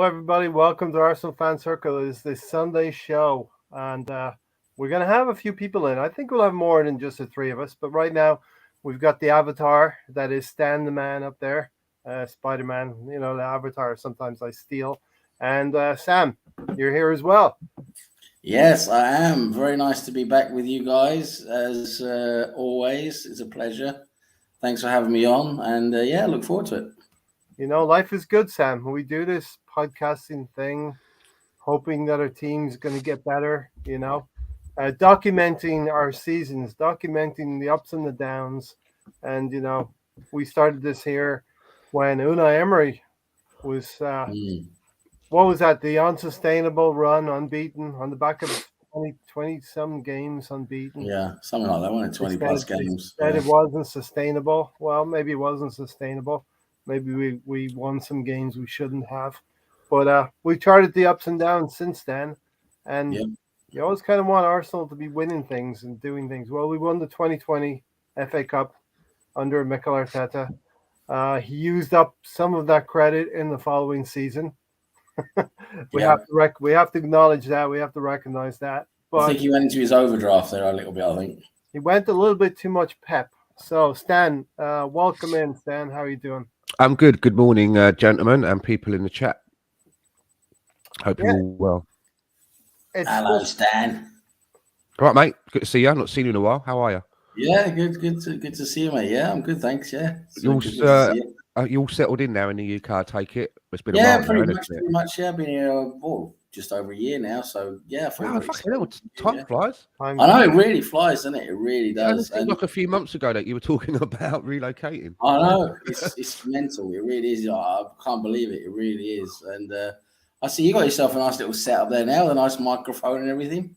Hello, everybody. Welcome to Arsenal Fan Circle. It's the Sunday Show, and we're going to have a few people in. I think we'll have more than just the three of us, but right now we've got the avatar that is Stan the Man up there, Spider-Man. You know, the avatar sometimes I steal. And Sam, you're here as well. Yes, I am. Very nice to be back with you guys. As always, it's a pleasure. Thanks for having me on, and yeah, look forward to it. You know, life is good, Sam. We do this podcasting thing, hoping that our team's going to get better, you know, documenting our seasons, documenting the ups and the downs. And, you know, we started this here when Unai Emery was, what was that? The unsustainable run, unbeaten, on the back of 20 some games unbeaten. Yeah, something like that, wasn't it? 20 plus games. Said it wasn't sustainable. Well, maybe it wasn't sustainable. Maybe we won some games we shouldn't have. But we charted the ups and downs since then. And you always kind of want Arsenal to be winning things and doing things. Well, we won the 2020 FA Cup under Mikel Arteta. He used up some of that credit in the following season. We have to acknowledge that. We have to recognize that. But I think he went into his overdraft there a little bit, I think. He went a little bit too much pep. So, Stan, welcome in, Stan. How are you doing? I'm good. Good morning, gentlemen and people in the chat. Hope you're all well. Hello, Stan. All right, mate. Good to see you. Not seen you in a while. How are you? Yeah, good to see you, mate. Yeah, I'm good, thanks. Yeah. You all settled in now in the UK, I take it? It's been a while. Pretty much. Yeah, I've been here just over a year now. So, yeah. Wow, fucking hell, time flies. I know, it really flies, doesn't it? It really does. It seemed like a few months ago that you were talking about relocating. I know. It's mental. It really is. I can't believe it. It really is. And I see you got yourself a nice little setup there now, a nice microphone and everything.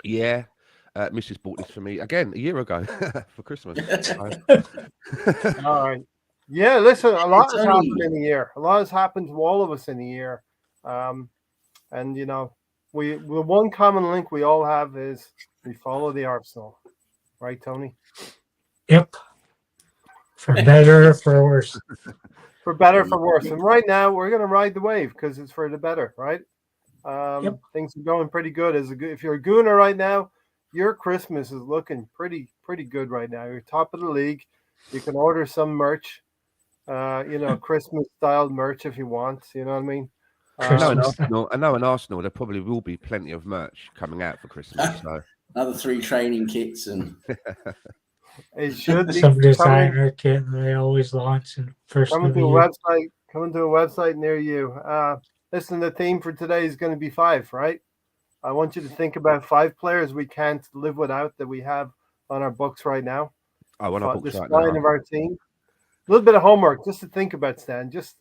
Yeah. Mrs. bought this for me again a year ago for Christmas. All right. Yeah, listen, a lot has happened in a year. A lot has happened to all of us in a year. And, you know, the one common link we all have is we follow the Arsenal. Right, Tony? Yep. For better or for worse. For better or for worse. And right now, we're going to ride the wave because it's for the better, right? Things are going pretty good. If you're a Gooner right now, your Christmas is looking pretty good right now. You're top of the league. You can order some merch, Christmas-style merch if you want. You know what I mean? I know in Arsenal there probably will be plenty of merch coming out for Christmas. So. Another 3 training kits and it should be some designer kit they always launch in first. Coming to a website near you. Listen, the theme for today is going to be 5, right? I want you to think about 5 players we can't live without that we have on our books right now. Oh, on our books right now. Of our team. A little bit of homework just to think about, Stan. Just,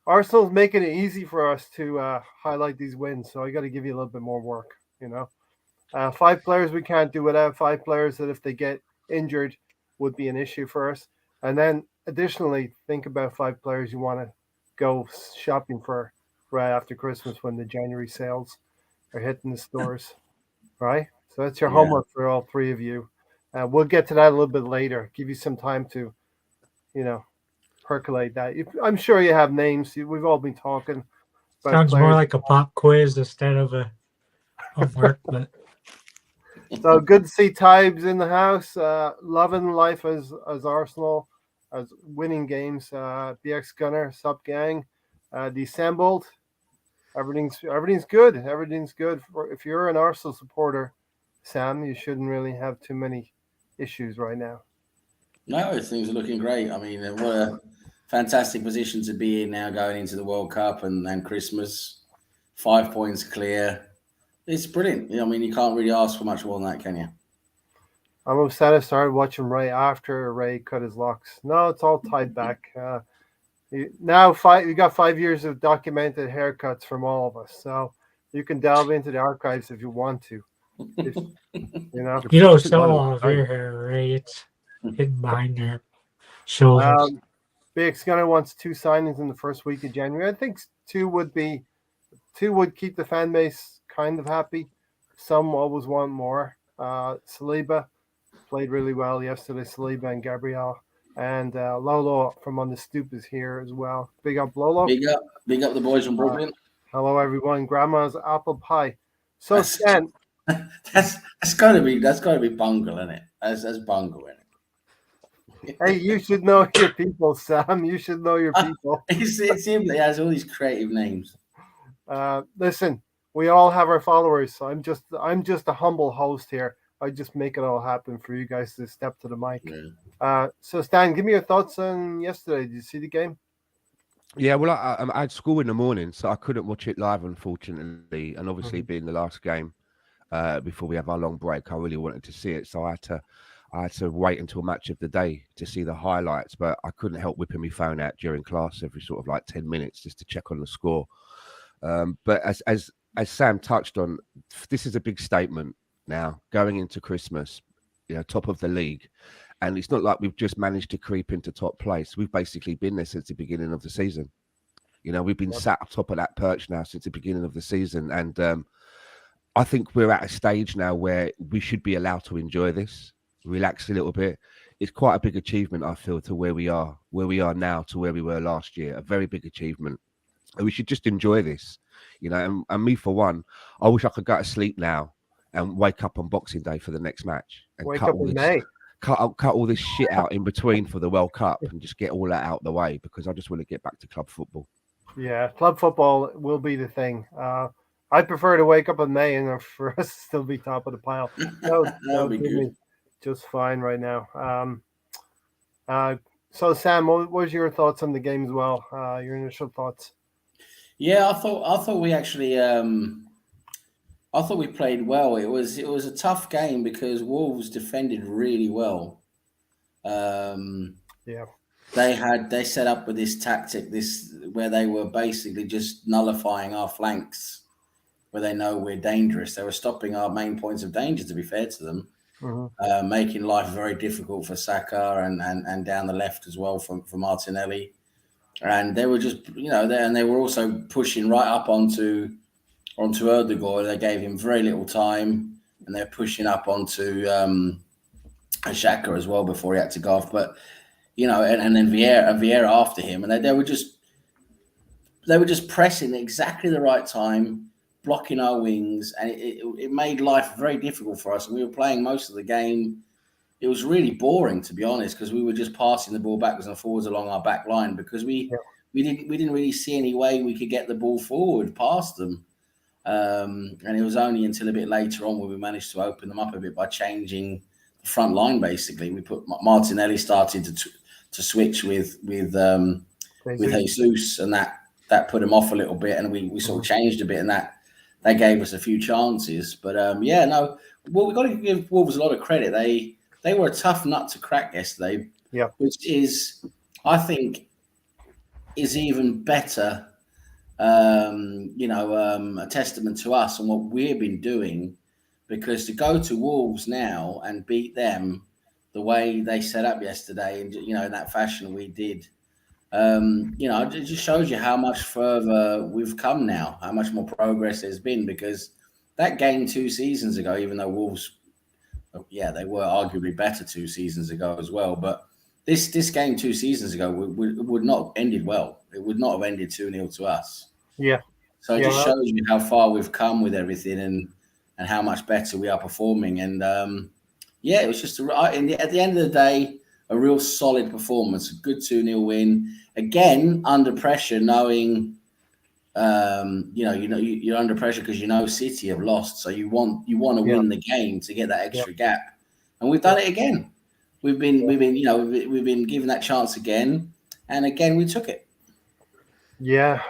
Arsenal's making it easy for us to highlight these wins, so I got to give you a little bit more work, 5 players we can't do without, 5 players that if they get injured would be an issue for us. And then additionally, think about 5 players you want to go shopping for right after Christmas when the January sales are hitting the stores, right? So that's your homework for all 3 of you. We'll get to that a little bit later. Give you some time to, percolate that. I'm sure you have names. We've all been talking. Sounds more like a pop quiz instead of a homework. But so good to see Tybes in the house. Loving life as Arsenal, as winning games. BX Gunner, sup gang, dissembled. Everything's good. Everything's good. If you're an Arsenal supporter, Sam, you shouldn't really have too many issues right now. No, things are looking great. I mean, what a fantastic position to be in now going into the World Cup and Christmas. 5 points clear. It's brilliant. I mean, you can't really ask for much more than that, can you? I'm upset I started watching Ray after Ray cut his locks. No, it's all tied back. Now you got 5 years of documented haircuts from all of us, so you can delve into the archives if you want to. You don't show all of your hair, Ray. It's hidden behind your shoulders. BX Gunner wants 2 signings in the first week of January. I think 2 would keep the fan base kind of happy. Some always want more. Saliba played really well yesterday. Saliba and Gabriel. And Lolo from On the Stoop is here as well. Big up, Lolo. Big up the boys from Brooklyn. Hello, everyone. Grandma's apple pie. So, That's, Stan, that's gotta be bungle, isn't it? That's bungle, isn't it? hey, you should know your people, Sam. You should know your people. It's him that has all these creative names. Listen, we all have our followers, so I'm just a humble host here. I just make it all happen for you guys to step to the mic. Yeah. So, Stan, give me your thoughts on yesterday. Did you see the game? Yeah, well, I had school in the morning, so I couldn't watch it live, unfortunately. And obviously, being the last game before we have our long break, I really wanted to see it. So I had to wait until match of the day to see the highlights. But I couldn't help whipping my phone out during class every sort of like 10 minutes just to check on the score. But as Sam touched on, this is a big statement now going into Christmas. Top of the league. And it's not like we've just managed to creep into top place. We've basically been there since the beginning of the season. We've been sat up top of that perch now since the beginning of the season. And I think we're at a stage now where we should be allowed to enjoy this, relax a little bit. It's quite a big achievement, I feel, to where we are now to where we were last year. A very big achievement. And we should just enjoy this, and me for one, I wish I could go to sleep now and wake up on Boxing Day for the next match. And wake up in May. Cut all this shit out in between for the World Cup and just get all that out the way because I just want to get back to club football. Yeah, club football will be the thing. I prefer to wake up in May and for us to still be top of the pile. That would be good. Just fine right now. So Sam, what was your thoughts on the game as well? Your initial thoughts? Yeah, I thought we actually I thought we played well. It was a tough game because Wolves defended really well. Yeah, they set up with this tactic, where they were basically just nullifying our flanks, where they know we're dangerous. They were stopping our main points of danger. To be fair to them, making life very difficult for Saka and down the left as well for Martinelli. And they were just and they were also pushing right up onto Erdogan. They gave him very little time, and they're pushing up onto Xhaka as well before he had to go off. But and then Vieira after him, and they were just pressing at exactly the right time, blocking our wings, and it made life very difficult for us. And we were playing most of the game. It was really boring, to be honest, because we were just passing the ball backwards and forwards along our back line because we didn't really see any way we could get the ball forward past them. And it was only until a bit later on where we managed to open them up a bit by changing the front line. Basically, we put Martinelli started to switch with Jesus, and that put him off a little bit, and we sort of changed a bit, and that gave us a few chances. But we've got to give Wolves a lot of credit. They were a tough nut to crack yesterday, which is, I think, is even better. A testament to us and what we've been doing, because to go to Wolves now and beat them the way they set up yesterday, and in that fashion we did, it just shows you how much further we've come now, how much more progress there's been. Because that game 2 seasons ago, even though Wolves, they were arguably better 2 seasons ago as well, but this game 2 seasons ago would not have ended well. It would not have ended 2-0 to us. Yeah. So it just shows you how far we've come with everything and how much better we are performing. And it was just at the end of the day, a real solid performance, a good 2-0 win. Again, under pressure, knowing you're under pressure because City have lost, so you want to win the game to get that extra gap. And we've done it again. We've been given that chance again, and again we took it. Yeah,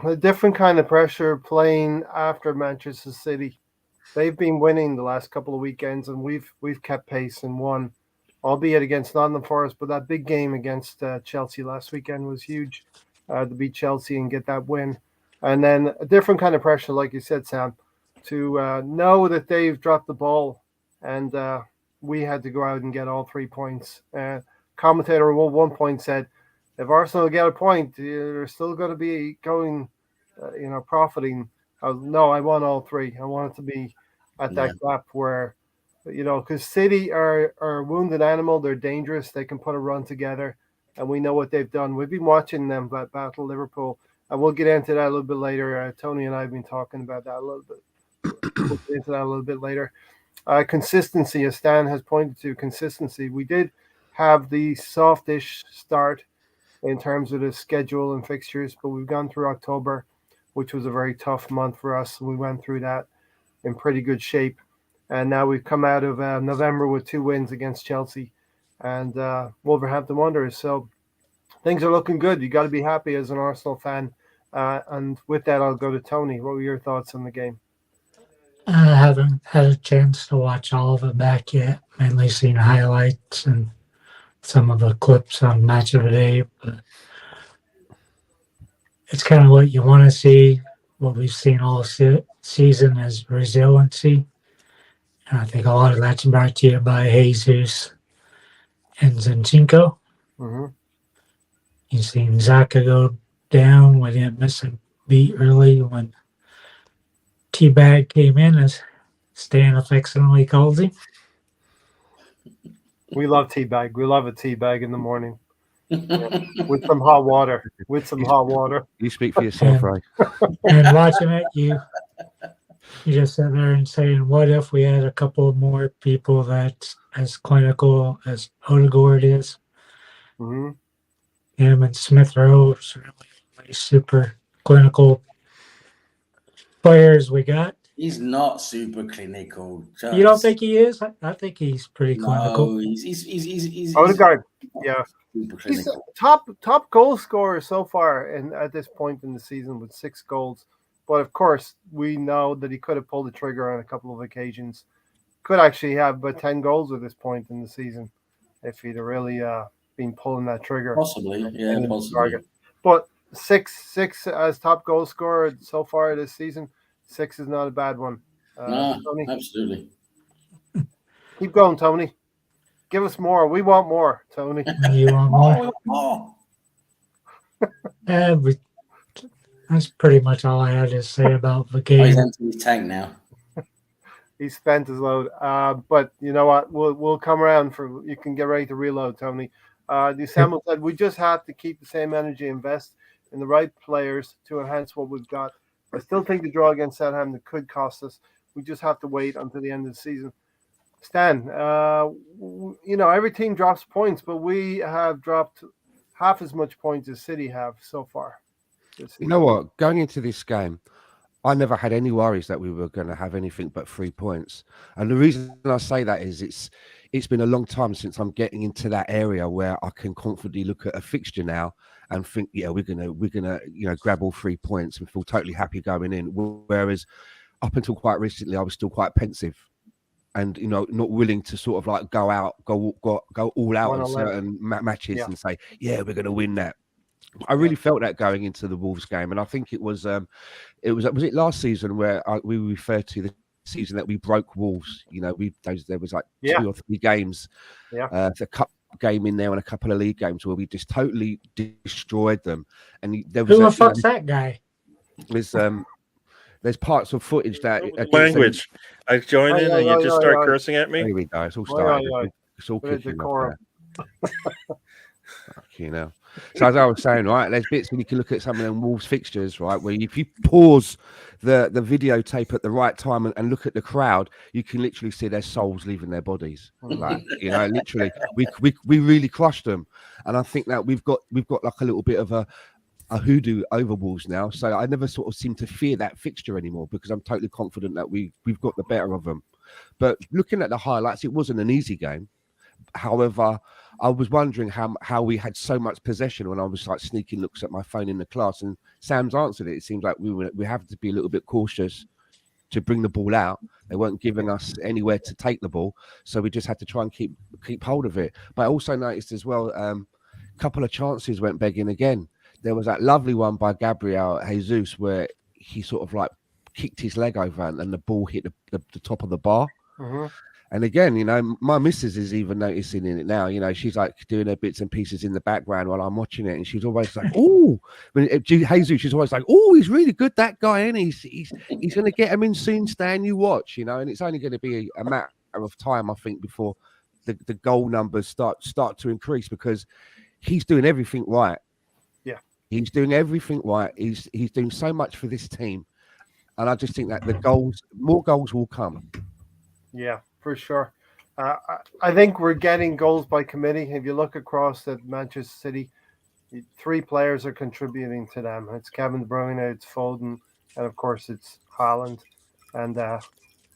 a different kind of pressure playing after Manchester City. They've been winning the last couple of weekends, and we've kept pace and won, albeit against Nottingham Forest. But that big game against Chelsea last weekend was huge to beat Chelsea and get that win. And then a different kind of pressure, like you said, Sam, to know that they've dropped the ball and we had to go out and get all 3 points. Commentator at one point said, if Arsenal get a point, they're still going to be going, profiting. No, I want all 3. I want it to be at that gap where because City are a wounded animal. They're dangerous. They can put a run together, and we know what they've done. We've been watching them battle Liverpool, and we'll get into that a little bit later. Tony and I have been talking about that a little bit. We'll get into that a little bit later. Consistency, as Stan has pointed to, consistency. We did have the softish start in terms of the schedule and fixtures, but we've gone through October, which was a very tough month for us. We went through that in pretty good shape. And now we've come out of November with 2 wins against Chelsea and Wolverhampton Wanderers. So things are looking good. You got to be happy as an Arsenal fan. And with that, I'll go to Tony. What were your thoughts on the game? I haven't had a chance to watch all of it back yet. Mainly seen highlights and some of the clips on Match of the Day. But it's kind of what you want to see. What we've seen all season is resiliency. And I think a lot of that's brought to you by Jesus and Zinchenko. Mm-hmm. You've seen Zaka go down. We didn't miss a beat really when T-Bag came in, as Stan affectionately calls him. We love T-Bag. We love a T-Bag in the morning. With some hot water. You speak for yourself, right? And watching it, you just sit there and saying, what if we had a couple more people that's as clinical as Odegaard is? Mm-hmm. Him and Smith Rowe are really super clinical players we got. He's not super clinical. You don't think he is? I think he's pretty clinical. No, he's Odegaard, yeah. super He's clinical. top goal scorer so far and at this point in the season with 6 goals. But of course, we know that he could have pulled the trigger on a couple of occasions. Could actually have about 10 goals at this point in the season if he'd have really been pulling that trigger. Possibly, yeah, possibly. Target. But six as top goal scorer so far this season. 6 is not a bad one. No, Tony, absolutely. keep going, Tony. Give us more. We want more, Tony. You want more? Oh. That's pretty much all I had to say about the Oh, game. he's empty his tank now. He spent his load. But you know what? We'll come around for. You can get ready to reload, Tony. Samuel said we just have to keep the same energy, invest in the right players to enhance what we've got. I still think the draw against Southampton could cost us. We just have to wait until the end of the season. Stan, every team drops points, but we have dropped half as much points as City have so far. You know what? Going into this game, I never had any worries that we were going to have anything but 3 points. And the reason I say that is it's been a long time since I'm getting into that area where I can confidently look at a fixture now and think, yeah, we're gonna grab all 3 points and feel totally happy going in. Whereas up until quite recently, I was still quite pensive and not willing to sort of like go all out in certain matches and say, yeah, we're going to win that. I really felt that going into the Wolves game, and I think was it last season where we referred to the season that we broke Wolves. There was like 2 or 3 games, the cup game in there and a couple of league games where we just totally destroyed them. And there was who the fuck's that guy? There's parts of footage that language. I join in and you just start cursing at me. There we go. It's all started. It's all kicking off there. So as I was saying, right, there's bits when you can look at some of them Wolves fixtures, right, where if you pause the videotape at the right time and look at the crowd, you can literally see their souls leaving their bodies. Like, literally, we really crushed them, and I think that we've got like a little bit of a hoodoo over Wolves now. So I never sort of seem to fear that fixture anymore because I'm totally confident that we've got the better of them. But looking at the highlights, it wasn't an easy game. However, I was wondering how we had so much possession when I was like sneaking looks at my phone in the class, and Sam's answered it. It seems like we have to be a little bit cautious to bring the ball out. They weren't giving us anywhere to take the ball, so we just had to try and keep hold of it. But I also noticed as well, a couple of chances went begging again. There was that lovely one by Gabriel Jesus where he sort of like kicked his leg over and the ball hit the top of the bar. Mm-hmm. And again, my missus is even noticing in it now. She's like doing her bits and pieces in the background while I'm watching it, and she's always like, "Oh, Jesus!" She's always like, "Oh, he's really good, that guy, and he's going to get him in soon, Stan. You watch, and it's only going to be a matter of time, I think, before the goal numbers start to increase, because he's doing everything right. Yeah, he's doing everything right. He's doing so much for this team, and I just think that more goals will come. Yeah, for sure. I think we're getting goals by committee. If you look across at Manchester City, 3 players are contributing to them. It's Kevin De Bruyne, it's Foden, and of course it's Haaland. And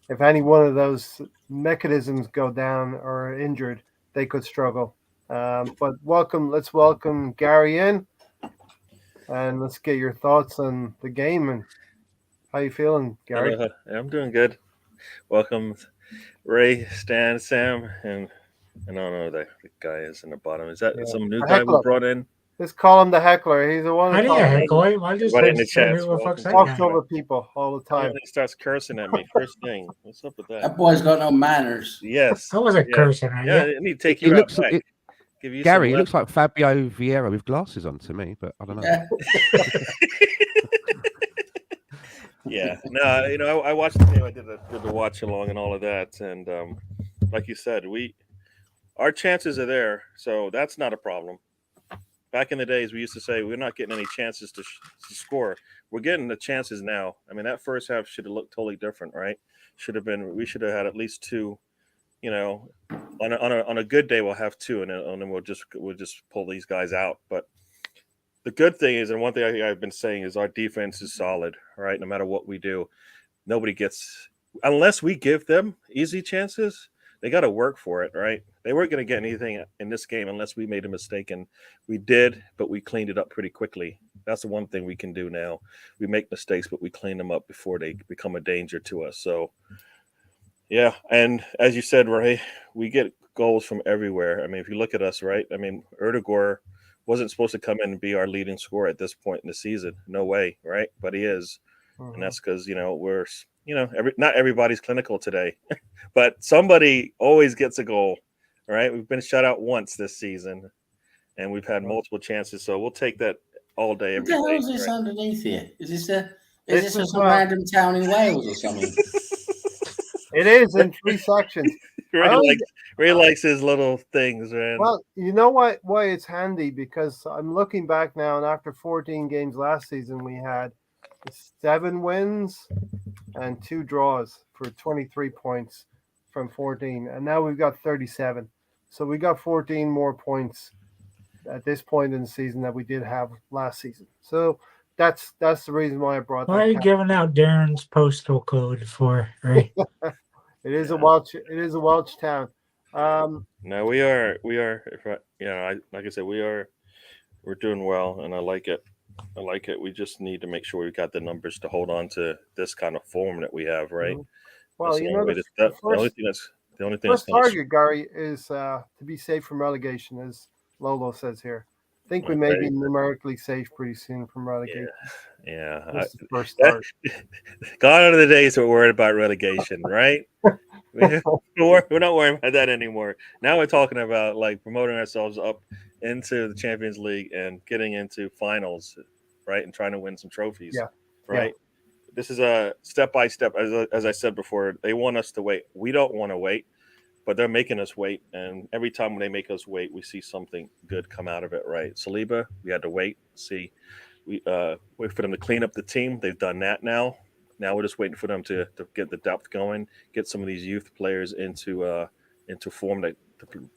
if any one of those mechanisms go down or are injured, they could struggle. But let's welcome Gary in, and let's get your thoughts on the game and how you feeling, Gary. Hello, I'm doing good. Welcome, Ray, Stan, Sam, and I don't know who the guy is in the bottom. Is that Yeah. some new A guy we heckler. brought in? Let's call him the heckler. He's the one How that do you heckle him? I just Everybody in the said, chat's who the fuck's that welcome. talks guy? over people all the time. He starts cursing at me first thing. What's up with That that? boy's got no manners. Yes. I wasn't cursing at Yeah, you. I need to take He you out looks back. Give you Gary, he some looks like Fabio Vieira with glasses on to me, but I don't know. Yeah. Yeah, no, I watched the game. I did the watch along and all of that, and like you said, our chances are there, so that's not a problem. Back in the days, we used to say we're not getting any chances to score. We're getting the chances now. I mean, that first half should have looked totally different, right? We should have had at least 2. On a good day, we'll have 2, and then we'll just pull these guys out. But the good thing is, and one thing I've been saying is, our defense is solid. All right, no matter what we do, nobody gets, unless we give them easy chances. They got to work for it, right? They weren't going to get anything in this game unless we made a mistake, and we did, but we cleaned it up pretty quickly. That's the one thing we can do now. We make mistakes, but we clean them up before they become a danger to us. So, yeah, and as you said, Ray, we get goals from everywhere. I mean, if you look at us, right? I mean, Erdegaard wasn't supposed to come in and be our leading scorer at this point in the season. No way, right? But he is, and that's because we're not everybody's clinical today, but somebody always gets a goal. All right, we've been shut out once this season, and we've had multiple chances. So we'll take that all day, What every the hell day. is this Right? underneath here? Is This this is, some random town in Wales or something? It is in 3 sections. Ray likes his little things, man. Well, you know why it's handy, because I'm looking back now, and after 14 games last season, we had 7 wins and 2 draws for 23 points from 14, and now we've got 37. So we got 14 more points at this point in the season that we did have last season. So that's the reason why I brought Why that. are you giving out Darren's postal code for? Right? It is a Welsh town. No, we are. Like I said, we're doing well, and I like it. We just need to make sure we got the numbers to hold on to this kind of form that we have, right? Well, That's the only thing. First target, Gary, is to be safe from relegation, as Lolo says here. I think we may be numerically safe pretty soon from relegation. Yeah. That's the first start. Gone are the days we're worried about relegation, right? We're not worrying about that anymore. Now we're talking about like promoting ourselves up into the Champions League and getting into finals, right? And trying to win some trophies, right? Yeah. This is a step by step. As I said before, they want us to wait. We don't want to wait, but they're making us wait. And every time when they make us wait, we see something good come out of it, right? Saliba, we had to wait, see. We wait for them to clean up the team. They've done that now. Now we're just waiting for them to get the depth going, get some of these youth players into form to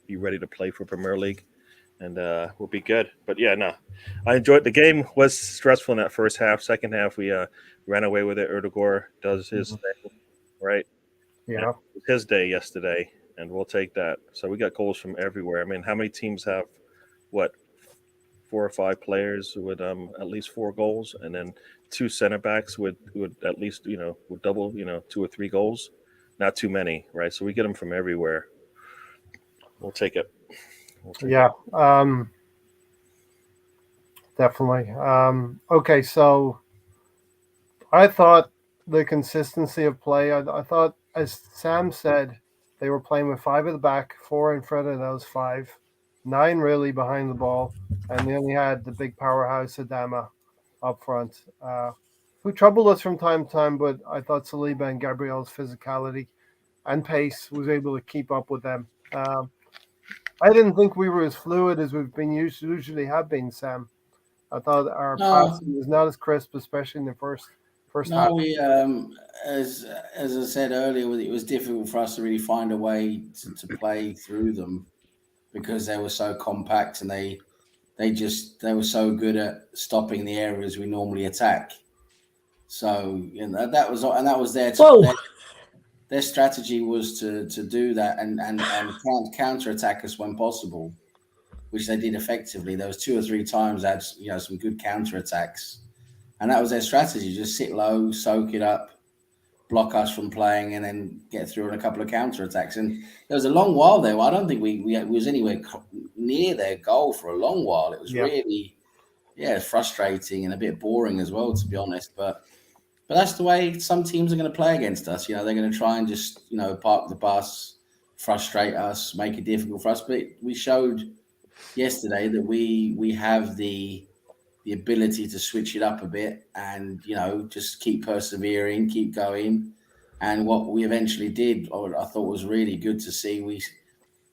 be ready to play for Premier League, and we'll be good. But yeah, no, I enjoyed the game. Was stressful in that first half. Second half, we ran away with it. Erdegaard does his thing, right? Yeah, it was his day yesterday, and we'll take that. So we got goals from everywhere. I mean, how many teams have 4 or 5 players with at least 4 goals, and then 2 center backs with at least with double 2 or 3 goals? Not too many, right? So we get them from everywhere. We'll take it. Definitely. Okay, so I thought the consistency of play. I thought, as Sam said, they were playing with 5 at the back, 4 in front of those 5, 9 really behind the ball, and they only had the big powerhouse Adama up front, who troubled us from time to time. But I thought Saliba and Gabriel's physicality and pace was able to keep up with them. I didn't think we were as fluid as we've been usually have been, Sam. I thought our No, passing was not as crisp, especially in the first half. no, we as I said earlier, it was difficult for us to really find a way to play through them because they were so compact and they were so good at stopping the areas we normally attack. So that was their strategy was to do that and counter attack us when possible, which they did effectively. There was 2 or 3 times that had some good counter attacks. And that was their strategy: just sit low, soak it up, block us from playing, and then get through on a couple of counter attacks. And there was a long while there. I don't think we was anywhere near their goal for a long while. It was really, frustrating and a bit boring as well, to be honest. But that's the way some teams are going to play against us. They're going to try and just park the bus, frustrate us, make it difficult for us. But we showed yesterday that we have the ability to switch it up a bit and just keep persevering, keep going. And what we eventually did, I thought was really good to see.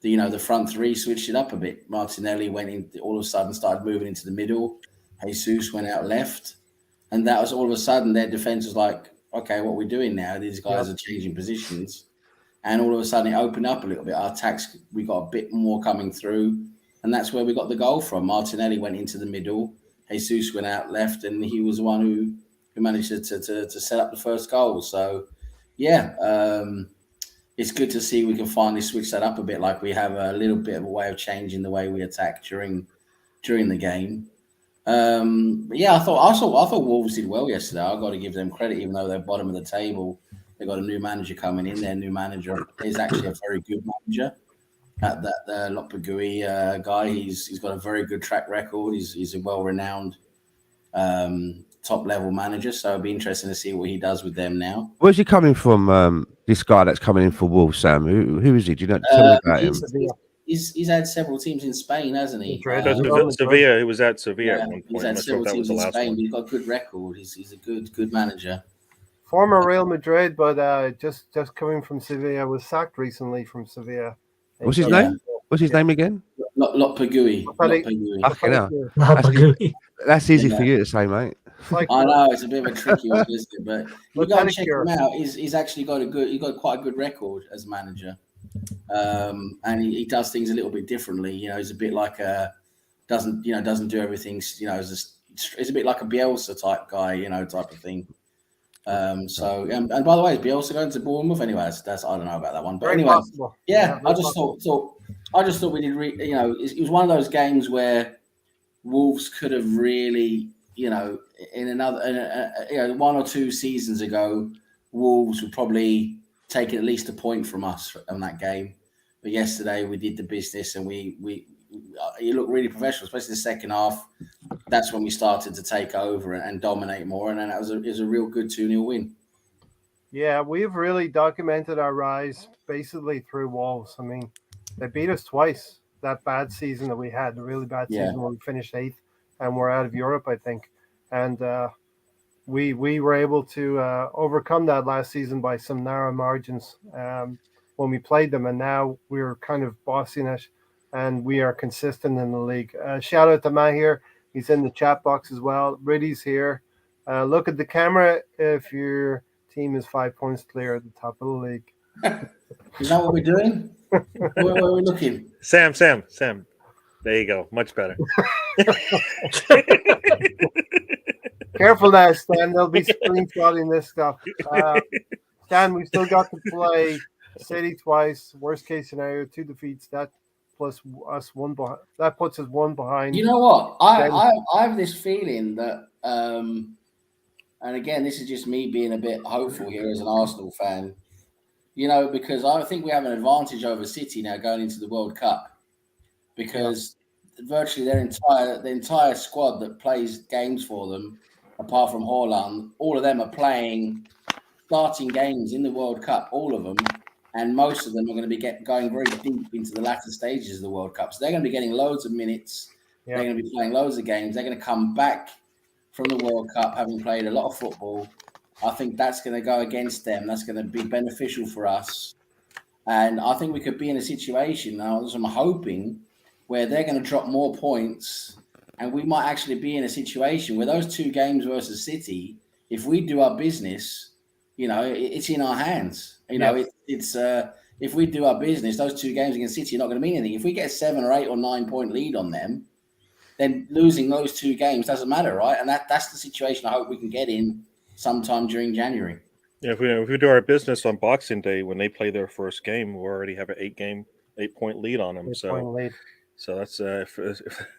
The front three switched it up a bit. Martinelli went in, all of a sudden started moving into the middle. Jesus went out left, and that was all of a sudden their defense was like, okay, what are we doing now? These guys are changing positions, and all of a sudden it opened up a little bit. Our attacks, we got a bit more coming through, and that's where we got the goal from. Martinelli went into the middle. Jesus went out left, and he was the one who managed to set up the first goal. So, it's good to see we can finally switch that up a bit. Like we have a little bit of a way of changing the way we attack during the game. I thought Wolves did well yesterday. I've got to give them credit, even though they're bottom of the table. They got a new manager coming in. Their new manager is actually a very good manager. That Lopetegui guy, he's got a very good track record. He's a well-renowned top level manager, so it'll be interesting to see what he does with them now. Where's he coming from? This guy that's coming in for Wolves, Sam. Who is he? Do you know? Tell me about him. He's had several teams in Spain, hasn't he? Sevilla. He was at Sevilla at one point. He's had several teams in Spain. But he's got a good record. He's a good manager. Former Real Madrid, but just coming from Sevilla, was sacked recently from Sevilla. What's his name? What's his name again? Lopetegui. That's easy for you to say, mate. I know it's a bit of a tricky one, isn't it? But you got to check him out. He's actually got quite a good record as a manager, and he does things a little bit differently. He's a bit like doesn't do everything. He's a bit like a Bielsa type guy, type of thing. And by the way, is Bielsa going to Bournemouth anyway? That's I don't know about that one, but very anyway, possible. I just thought we did. It was one of those games where Wolves could have really, in another, 1 or 2 seasons ago, Wolves would probably take at least a point from us on that game. But yesterday we did the business and we you looked really professional, especially the second half. That's when we started to take over and dominate more, and then it was a real good 2-0 win. Yeah, we've really documented our rise basically through Wolves. I mean, they beat us twice. That bad season that we had, the really bad season where we finished 8th and we're out of Europe, I think. And we were able to overcome that last season by some narrow margins when we played them. And now we're kind of bossing it, and we are consistent in the league. Shout out to Mahir. He's in the chat box as well. Riddy's here. Look at the camera if your team is 5 points clear at the top of the league. Is that what we're doing? Where are we looking? Sam. There you go. Much better. Careful now, Stan. They'll be screenshotting this stuff. Stan, we've still got to play City twice. Worst case scenario, 2 defeats. That plus us 1 behind. That puts us 1 behind. You know what? I have this feeling that, and again, this is just me being a bit hopeful here as an Arsenal fan. Because I think we have an advantage over City now going into the World Cup, because virtually their entire squad that plays games for them, apart from Haaland, all of them are starting games in the World Cup, all of them, and most of them are going to be going very deep into the latter stages of the World Cup. So they're going to be getting loads of minutes. They're going to be playing loads of games. They're going to come back from the World Cup having played a lot of football. I think that's going to go against them. That's going to be beneficial for us. And I think we could be in a situation now, as I'm hoping, where they're going to drop more points, and we might actually be in a situation where those 2 games versus City, if we do our business, it's in our hands. It's if we do our business, those 2 games against City are not going to mean anything. If we get a 7 or 8 or 9 point lead on them, then losing those 2 games doesn't matter, right? And that's the situation I hope we can get in sometime during January. Yeah, if we do our business on Boxing Day when they play their first game, we already have an 8-point lead on them. So that's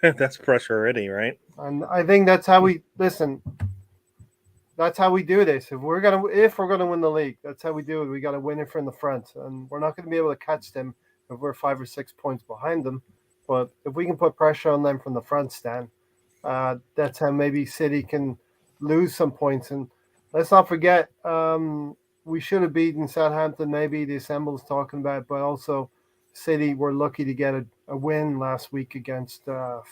that's pressure already, right? And I think that's how we listen. That's how we do this. If we're gonna win the league, that's how we do it. We got to win it from the front, and we're not going to be able to catch them if we're 5 or 6 points behind them. But if we can put pressure on them from the front, Stan, that's how maybe City can lose some points. And let's not forget, we should have beaten Southampton. Maybe the Assemble's talking about, but also City were lucky to get a win last week against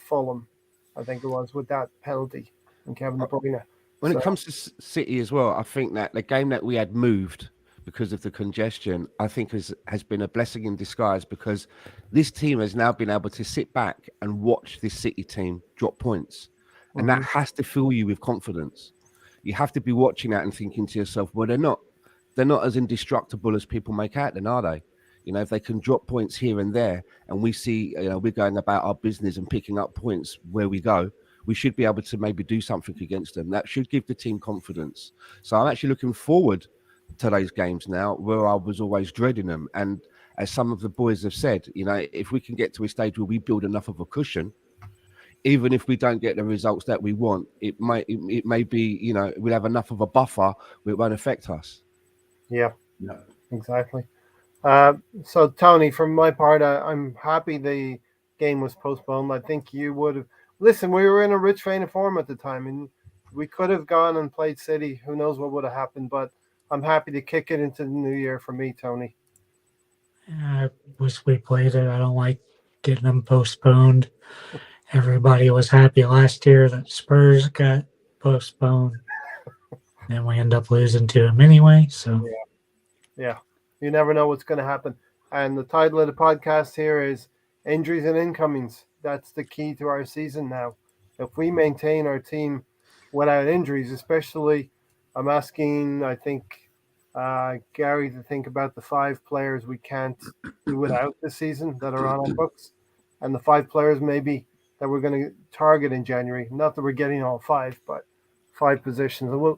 Fulham. I think it was with that penalty and Kevin De Bruyne. When it comes to City as well, I think that the game that we had moved because of the congestion, I think has been a blessing in disguise, because this team has now been able to sit back and watch this City team drop points. And that has to fill you with confidence. You have to be watching that and thinking to yourself, well, they're not as indestructible as people make out, then are they? If they can drop points here and there, and we see, we're going about our business and picking up points where we go, we should be able to maybe do something against them. That should give the team confidence. So I'm actually looking forward to those games now, where I was always dreading them. And as some of the boys have said, if we can get to a stage where we build enough of a cushion, even if we don't get the results that we want, it may be, we'll have enough of a buffer where it won't affect us. Yeah. Exactly. So Tony, from my part, I'm happy the game was postponed. I think you would have. Listen, we were in a rich vein of form at the time, and we could have gone and played City. Who knows what would have happened? But I'm happy to kick it into the new year for me, Tony. I wish we played it. I don't like getting them postponed. Everybody was happy last year that Spurs got postponed. And we end up losing to them anyway. So yeah. You never know what's going to happen. And the title of the podcast here is Injuries and Incomings. That's the key to our season now. If we maintain our team without injuries, especially, I'm asking, I think, Gary to think about the 5 players we can't do without this season that are on our books, and the 5 players maybe that we're going to target in January. Not that we're getting all 5, but 5 positions. And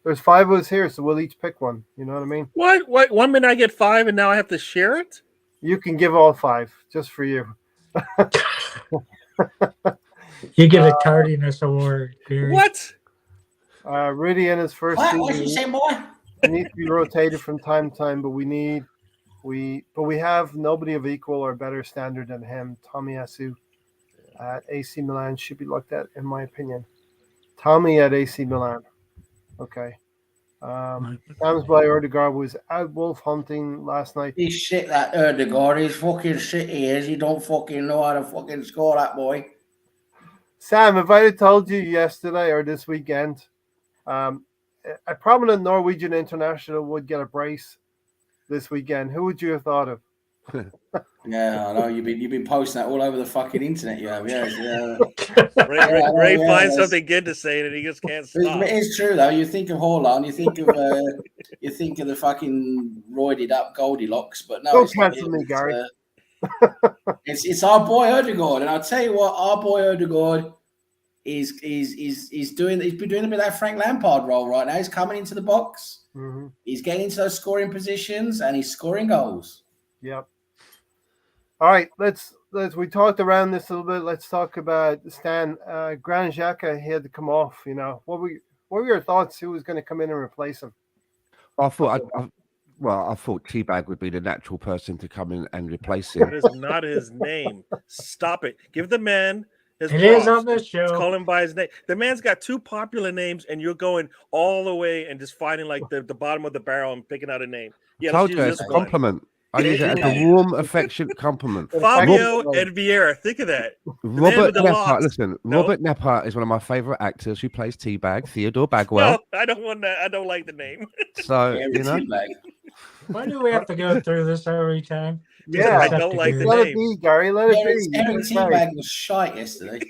there's 5 of us here, so we'll each pick one. You know what I mean? What? 1 minute I get 5, and now I have to share it? You can give all 5 just for you. You get a tardiness award, Gary. What? Rudy in his first season. What you say, boy? He needs to be rotated from time to time, but we have nobody of equal or better standard than him. Tomiyasu at AC Milan should be looked at, in my opinion. Tommy at AC Milan. Okay. Sam's by Erdegaard was out wolf hunting last night. He's shit, that Erdegaard. He's fucking shit, he is. You don't fucking know how to fucking score that, boy. Sam, if I had told you yesterday or this weekend, a prominent Norwegian international would get a brace this weekend, who would you have thought of? Yeah, I know. You've been posting that all over the fucking internet. You have, yeah. Ray finds something good to say and he just can't stop. It's true though. You think of Haaland, you think of the fucking roided up Goldilocks, but no. Don't cancel me, Gary. It's our boy Erdegaard, and I'll tell you what, our boy Erdegaard is doing. He's been doing a bit of that Frank Lampard role right now. He's coming into the box. Mm-hmm. He's getting into those scoring positions, and he's scoring goals. Yep. All right, let's we talked around this a little bit. Let's talk about Stan. Granit Xhaka, he had to come off. What were your thoughts? Who was going to come in and replace him? I thought Teabag would be the natural person to come in and replace him. That is not his name. Stop it. Give the man his It props. is on this show. Let's call him by his name. The man's got 2 popular names, and you're going all the way and just finding like the bottom of the barrel and picking out a name. Yeah, Told let's you, use it's a this one. compliment. I use it as a warm, affectionate compliment. Fabio and Vieira. Think of that. Robert Nepper. Listen, no? Robert Nepper is one of my favorite actors who plays Teabag, Theodore Bagwell. No, I don't want that. I don't like the name. So, Why do we have to go through this every time? Yeah, I don't like the let it name. be, Gary. Let it Eric, be. Eric It's okay. Teabag was shite yesterday.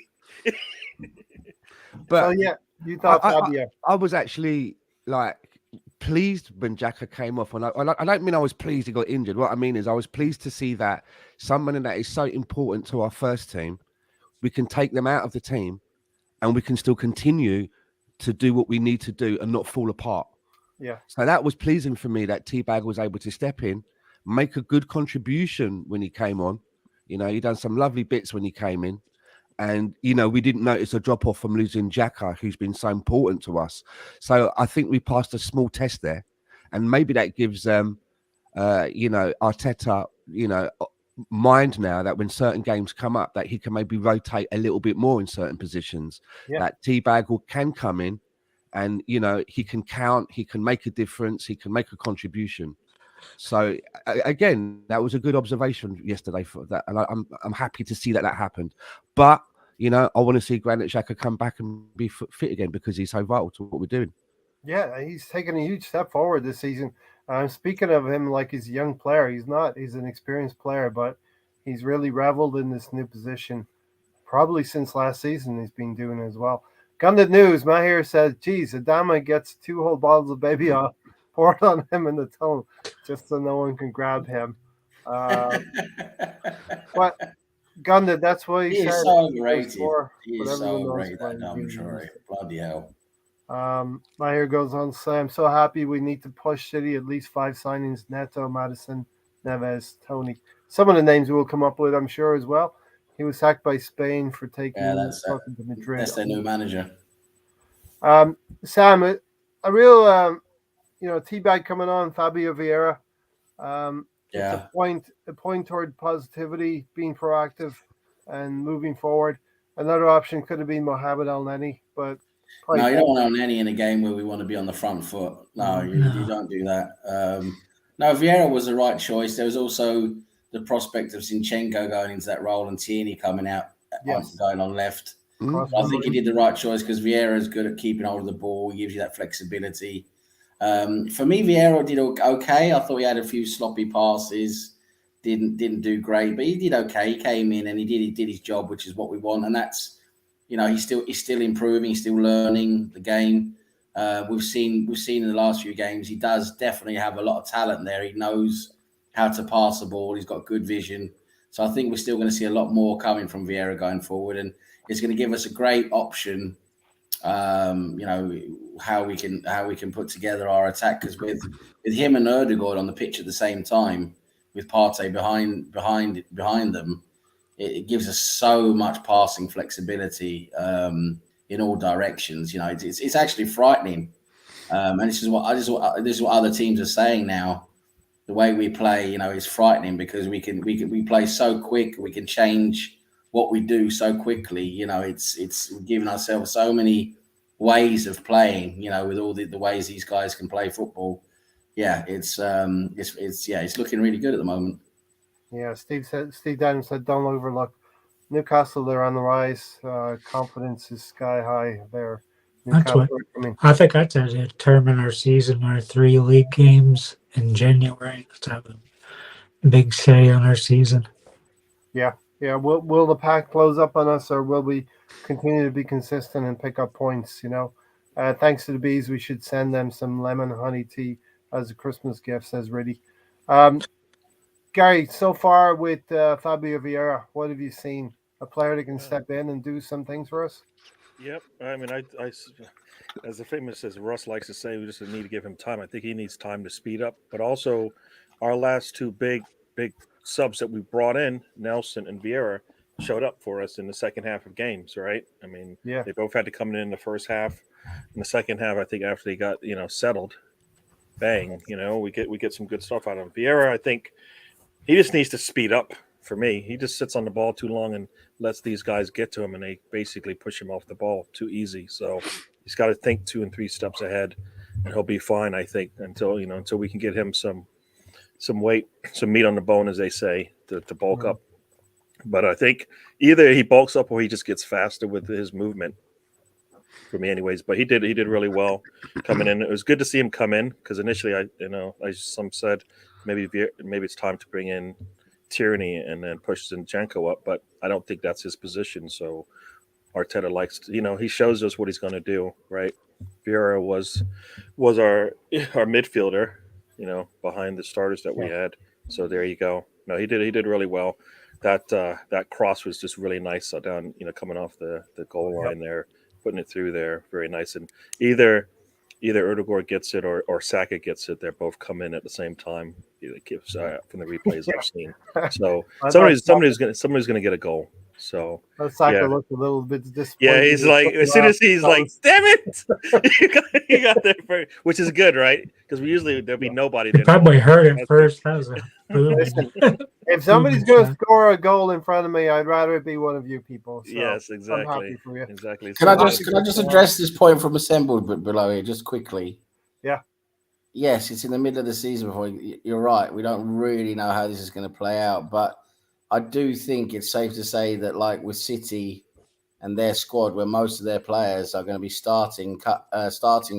But So yeah, you thought Fabio. I was actually like pleased when Xhaka came off, and I don't mean I was pleased he got injured. What I mean is I was pleased to see that someone that is so important to our first team, we can take them out of the team, and we can still continue to do what we need to do and not fall apart. Yeah. So that was pleasing for me that Teabag was able to step in, make a good contribution when he came on. You know, he done some lovely bits when he came in. And, you know, we didn't notice a drop off from losing Xhaka, who's been so important to us. So I think we passed a small test there. And maybe that gives, you know, Arteta, you know, mind now that when certain games come up, that he can maybe rotate a little bit more in certain positions. Yeah. That Teabag can come in and, you know, he can count, he can make a difference, he can make a contribution. So again, that was a good observation yesterday for that, and I'm happy to see that happened. But you know, I want to see Granit Xhaka come back and be fit again because he's so vital to what we're doing. Yeah, he's taken a huge step forward this season. Speaking of him, like he's a young player, he's not. He's an experienced player, but he's really reveled in this new position. Probably since last season, he's been doing it as well. Gundit News, Mahir says, geez, Adama gets 2 whole bottles of baby oil poured on him in the tunnel just so no one can grab him. But Gundit, that's what he He said. is so overrated. He but is so everyone knows overrated, why that he's dumb being Troy. used. Bloody hell. Mahir goes on to say, I'm so happy we need to push City at least 5 signings: Neto, Madison, Neves, Tony. Some of the names we'll come up with, I'm sure, as well. He was sacked by Spain for taking fucking to Madrid. That's their new manager. Sam, a real you know, Teabag coming on, Fabio Vieira. It's a point toward positivity, being proactive and moving forward. Another option could have been Mohamed El Neni, but no, you don't want El Neni in a game where we want to be on the front foot. No, you don't do that. No, Vieira was the right choice. There was also the prospect of Zinchenko going into that role and Tierney coming out, going on left. I think he did the right choice because Vieira is good at keeping hold of the ball. He gives you that flexibility. For me, Vieira did okay. I thought he had a few sloppy passes, didn't do great, but he did okay. He came in and he did his job, which is what we want. And that's, you know, he's still improving, he's still learning the game. We've seen in the last few games, he does definitely have a lot of talent there. He knows how to pass the ball. He's got good vision. So I think we're still going to see a lot more coming from Vieira going forward, and it's going to give us a great option. You know, how we can put together our attack, because with him and Ødegaard on the pitch at the same time, with Partey behind them, it gives us so much passing flexibility in all directions. You know, it's actually frightening, and this is what other teams are saying now. The way we play, you know, is frightening because we play so quick. We can change what we do so quickly. You know, it's giving ourselves so many ways of playing. You know, with all the ways these guys can play football. Yeah, it's looking really good at the moment. Yeah, Steve Daniels said, don't overlook Newcastle. They're on the rise. Confidence is sky high there. I think that's to determine our season. Our 3 league games in January. Let's have a big say on our season. Yeah. Will the pack close up on us, or will we continue to be consistent and pick up points? You know, thanks to the bees, we should send them some lemon honey tea as a Christmas gift, says Riddy. Gary, so far with Fabio Vieira, what have you seen? A player that can step in and do some things for us? Yep. I mean, I as the famous as Russ likes to say, we just need to give him time. I think he needs time to speed up, but also our last 2 big subs that we brought in, Nelson and Vieira, showed up for us in the second half of games, right? I mean, they both had to come in the first half. In the second half, I think after they got, you know, settled, bang, you know, we get some good stuff out of him. Vieira, I think he just needs to speed up. For me, he just sits on the ball too long and lets these guys get to him, and they basically push him off the ball too easy. So he's got to think 2 and 3 steps ahead, and he'll be fine, I think, until we can get him some weight, some meat on the bone, as they say, to bulk up. But I think either he bulks up or he just gets faster with his movement. for me, anyways. But he did really well coming in. It was good to see him come in because initially, some said maybe it's time to bring in Tierney and then push Zinchenko up, but I don't think that's his position. So Arteta likes, he shows us what he's going to do, right? Vieira was our midfielder, behind the starters that we had. So there you go. No, he did really well. That cross was just really nice down, coming off the goal line there, putting it through there, very nice. And either Erdegaard gets it or Saka gets it. They're both come in at the same time. It gives from the replays I've seen. So somebody's gonna get a goal. So Saka looked a little bit disappointed. Yeah, he's like, as soon as he's like, damn it, you got there first, which is good, right? Because there'll be nobody there. You probably heard it first. That was Listen, if somebody's going to score a goal in front of me, I'd rather it be one of you people. So yes, exactly. I'm happy for you. Exactly. Can I just address this point from assembled below here just quickly? Yeah. Yes, it's in the middle of the season. Before you're right. We don't really know how this is going to play out, but I do think it's safe to say that, like with City and their squad, where most of their players are going to be starting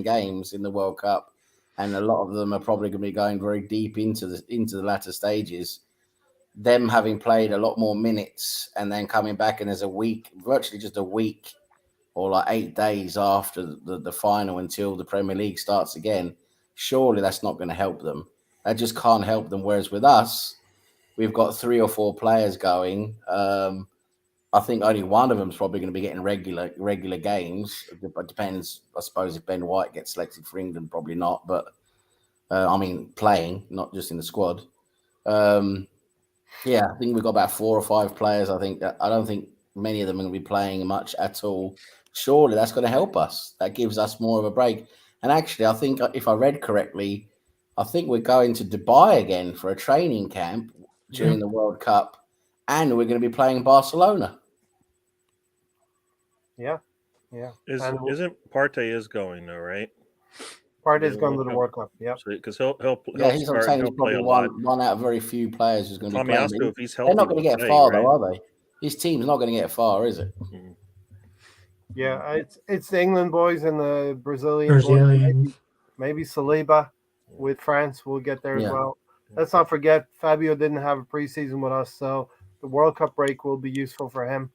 games in the World Cup, and a lot of them are probably going to be going very deep into the latter stages. Them having played a lot more minutes and then coming back, and there's virtually just a week or like 8 days after the final until the Premier League starts again. Surely that's not going to help them. That just can't help them. Whereas with us, we've got 3 or 4 players going. I think only one of them is probably going to be getting regular games. It depends, I suppose, if Ben White gets selected for England, probably not. But playing, not just in the squad. I think we've got about 4 or 5 players. I don't think many of them are going to be playing much at all. Surely that's going to help us. That gives us more of a break. And actually, I think if I read correctly, I think we're going to Dubai again for a training camp during the World Cup, and we're going to be playing Barcelona. Yeah. Isn't Partey is going though, right? Partey's going to the World Cup. Yeah. Because he'll he's probably one out of very few players who's going to be playing. If he's healthy, they're not going to get far, though, are they? His team's not going to get far, is it? Mm-hmm. Yeah, it's the England boys and the Brazilian boys. Maybe Saliba with France will get there as well. Let's not forget, Fabio didn't have a preseason with us, so the World Cup break will be useful for him.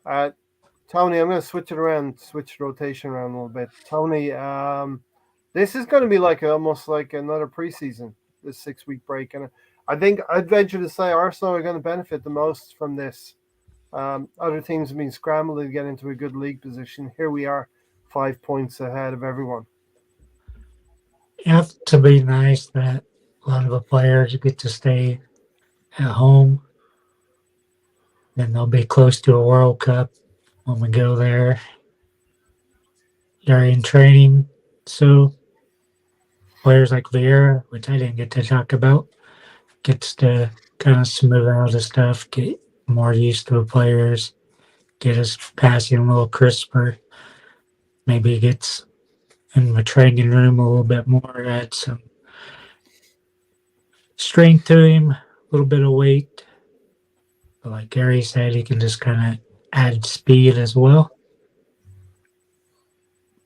Tony, I'm going to switch the rotation around a little bit. Tony, this is going to be almost like another preseason, this 6-week break. And I think I'd venture to say Arsenal are going to benefit the most from this. Other teams have been scrambling to get into a good league position. Here we are, 5 points ahead of everyone. You have to be nice that a lot of the players get to stay at home. Then they'll be close to a World Cup when we go there. They're in training, so players like Vieira, which I didn't get to talk about, gets to kind of smooth out the stuff, get more used to the players, get his passing a little crisper. Maybe gets in the training room a little bit more, add some strength to him, a little bit of weight. But like Gary said, he can just kind of add speed as well.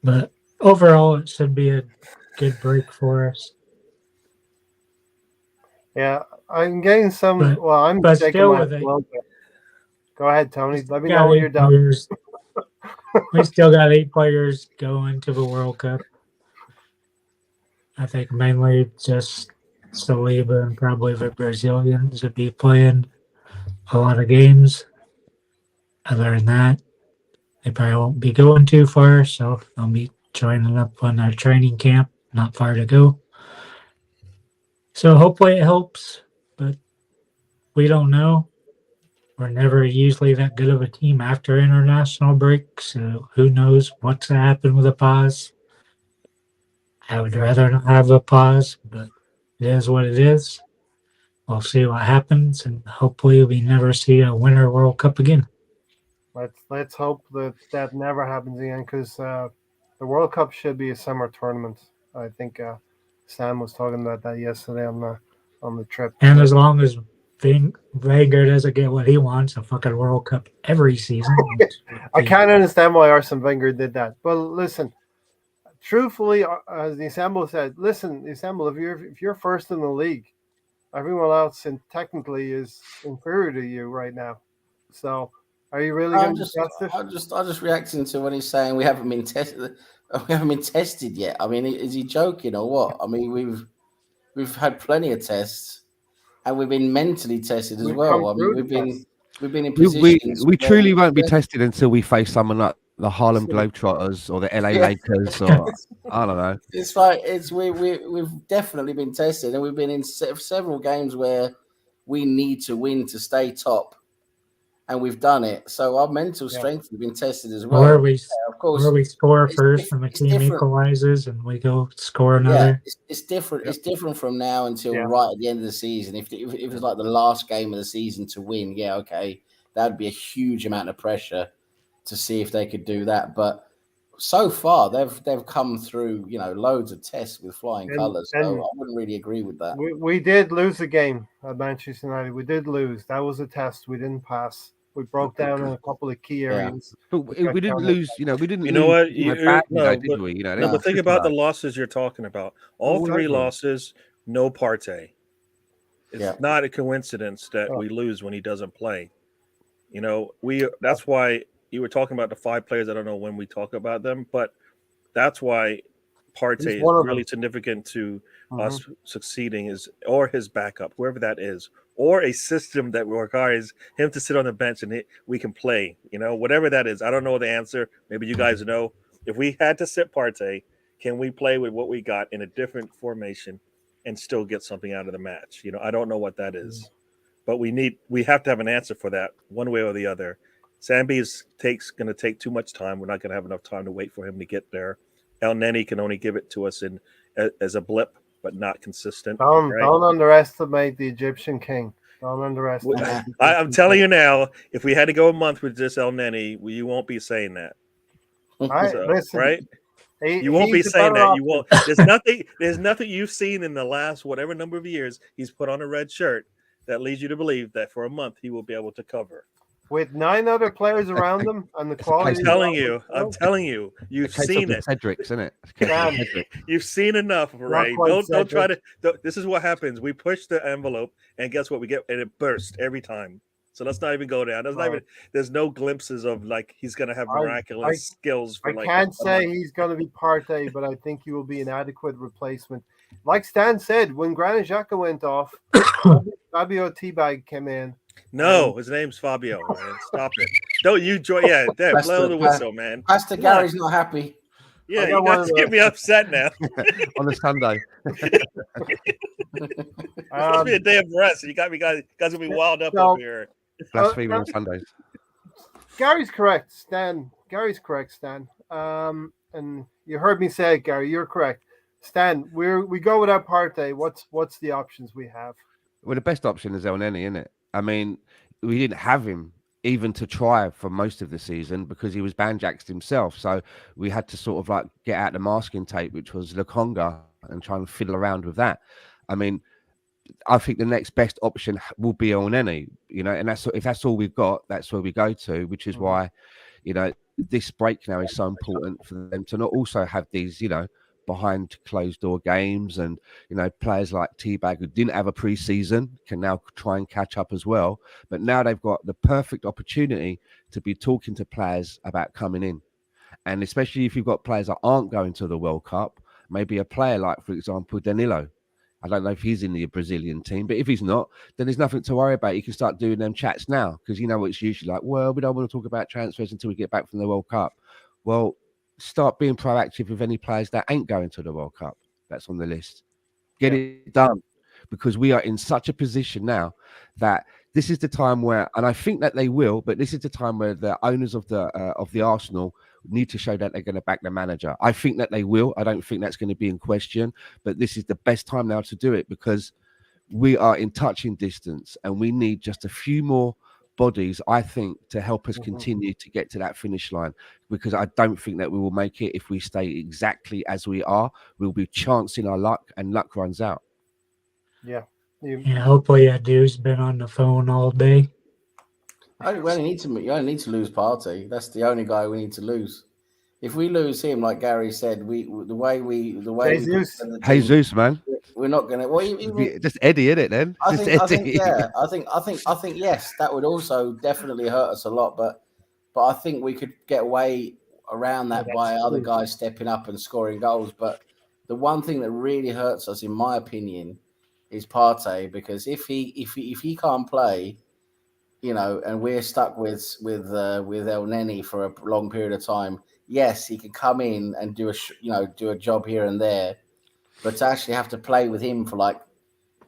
But overall, it should be a good break for us. Yeah, I'm getting some. I'm taking my. Go ahead, Tony. Let me know when you're done. We still got 8 players going to the World Cup. I think mainly just Saliba and probably the Brazilians would be playing a lot of games. Other than that, they probably won't be going too far, so they'll be joining up on our training camp, not far to go. So hopefully it helps, but we don't know. We're never usually that good of a team after international break, so who knows what's going to happen with a pause. I would rather not have a pause, but it is what it is. We'll see what happens, and hopefully we never see a Winter World Cup again. Let's hope that never happens again, because the World Cup should be a summer tournament. I think Sam was talking about that yesterday on the trip. And as long as Wenger doesn't get what he wants, a fucking World Cup every season. I can't understand why Arsene Wenger did that. But listen, truthfully, as the Assemble said, listen, the Assemble, if you're first in the league, everyone else technically is inferior to you right now. So, are you really going to test it? I'm just reacting to when he's saying we haven't been tested. We haven't been tested yet. I mean, is he joking or what? I mean, we've had plenty of tests, and we've been mentally tested as well. I mean, we've been in positions. We truly won't be tested until we face someone like the Harlem Globetrotters or the LA Lakers, or I don't know. It's like we've definitely been tested, and we've been in several games where we need to win to stay top, and we've done it. So our mental strength has been tested as well. Of course, where we score first and the team equalizes, and we go score another. Yeah, it's different. It's different from now until right at the end of the season. If it was like the last game of the season to win, okay, that'd be a huge amount of pressure to see if they could do that. But so far, they've come through, loads of tests with flying colours. So I wouldn't really agree with that. We did lose a game at Manchester United. We did lose. That was a test. We didn't pass. We broke down in a couple of key areas. But we didn't lose. We didn't. You know what? Did we? But think about the losses you're talking about. All three losses, no Partey. It's not a coincidence that we lose when he doesn't play. That's why you were talking about the 5 players. I don't know when we talk about them, but that's why Partey is really significant to us succeeding, or his backup, whoever that is, or a system that requires him to sit on the bench and we can play, whatever that is. I don't know the answer. Maybe you guys know. If we had to sit Partey, can we play with what we got in a different formation and still get something out of the match? I don't know what that is, but we have to have an answer for that one way or the other. Sambi is going to take too much time. We're not going to have enough time to wait for him to get there. El Neni can only give it to us as a blip, but not consistent. Don't underestimate the Egyptian king. Don't underestimate. I'm telling you now, if we had to go a month with this El Neni, you won't be saying that. Right? You won't be saying that. You won't. There's nothing you've seen in the last whatever number of years he's put on a red shirt that leads you to believe that for a month he will be able to cover. With 9 other players around them and the quality. I'm telling you, you've seen it. Cedric's, isn't it? You've seen enough, right? Don't try to. This is what happens. We push the envelope, and guess what? We get, and it bursts every time. So let's not even go down. There's no glimpses of like he's going to have miraculous skills. I can't say he's going to be Partey, but I think he will be an adequate replacement. Like Stan said, when Granit Xhaka went off, Fabio Teabag came in. No, his name's Fabio, man. Stop it. Don't you join? Yeah, there, blow the whistle, man. Pastor Gary's not happy. Yeah, you guys get me upset now. On a Sunday. It's supposed to be a day of rest. You got me guys will be wild up here. Blasphemy on Sundays. Gary's correct, Stan. Gary's correct, Stan. And you heard me say it, Gary. You're correct. Stan, we go without Partey. What's the options we have? Well, the best option is El Neni, isn't it? I mean, we didn't have him even to try for most of the season because he was banjaxed himself. So we had to sort of like get out the masking tape, which was Lukonga, and try and fiddle around with that. I mean, I think the next best option will be El Neni, and if that's all we've got, that's where we go to, which is why, this break now is so important for them to not also have these, behind closed door games, and players like Teabag who didn't have a preseason can now try and catch up as well. But now they've got the perfect opportunity to be talking to players about coming in, and especially if you've got players that aren't going to the World Cup, maybe a player like, for example, Danilo. I don't know if he's in the Brazilian team, but if he's not, then there's nothing to worry about. You can start doing them chats now, because it's usually like, well, we don't want to talk about transfers until we get back from the World Cup. Well, start being proactive with any players that ain't going to the World Cup that's on the list. Get it done, because we are in such a position now that this is the time where, and I think that they will, but this is the time where the owners of the Arsenal need to show that they're going to back the manager. I think that they will. I don't think that's going to be in question, but this is the best time now to do it, because we are in touching distance and we need just a few more bodies, I think, to help us continue to get to that finish line, because I don't think that we will make it if we stay exactly as we are. We'll be chancing our luck, and luck runs out. Yeah. Hopefully that dude's been on the phone all day. We only need to. You only need to lose Partey. That's the only guy we need to lose. If we lose him, like Gary said, the way we Jesus. the team, Jesus, man. we're not going to. Well, even, Just Eddie, innit? Then I just think, Eddie. yeah, I think, yes, that would also definitely hurt us a lot. But I think we could get away around that by other guys stepping up and scoring goals. But the one thing that really hurts us, in my opinion, is Partey, because if he can't play, and we're stuck with El Neni for a long period of time. Yes, he can come in and do a job here and there, but to actually have to play with him for like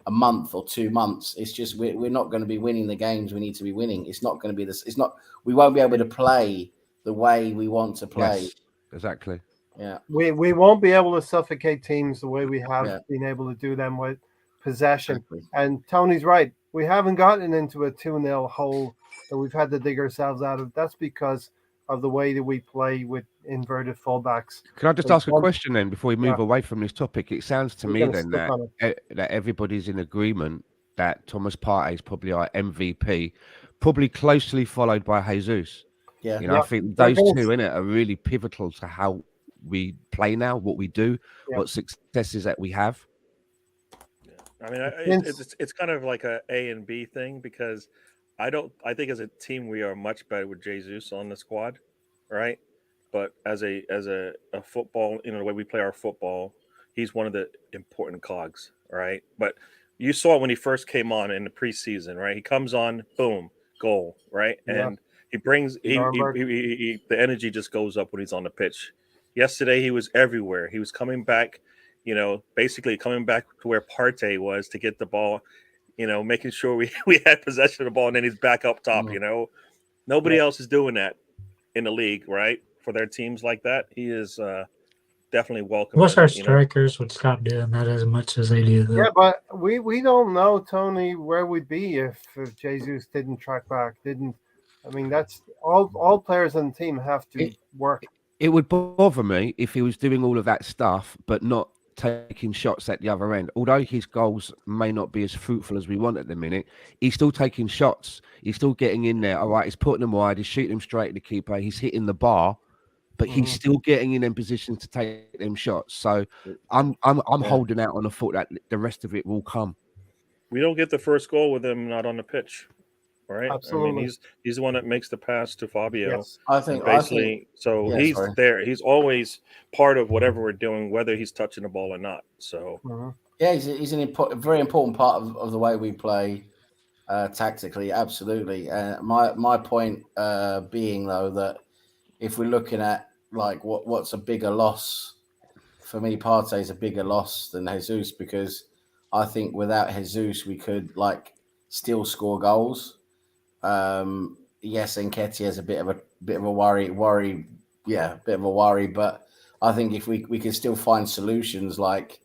a month or 2 months, it's just we're not going to be winning the games we need to be winning. It's not going to be this. It's not. We won't be able to play the way we want to play. Yes, exactly. Yeah, we won't be able to suffocate teams the way we have been able to do them with possession. exactly. And Tony's right. We haven't gotten into a 2-0 hole that we've had to dig ourselves out of. That's because of the way that we play with inverted fullbacks. Can I just ask a question then before we move away from this topic? It sounds to me then that everybody's in agreement that Thomas Partey is probably our MVP, probably closely followed by Jesus. Yeah, I think those two in it are really pivotal to how we play now, what we do, what successes that we have. I mean, it's kind of like a and B thing, because I think as a team we are much better with Jesus on the squad, right? But as a football, the way we play our football, he's one of the important cogs, right? But you saw it when he first came on in the preseason, right? He comes on, boom, goal, right? And he brings the energy just goes up when he's on the pitch. Yesterday he was everywhere. He was coming back, basically coming back to where Partey was to get the ball, making sure we had possession of the ball, and then he's back up top. Nobody else is doing that in the league, right? For their teams like that, he is definitely welcome. Wish our strikers would stop doing that as much as they do. Though. Yeah, but we don't know, Tony, where we'd be if Jesus didn't track back. I mean, that's all players on the team have to work. It would bother me if he was doing all of that stuff, but not taking shots at the other end. Although his goals may not be as fruitful as we want at the minute, he's still taking shots. He's still getting in there. All right, he's putting them wide. He's shooting them straight at the keeper. He's hitting the bar, but he's still getting in positions to take them shots. So I'm holding out on the thought that the rest of it will come. We don't get the first goal with him not on the pitch. Right. Absolutely. I mean, he's the one that makes the pass to Fabio. Yes. I think he's there. He's always part of whatever we're doing, whether he's touching the ball or not. So he's a very important part of the way we play tactically. Absolutely. My point being though that if we're looking at like what's a bigger loss for me, Partey is a bigger loss than Jesus, because I think without Jesus we could still score goals. Yes, Nketiah is a bit of a worry, but I think if we can still find solutions like,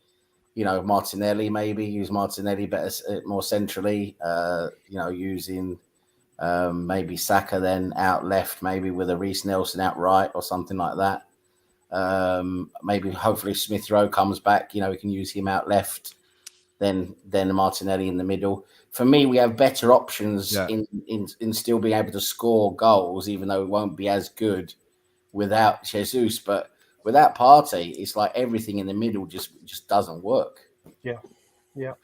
Martinelli, maybe use Martinelli better, more centrally, using maybe Saka then out left, maybe with a Reece Nelson out right or something like that. Maybe hopefully Smith Rowe comes back, we can use him out left, then Martinelli in the middle. For me, we have better options in still being able to score goals, even though it won't be as good without Jesus. But without Partey, it's like everything in the middle just doesn't work. Yeah.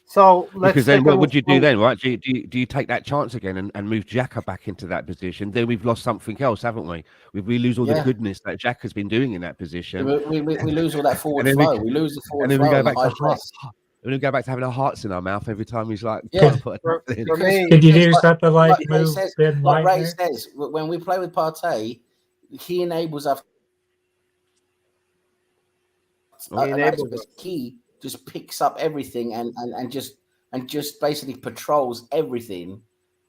So because then what would you do then, right? Do you take that chance again and move Xhaka back into that position? Then we've lost something else, haven't we? We lose all the goodness that Xhaka's been doing in that position. We lose all that forward flow. We lose the forward flow. And then we go back to heart. We go back to having our hearts in our mouth every time he's like, for me, could you do something like move Ben White? Ray says, when we play with Partey, he enables us. He just picks up everything and just basically patrols everything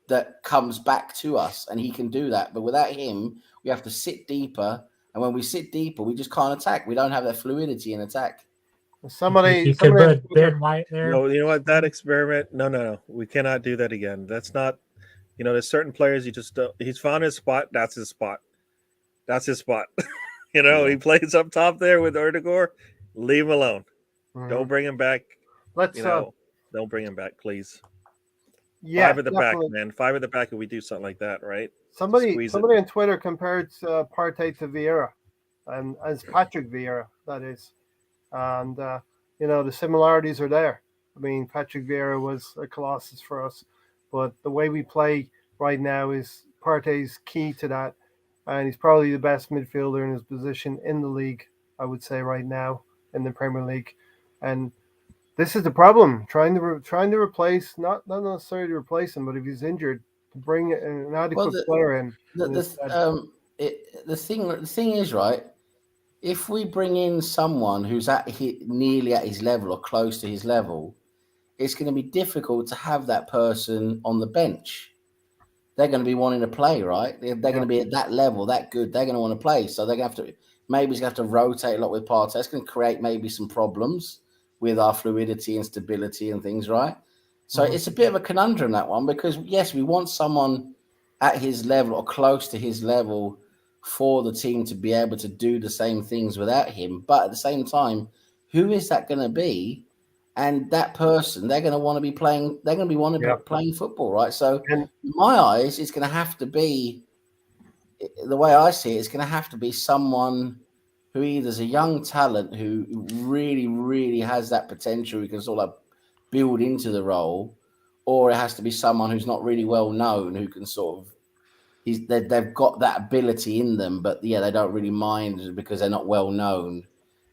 that comes back to us, and he can do that. But without him, we have to sit deeper, and when we sit deeper, we just can't attack. We don't have that fluidity in attack. Somebody could put Ben White there. No, you know what? That experiment. No. We cannot do that again. That's not. There's certain players you just don't. He's found his spot. That's his spot. He plays up top there with Erdegaard. Leave him alone. Don't bring him back. Don't bring him back, please. Yeah, Five at the definitely. back, man. Five at the back, if we do something like that, right? Somebody Squeeze it. somebody on Twitter compared Partey to Vieira, and as Patrick Vieira, that is, and the similarities are there. I mean, Patrick Vieira was a colossus for us, but the way we play right now is Partey's key to that, and he's probably the best midfielder in his position in the league. I would say right now in the Premier League, and this is the problem: trying to replace, not necessarily to replace him, but if he's injured, to bring an adequate player in. The thing is, right, if we bring in someone who's nearly at his level or close to his level, it's going to be difficult to have that person on the bench. They're going to be wanting to play, right? They're going to be at that level, that good. They're going to want to play. So they're going to have to, maybe he's going to have to rotate a lot with Partey. It's going to create maybe some problems with our fluidity and stability and things, right? So it's a bit of a conundrum, that one, because yes, we want someone at his level or close to his level for the team to be able to do the same things without him. But at the same time, who is that going to be? And that person, they're going to want to be playing. They're going to be wanting to be playing football, right? So, in my eyes, it's going to have to be, the way I see it, it's going to have to be someone who either is a young talent who really, really has that potential, who can sort of build into the role, or it has to be someone who's not really well known, who can sort of, they've got that ability in them, but they don't really mind because they're not well known.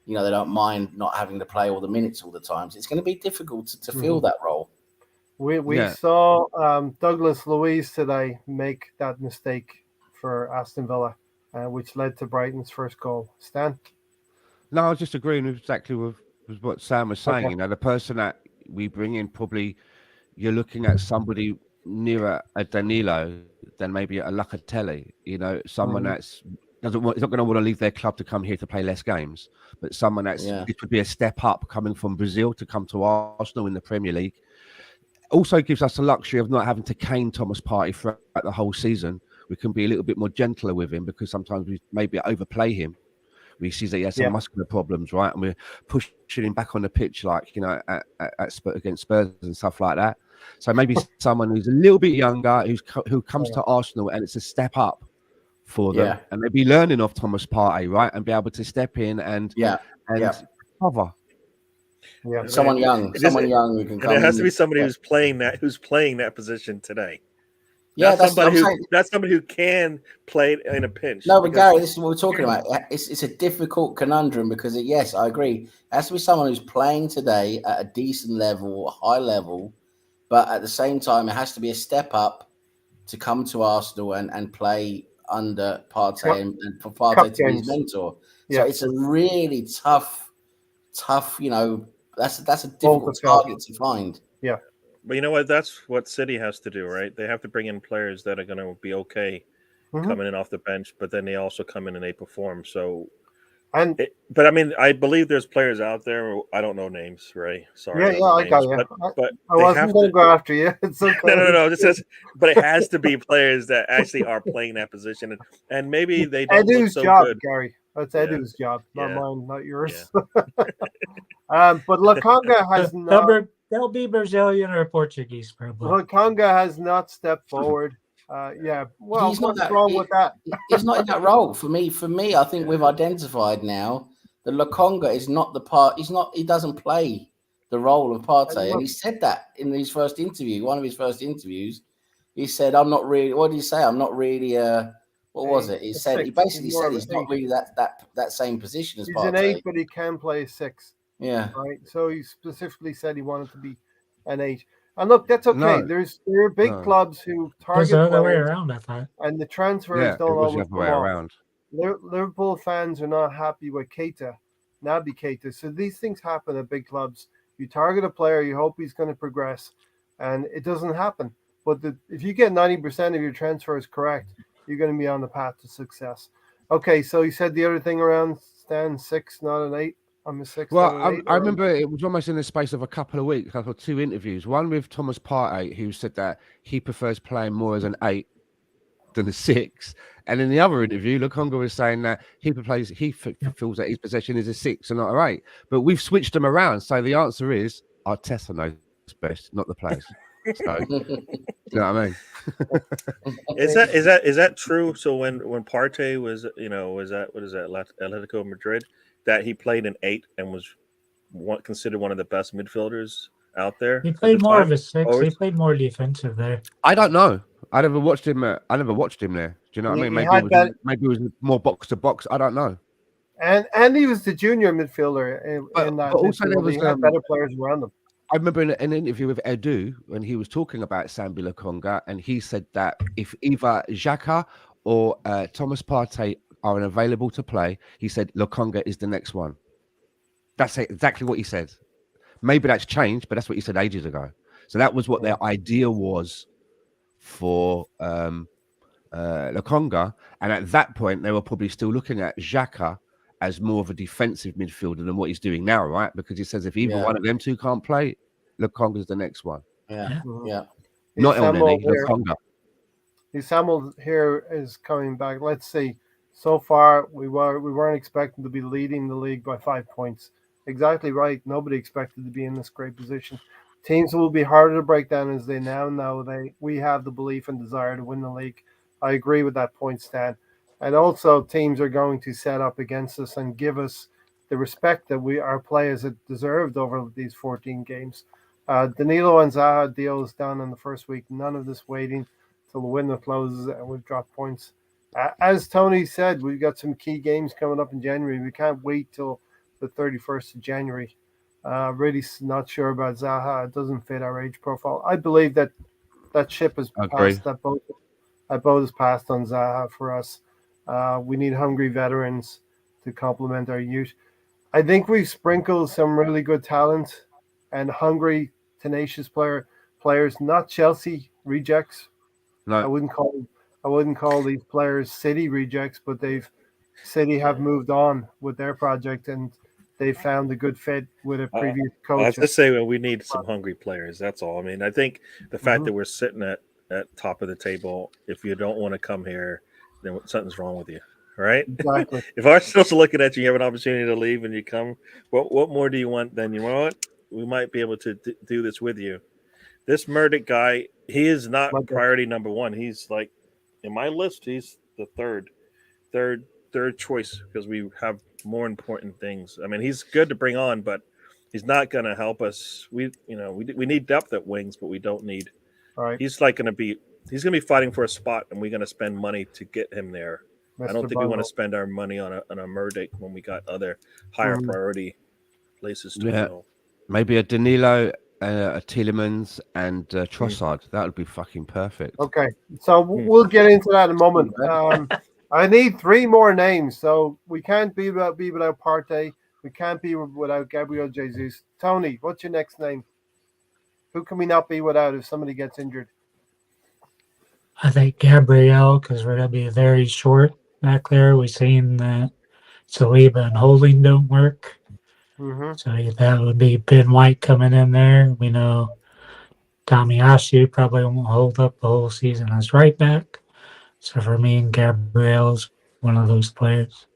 They don't mind not having to play all the minutes all the time. So it's going to be difficult to fill that role. We saw Douglas Luiz today make that mistake for Aston Villa, which led to Brighton's first goal. Stan? No, I was just agreeing with exactly with what Sam was saying. Okay. The person that we bring in, probably you're looking at somebody nearer a Danilo than maybe a Locatelli. Someone that's is not going to want to leave their club to come here to play less games, but someone that's it would be a step up coming from Brazil to come to Arsenal in the Premier League. Also gives us the luxury of not having to cane Thomas Partey throughout the whole season. We can be a little bit more gentler with him because sometimes we maybe overplay him. We see that he has some muscular problems, right? And we're pushing him back on the pitch, like, against Spurs and stuff like that. So maybe someone who's a little bit younger, who comes to Arsenal, and it's a step up for them, and they'll be learning off Thomas Partey, right? And be able to step in and cover. Yeah, someone young who can come. And it has to be somebody who's playing that position today. Yeah, that's somebody who can play in a pinch. No, but Gary, this is what we're talking about. It's a difficult conundrum because, yes, I agree. It has to be someone who's playing today at a decent level, a high level, but at the same time, it has to be a step up to come to Arsenal and play under Partey and for Partey to be his mentor. So it's a really tough. That's a difficult target to find. Yeah. But you know what? That's what City has to do, right? They have to bring in players that are going to be okay coming in off the bench, but then they also come in and they perform. So, but I mean, I believe there's players out there. I don't know names, Ray. Sorry. Yeah, I got you. But I wasn't going to go after you. It's okay. No. But it has to be players that actually are playing that position, and maybe they don't look so job, good. Gary. That's Edu's job, not mine, not yours. But Lokonga has not. They'll be Brazilian or Portuguese, probably. Lokonga has not stepped forward. Well, he's what's wrong with that? He's not in that role. For me, I think we've identified now that Lokonga is not the part. He doesn't play the role of Partey, and he said that in his first interview. One of his first interviews, he said, "I'm not really." What did he say? I'm not really. What was it? He basically said he's not really that same position as Partey. He's an 8, but he can play 6. Yeah. Right. So he specifically said he wanted to be an 8. And look, that's okay. No. There are big clubs who target the other way around, I thought. And the transfers don't always always the other way around. Liverpool fans are not happy with Naby Keita. So these things happen at big clubs. You target a player, you hope he's going to progress, and it doesn't happen. But if you get 90% of your transfers correct, you're going to be on the path to success. Okay, so you said the other thing around Stan 6, not an 8. I'm a 6. Well, I remember it was almost in the space of a couple of weeks. I got 2 interviews. One with Thomas Partey, who said that he prefers playing more as an 8 than a 6. And in the other interview, Lokonga was saying that he feels that his possession is a 6 and not an 8. But we've switched them around. So the answer is Arteta knows best, not the players. So, you know what I mean? Is that true? So when Partey was was that, what is that, Atletico Madrid, that he played an 8 and was considered one of the best midfielders out there He at the played more of time? a 6. He played more defensive there. I don't know. I never watched him. I never watched him there. Do you know what I mean? Maybe it was more box to box. I don't know. And he was the junior midfielder in that. But also there midfield. was He had better players around him. I remember in an interview with Edu when he was talking about Sambi Lokonga, and he said that if either Xhaka or Thomas Partey are unavailable to play, he said Lokonga is the next one. That's exactly what he said. Maybe that's changed, but that's what he said ages ago. So that was what their idea was for Lokonga. And at that point, they were probably still looking at Xhaka as more of a defensive midfielder than what he's doing now, right? Because he says if either one of them two can't play, Lokonga's the next one. Yeah. Not Elneny, Lokonga. Samuel here is coming back. Let's see. So far, we weren't expecting to be leading the league by 5 points. Exactly right. Nobody expected to be in this great position. Teams will be harder to break down as they now know. We have the belief and desire to win the league. I agree with that point, Stan. And also, teams are going to set up against us and give us the respect that our players have deserved over these 14 games. Danilo and Zaha deal is done in the first week. None of this waiting till the window closes and we've dropped points. As Tony said, we've got some key games coming up in January. We can't wait till the 31st of January. Really not sure about Zaha. It doesn't fit our age profile. I believe that ship has passed. That boat has passed on Zaha for us. We need hungry veterans to complement our youth. I think we've sprinkled some really good talent and hungry, tenacious players. Not Chelsea rejects. No, I wouldn't call these players City rejects, but City have moved on with their project and they found a good fit with a previous coach. I was just saying we need some hungry players. That's all. I mean, I think the fact that we're sitting at top of the table, if you don't want to come here, then something's wrong with you, right? Exactly. If Arsenal's looking at you have an opportunity to leave and you come, what more do you want? Then you know what? We might be able to do this with you. This Murdoch guy, he is not priority number one. He's like, in my list, he's the third choice because we have more important things. I mean, he's good to bring on, but he's not going to help us. We need depth at wings, but we don't need. All right. He's going to be fighting for a spot, and we're going to spend money to get him there. I don't think we want to spend our money on a Murdoch when we got other higher priority places to go. Maybe a Danilo, a Tielemans, and Trossard. That would be fucking perfect. Okay, so we'll get into that in a moment. I need 3 more names, so we can't be without Partey. We can't be without Gabriel Jesus. Tony, what's your next name? Who can we not be without if somebody gets injured? I think Gabriel, because we're going to be very short back there. We've seen that Saliba and Holding don't work. Mm-hmm. So that would be Ben White coming in there. We know Tomiyasu probably won't hold up the whole season as right back. So for me, Gabriel's one of those players.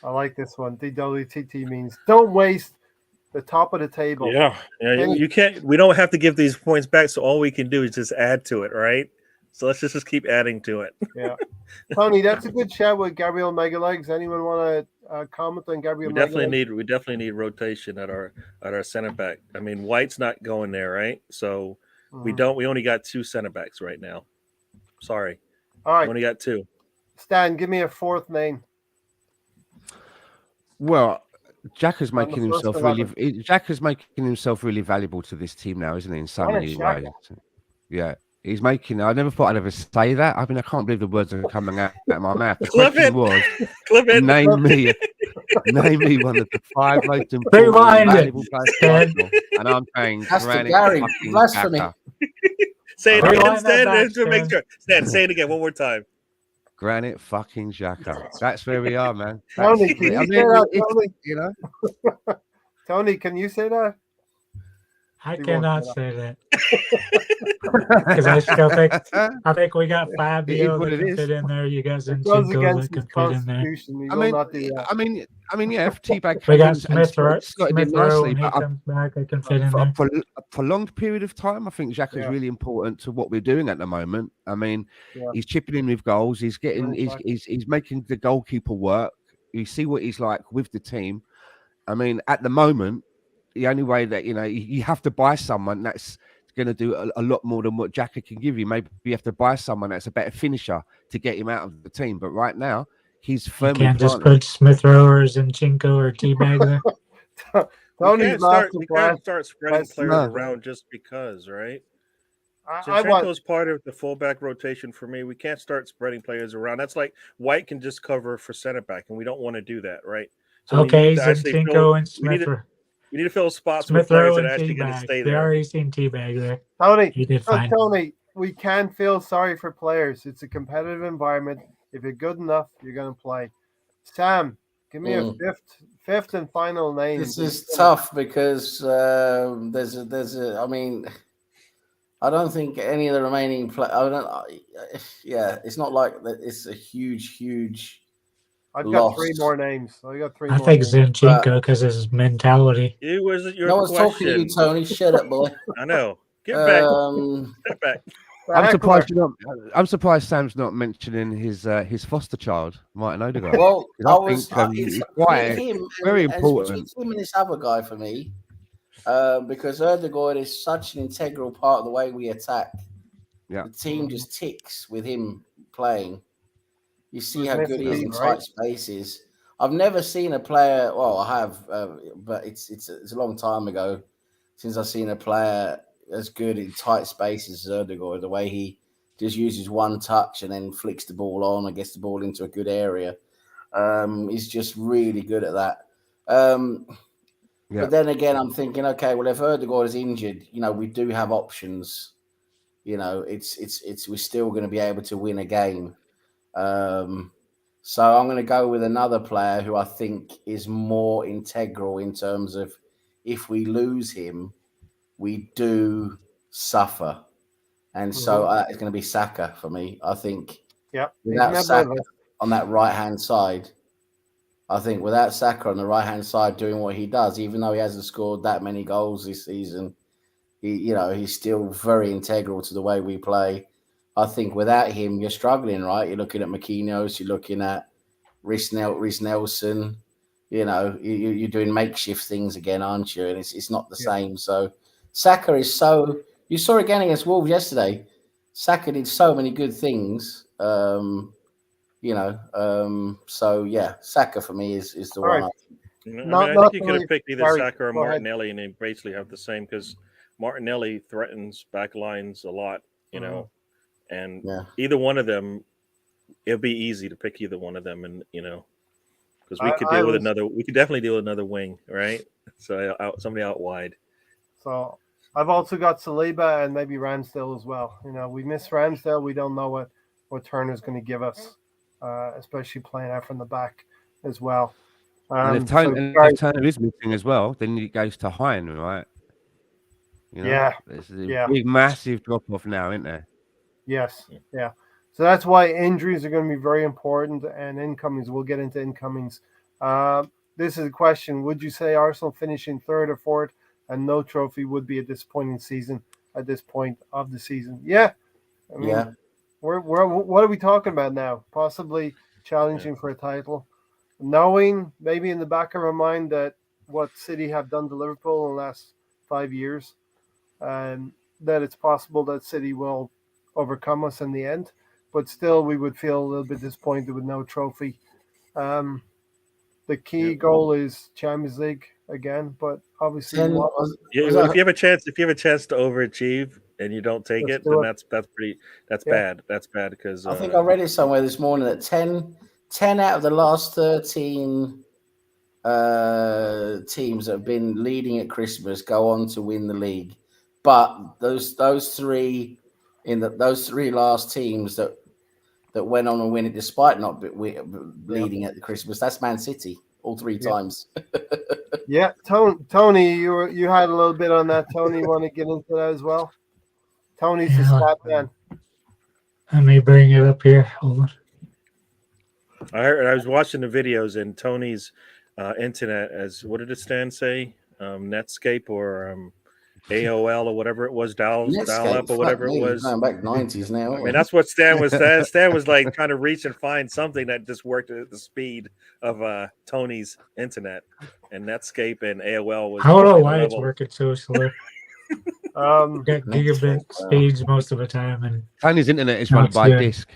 I like this one. DWTT means don't waste the top of the table. Yeah. You can't. We don't have to give these points back. So all we can do is just add to it, right? So let's just keep adding to it. Yeah, Tony, that's a good shout with Gabriel Megalegs. Anyone want to comment on Gabriel? We definitely need rotation at our center back. I mean, White's not going there, right? So we only got 2 center backs right now. Sorry. All right. We only got 2. Stan, give me a 4th name. Well, Jack is making himself really valuable to this team now, isn't he? In so many ways. Yeah. He's making. I never thought I'd ever say that. I mean, I can't believe the words are coming out of my mouth. The question was, name me one of the 5 most important valuable players, and I'm saying Granit fucking Xhaka. Say it again, Stan. Make sure. Stan, say it again one more time. Granit fucking Xhaka. That's where we are, man. Tony, can you say that? You know, Tony, can you say that? I cannot say that because I still think we got Fabio that can fit in there. You guys in Cinco that can fit in there. I mean, yeah, if T-Bag We came got in and Smith slotted in Rowe nicely, when he but comes back. I can fit in for there. a prolonged period of time, I think Xhaka is Yeah. really important to what we're doing at the moment. I mean, Yeah. he's chipping in with goals. He's getting, Right back. he's making the goalkeeper work. You see what he's like with the team. I mean, at the moment, the only way that you have to buy someone that's going to do a lot more than what Xhaka can give you. Maybe you have to buy someone that's a better finisher to get him out of the team. But right now, he's You firmly can't just planted. put Smith Rowe or Zinchenko or T-Bag there. We Tony's can't master plan. start spreading That's players no. around just because, right? I want. Zinchenko's part of the fullback rotation for me. We can't start spreading players around. That's like White can just cover for center back, and we don't want to do that, right? So we Okay, need to actually fill. Zinchenko and We need Smith to fill spots with Smith players Rowe that and are actually going to T-Bag. stay They there. already seen T-Bag there. Tony, He did fine. Tony, we can feel sorry for players. It's a competitive environment. If you're good enough, you're going to play. Sam, give me a fifth and final name. This is tough because there's a. I mean, I don't think any of the remaining it's not like that. It's a huge. I've got loss. three more names. I think Zinchenko because his mentality. It was your No one's question. talking to you, Tony. Shut up, boy. I know. Get back. Step back. I'm surprised Sam's not mentioning his foster child, Martin Odegaard. Well, it's very important. It's him and this other guy for me, because Odegaard is such an integral part of the way we attack. Yeah, the team just ticks with him playing. You see how good he is in tight spaces. I've never seen a player. Well, I have, but it's a long time ago since I've seen a player as good in tight spaces as Odegaard. The way he just uses one touch and then flicks the ball on and gets the ball into a good area. He's just really good at that. But then again, I'm thinking, okay, well, if Odegaard is injured, we do have options. It's we're still going to be able to win a game. So I'm going to go with another player who I think is more integral in terms of if we lose him, we do suffer. And so it's going to be Saka for me. I think without Saka on that right-hand side, without Saka on the right-hand side doing what he does, even though he hasn't scored that many goals this season, he's still very integral to the way we play. I think without him, you're struggling, right? You're looking at Marquinhos, you're looking at Rhys Nelson. You're doing makeshift things again, aren't you? And it's not the same. So Saka is so. You saw again against Wolves yesterday. Saka did so many good things. So yeah, Saka for me is the one. I think you could have picked either Saka or Martinelli, and they basically have the same because Martinelli threatens back lines a lot. And either one of them, it'll be easy to pick either one of them, and because we could definitely deal with another wing, right? So somebody out wide. So I've also got Saliba and maybe Ramsdale as well. We miss Ramsdale. We don't know what Turner's going to give us, especially playing out from the back as well. And if Turner is missing as well, then it goes to Hein, right? There's a big, massive drop off now, isn't there? Yes, yeah. So that's why injuries are going to be very important, and incomings. We'll get into incomings. This is a question: would you say Arsenal finishing third or fourth and no trophy would be a disappointing season at this point of the season? Yeah, I mean, we're what are we talking about now? Possibly challenging for a title, knowing maybe in the back of our mind that what City have done to Liverpool in the last 5 years, and that it's possible that City will overcome us in the end, but still we would feel a little bit disappointed with no trophy. The key goal is Champions League again, but obviously if you have a chance to overachieve and you don't take it, then that's bad. That's bad because I think I read it somewhere this morning that 10 out of the last 13 teams that have been leading at Christmas go on to win the league, but those three last teams that went on and win it despite not leading at the Christmas, that's Man City all three times. Yeah, Tony, you had a little bit on that. Tony, you want to get into that as well? Tony's the stat man. Let me bring it up here. Hold on. I was watching the videos, and Tony's internet as what did it stand say? Netscape or AOL or whatever it was, dial Netscape, up or fuck whatever it me, was. going back 90s now. I aren't mean, we? that's what Stan was. Stan was like trying to reach and find something that just worked at the speed of Tony's internet, and Netscape and AOL was I don't know probably why the it's level. working so slow. Um, Got gigabit speeds most of the time, and Tony's internet is No, run it's by good. disk.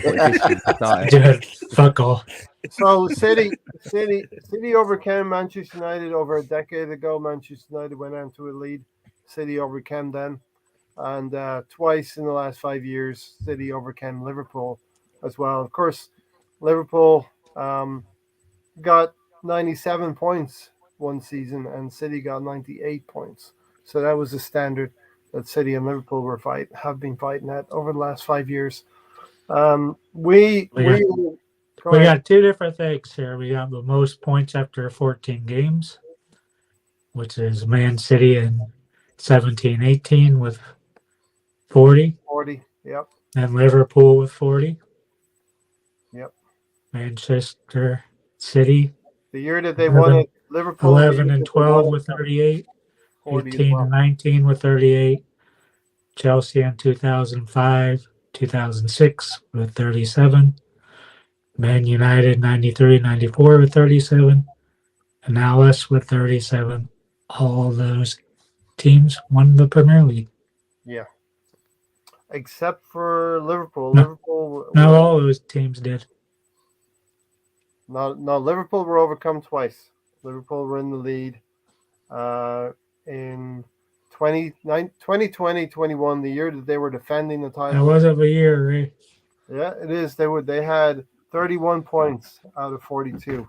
Put a disk in to start it. dude, fuck all. so City overcame Manchester United over a decade ago. Manchester United went on to a lead. City overcame them, and twice in the last 5 years, City overcame Liverpool as well. Of course, Liverpool got 97 points one season, and City got 98 points. So that was the standard that City and Liverpool have been fighting at over the last 5 years. We got two different things here. We got the most points after 14 games, which is Man City in 17-18 with 40, 40. Yep. and Liverpool with 40. Yep. Manchester City The year that they won it, Liverpool 11 and 12 with 38, 18 and 19 with 38. Chelsea in 2005, 2006 with 37. Man United 93, 94 with 37. And now us with 37. All those teams won the Premier League. Yeah. Except for Liverpool. No. Liverpool. Not all those teams did. No, Liverpool were overcome twice. Liverpool were in the lead in 2020, 21, the year that they were defending the That title. was of a year, right? Yeah, it is. They had 31 points out of 42,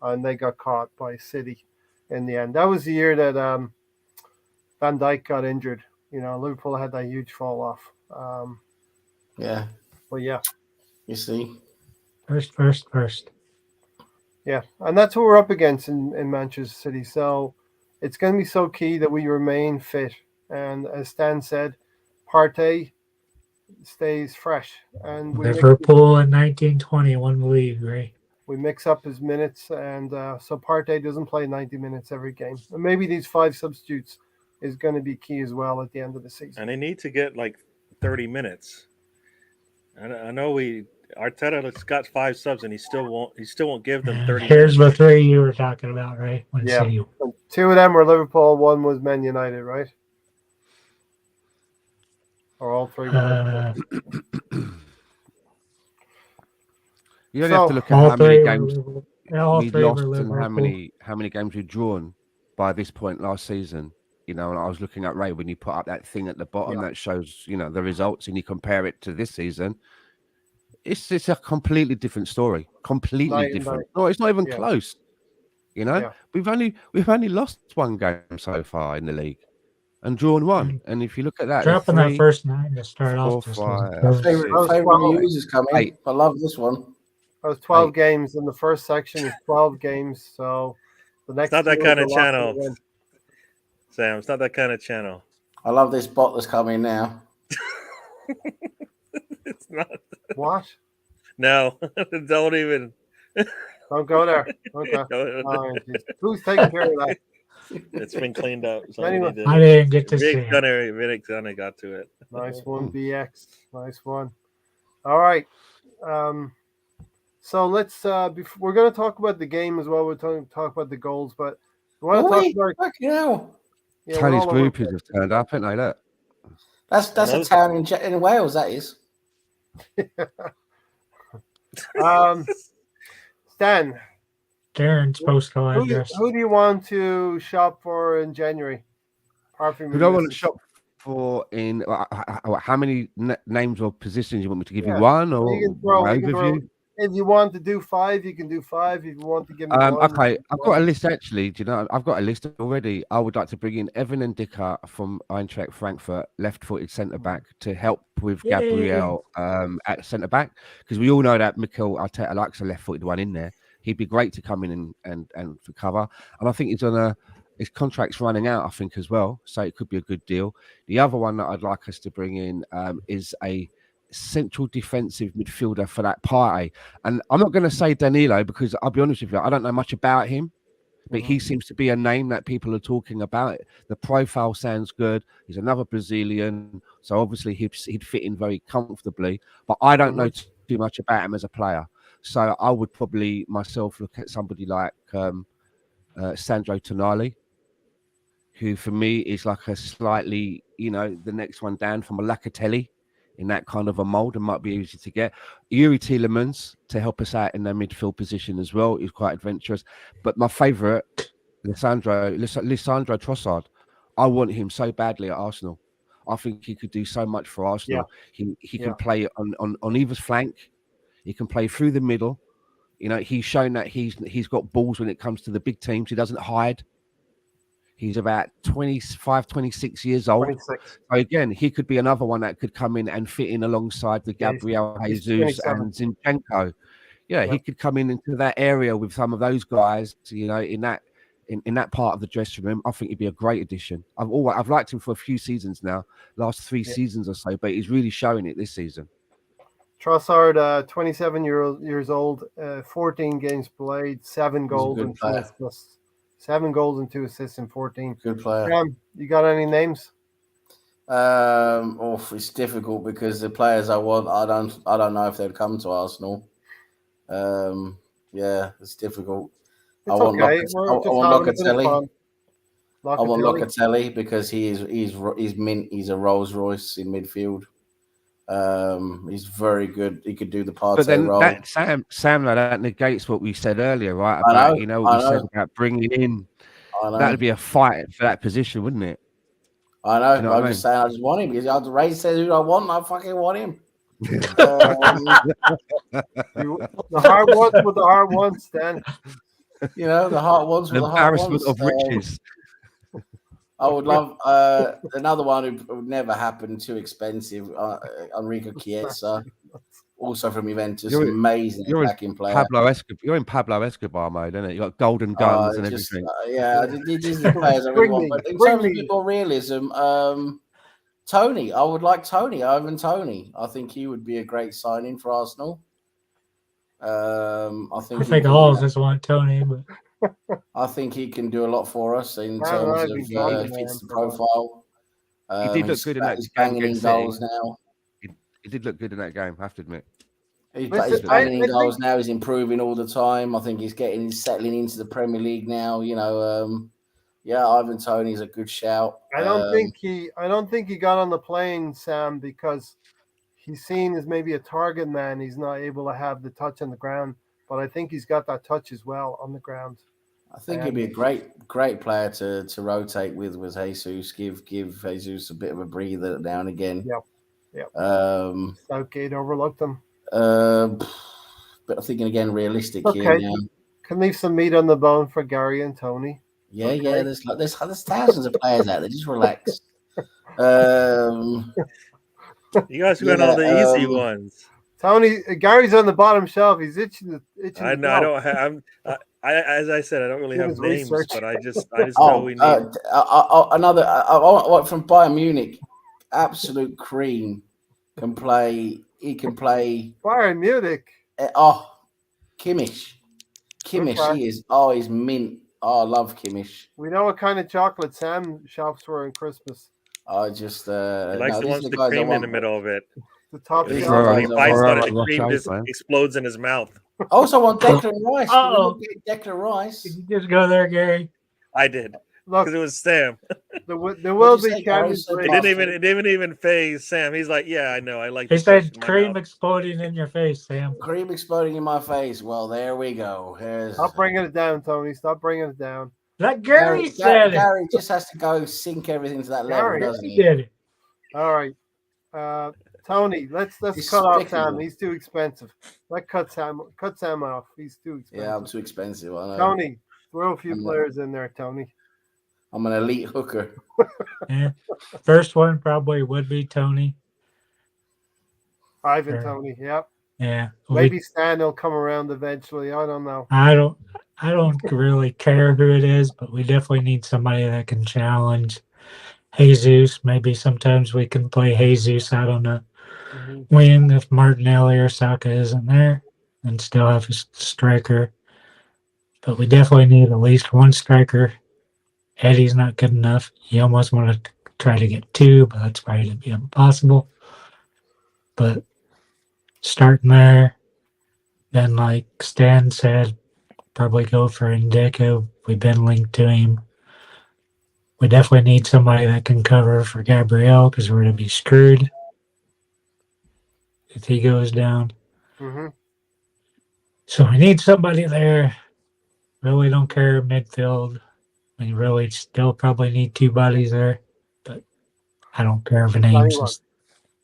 and they got caught by City in the end. That was the year that Van Dijk got injured. Liverpool had that huge fall off. Yeah. Well, yeah. You see. First. Yeah, and that's what we're up against in Manchester City. So it's going to be so key that we remain fit. And as Stan said, Partey stays fresh. And Liverpool in 1920 won the league, right? We mix up his minutes, and so Partey doesn't play 90 minutes every game. And maybe these 5 substitutes is going to be key as well at the end of the season. And they need to get like 30 minutes. I know Arteta got 5 subs, and he still won't give them 30 Here's minutes. the 3 you were talking about, right? When Yeah. City. And 2 of them were Liverpool, 1 was Man United, right? Or all 3 were Liverpool. You only have to look at how many games we three lost were and Liverpool. how many games we've drawn by this point last season. And I was looking at Ray when you put up that thing at the bottom that shows the results, and you compare it to this season. It's a completely different story. Completely different. No, it's not even close. We've only lost 1 game so far in the league and drawn 1. And if you look at that, dropping that first 9 to start off. Favorite news is coming. I love this one. That was 12 games in the first section. Is 12 games. So the next. It's not that kind of channel, Sam. It's not that kind of channel. I love this bot that's coming now. It's not. What? No, don't even. Don't go there. Okay. Who's taking care of that? It's been cleaned up. So Anyway, I didn't get to see it. Vic Gunner got to it. Nice one, BX. Nice one. All right. So let's. We're going to talk about the game as well. We're going to talk about the goals, but we want to talk about. Tony's groupies have turned up, haven't they? Look. That's a town in Wales. That is. Stan. Darren's postal address. Who do you want to shop for in January? Who do I want to shop for in? How many names or positions you want me to give you? One or overview? If you want to do 5, you can do 5. If you want to give me 1, okay, I've got a list actually. Do you know? I've got a list already. I would like to bring in Evan and Dicker from Eintracht Frankfurt, left-footed centre back, to help with Gabriel at centre back, because we all know that Mikel Arteta likes a left-footed one in there. He'd be great to come in and for cover. And I think his contract's running out, I think, as well. So it could be a good deal. The other one that I'd like us to bring in is a central defensive midfielder for that party. And I'm not going to say Danilo because I'll be honest with you, I don't know much about him. But he seems to be a name that people are talking about. The profile sounds good. He's another Brazilian, so obviously he'd fit in very comfortably. But I don't know too much about him as a player. So I would probably myself look at somebody like Sandro Tonali, who for me is like a slightly, the next one down from a Locatelli in that kind of a mold and might be easy to get. Yuri Tielemans to help us out in their midfield position as well. He's quite adventurous. But my favourite, Lisandro Trossard, I want him so badly at Arsenal. I think he could do so much for Arsenal. Yeah. He can play on either flank. He can play through the middle. He's shown that he's got balls when it comes to the big teams. He doesn't hide. He's about 25, 26 years old. 26. So again, he could be another one that could come in and fit in alongside the Gabriel Jesus and Zinchenko. Yeah, he could come into that area with some of those guys, in that part of the dressing room. I think he'd be a great addition. I've liked him for a few seasons now, last 3 seasons or so, but he's really showing it this season. Trossard, 27 years old, 14 games played, 7 goals and 2 assists. 7 goals and 2 assists in 14. Good player. You got any names? It's difficult because the players I want, I don't know if they'd come to Arsenal. It's difficult. I want Locatelli. I want Locatelli because he's mint. He's a Rolls Royce in midfield. He's very good. He could do the Partey but then role. That Sam, that negates what we said earlier, right? About what we said about bringing in. That'd be a fight for that position, wouldn't it? I know. I'm just saying, I just want him. Because Ray says who I want, I fucking want him. The hard ones with the hard ones, Dan. The hard ones with the hard ones. Of riches. I would love another one who would never happen, too expensive. Enrico Chiesa, also from Juventus, amazing attacking player. You're in Pablo Escobar mode, isn't it? You got golden guns and everything. These are the players I really want. But in terms of more realism, Tony, I would like Ivan Toney. I think he would be a great signing for Arsenal. I think all of us want Tony, but. I think he can do a lot for us in terms of fits the profile. He did look good in that game. Goals now. He did look good in that game, I have to admit. He's banging in goals now. He's improving all the time. I think he's settling into the Premier League now. Ivan Toney's a good shout. I don't think he got on the plane, Sam, because he's seen as maybe a target man. He's not able to have the touch on the ground, but I think he's got that touch as well on the ground. I think he'd be a great player to rotate with Jesus. Give Jesus a bit of a breather now and again. Yep. Southgate overlooked him. But I'm thinking again, realistic here now. Can leave some meat on the bone for Gary and Tony. Yeah. There's thousands of players out there. Just relax. You guys went all the easy ones. Tony, Gary's on the bottom shelf. He's itching. I know. I don't have. As I said, I don't really have names, but I just know we need another. From Bayern Munich, absolute cream. Can play. He can play. Bayern Munich. Kimmich. He is. He's mint. I love Kimmich. We know what kind of chocolate Sam shops for in Christmas. I just he likes the ones with the cream in the middle of it. The top when he bites on it, the cream just explodes in his mouth. Also want Declan Rice. Declan Rice. Did you just go there, Gary? I did. Because it was Sam. There will be Champions League. It didn't even phase Sam. He's like, yeah, I know. I like. He said cream exploding in your face, Sam. Cream exploding in my face. Well, there we go. Stop bringing it down, Tony. Stop bringing it down. That Gary said it. Gary just has to go sink everything to that level, doesn't he? Did it. All right. Tony, let's cut off Sam. He's too expensive. Let's cut Sam off. He's too expensive. Yeah, I'm too expensive. I know. Tony, throw a few players in there, Tony. I'm an elite hooker. Yeah. First one probably would be Tony. Ivan Tony, yep. Yeah. Maybe Stan will come around eventually. I don't know. I don't really care who it is, but we definitely need somebody that can challenge Jesus. Maybe sometimes we can play Jesus out on win if Martinelli or Saka isn't there, and still have a striker. But we definitely need at least one striker. Eddie's not good enough. You almost want to try to get two, but that's probably to be impossible. But starting there, then like Stan said, probably go for Ndeko. We've been linked to him. We definitely need somebody that can cover for Gabriel because we're going to be screwed if he goes down. Mm-hmm. So we need somebody there. Really don't care midfield. We really still probably need two bodies there, but I don't care if the names. Anyone.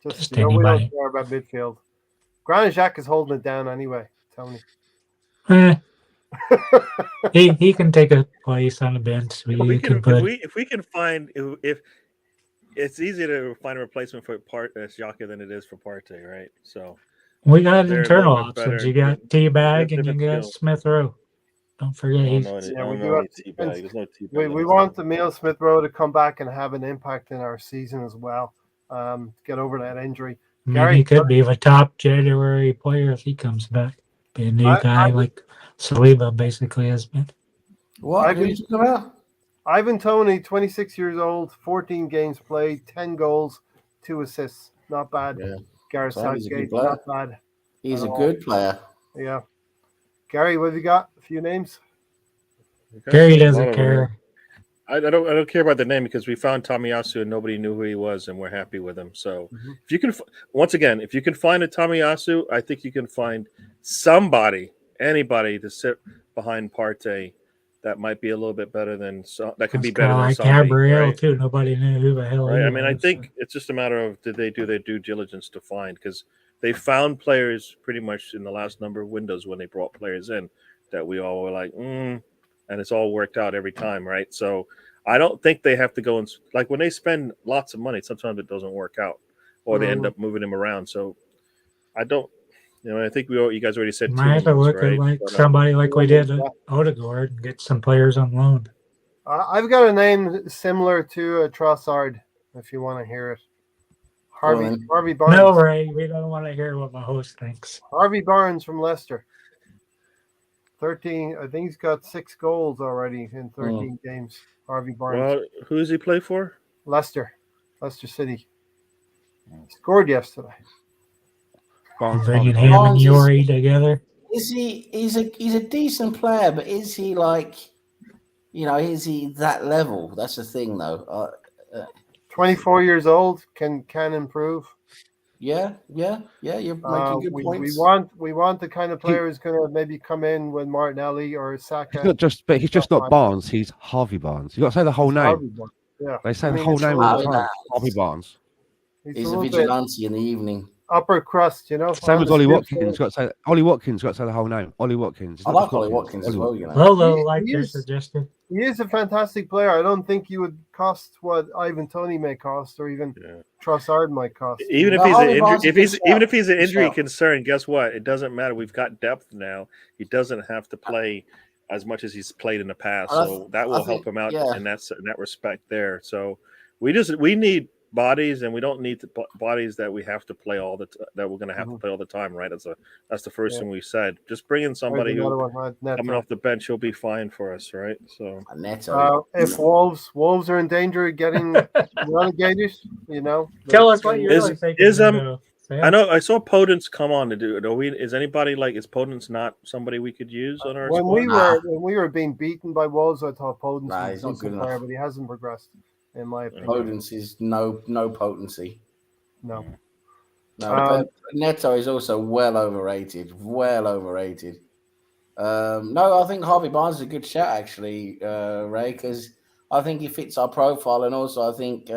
Just We don't anybody. care about midfield. Granit Xhaka is holding it down anyway, Tony. He can take a place on the bench. If we can find if it's easier to find a replacement for Xhaka than it is for Partey, right? So we got they're a internal little bit options. better. You got T-Bag and you different got skills. Smith Rowe. Don't forget I he's. don't know any T-bag. There's no T-bag. We want Emile Smith Rowe to come back and have an impact in our season as well. Get over that injury. I mean, Gary, he could be the top January player if he comes back. Be a new guy like Saliba basically has been. What are you talking about? Ivan Toney, 26 years old, 14 games played, 10 goals, 2 assists. Not bad. Yeah. Gareth So he's a Southgate, good player. not bad. He's a good player. Yeah. Gary, what have you got? A few names? Gary doesn't care. I don't care about the name because we found Tomiyasu and nobody knew who he was, and we're happy with him. So if you can, once again, if you can find a Tomiyasu, I think you can find anybody to sit behind Partey that might be a little bit better than that could be better than like somebody, Gabriel right? too. Nobody knew who the hell. Right. He I mean, I was, think it's just a matter of did they do their due diligence to find, because they found players pretty much in the last number of windows when they brought players in that we all were like, and it's all worked out every time, right? So I don't think they have to go and like when they spend lots of money, sometimes it doesn't work out, or they end up moving him around. So I don't, I think you guys already said might have to look right? at like somebody like we did at Odegaard and get some players on loan. I've got a name similar to Trossard, if you want to hear it. Harvey Barnes. No, Ray, we don't want to hear what my host thinks. Harvey Barnes from Leicester. 13, I think he's got 6 goals already in 13 games. Harvey Barnes. Well, who does he play for? Leicester City. Scored yesterday. Bringing him and Yori together. Is he? He's a decent player, but is he like, is he that level? That's the thing, though. 24 years old, can improve. Yeah. You're making good points. We want the kind of player who's going to maybe come in with Martinelli or Saka. He's just not Barnes. He's Harvey Barnes. You got to say the whole name. Yeah, they say the whole name all the time. Harvey Barnes. He's a vigilante in the evening. Upper crust, Same as Ollie Watkins. Got to say Ollie Watkins. Got to say the whole name. Ollie Watkins. I like Ollie Watkins as well. Lolo, like your suggestion. He is a fantastic player. I don't think he would cost what Ivan Toney may cost, or even Trossard might cost. Even if he's an injury concern, guess what? It doesn't matter. We've got depth now. He doesn't have to play as much as he's played in the past, so that will help him out in that respect there. So we need bodies, and we don't need bodies that we have to play that we're going to have to play all the time, right? That's the first thing we said. Just bring in somebody who coming off the bench, he'll be fine for us, right? So if Wolves are in danger of getting relegated, tell us what you really think. I know I saw Podence come on to do it. Is anybody is Podence not somebody we could use on our squad? When we were being beaten by Wolves, I thought Podence was a decent player, but he hasn't progressed. In my opinion, Potency is no potency. No. But Neto is also well overrated. No, I think Harvey Barnes is a good shout, actually, Ray, because I think he fits our profile, and also I think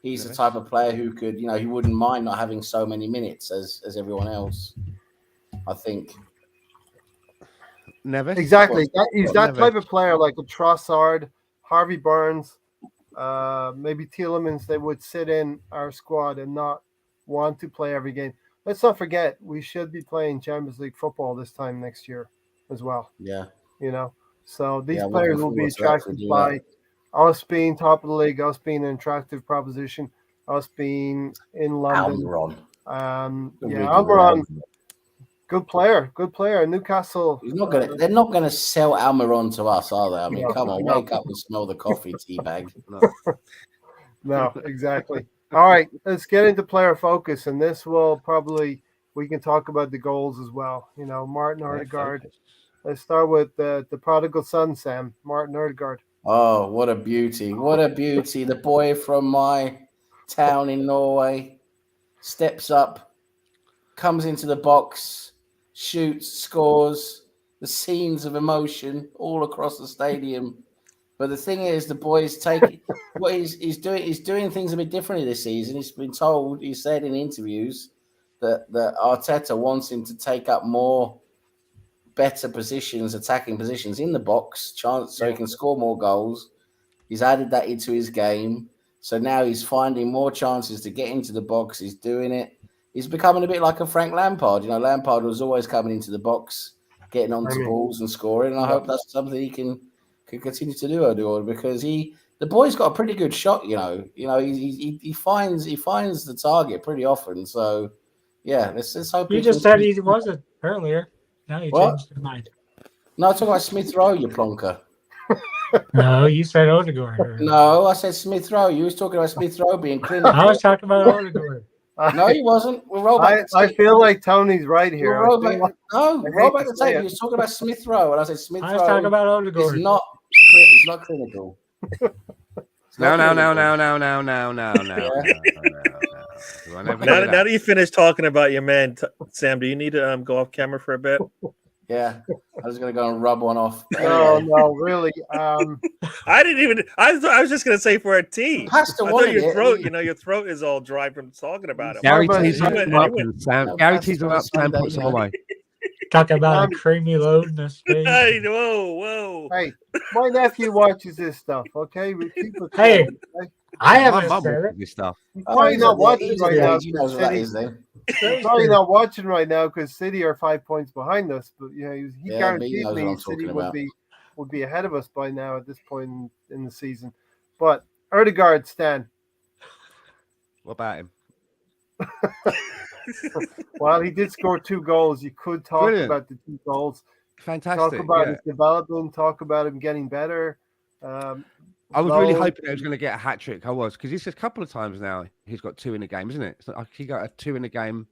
he's the type of player who could, he wouldn't mind not having so many minutes as everyone else. I think. Never. Exactly. He's that type of player, like a Trossard, Harvey Barnes. Maybe Tielemans, they would sit in our squad and not want to play every game. Let's not forget, we should be playing Champions League football this time next year as well. Yeah. So these players will be attracted by us being top of the league, us being an attractive proposition, us being in London. Yeah, Almiron, good player. Newcastle. He's not gonna. They're not gonna sell Almiron to us, are they? I mean, No, come on, no. wake up and smell the coffee, teabag. No, exactly. All right, let's get into player focus, and this will probably we can talk about the goals as well. You know, Martin Odegaard. Let's start with the prodigal son, Sam. Martin Odegaard. Oh, what a beauty! What a beauty! The boy from my town in Norway steps up, comes into the box, shoots, scores. The scenes of emotion all across the stadium. But the thing is, the boys take what he's doing. He's doing things a bit differently this season. He's been told. He said in interviews that Arteta wants him to take up more better positions, attacking positions in the box, so he can score more goals. He's added that into his game. So now he's finding more chances to get into the box. He's doing it. He's becoming a bit like a Frank Lampard. You know, Lampard was always coming into the box, getting onto balls and scoring. And I hope that's something he can continue to do, Odegaard, because the boy's got a pretty good shot. He finds the target pretty often. So yeah, let's hope. You just said he wasn't earlier. Now you changed your mind. No, I'm talking about Smith Rowe, you plonker. No, you said Odegaard. No, I said Smith Rowe. You was talking about Smith Rowe being clinical. I was talking about Odegaard. No, he wasn't. I feel like Tony's right here. Roll back the tape. He was talking about Smith Rowe, and I said Smith Rowe. I was talking about Odegaard. It's not clinical. No. Now that you finished talking about your man, Sam, do you need to go off camera for a bit? Yeah, I was gonna go and rub one off. No, really. I didn't even. I was just gonna say for a tea. I thought your throat. Your throat is all dry from talking about it. Gary tees them up, Sam. Gary tees them up. Sam puts them away. Talk about a creamy load in the space. Hey, whoa. Hey, my nephew watches this stuff. Okay, we keep it. Hey, I haven't My mum said watches it. this stuff. He's probably not watching right now. He knows what that is, then. He's probably not watching right now because City are 5 points behind us. But he guaranteed me City would be ahead of us by now at this point in the season. But Odegaard, Stan. What about him? Well, he did score 2 goals. You could talk about the 2 goals. Fantastic. Talk about his development. Talk about him getting better. I was really hoping he was going to get a hat trick. I was, because this is a couple of times now he's got 2 in a game, isn't it? So he got a 2 in a game,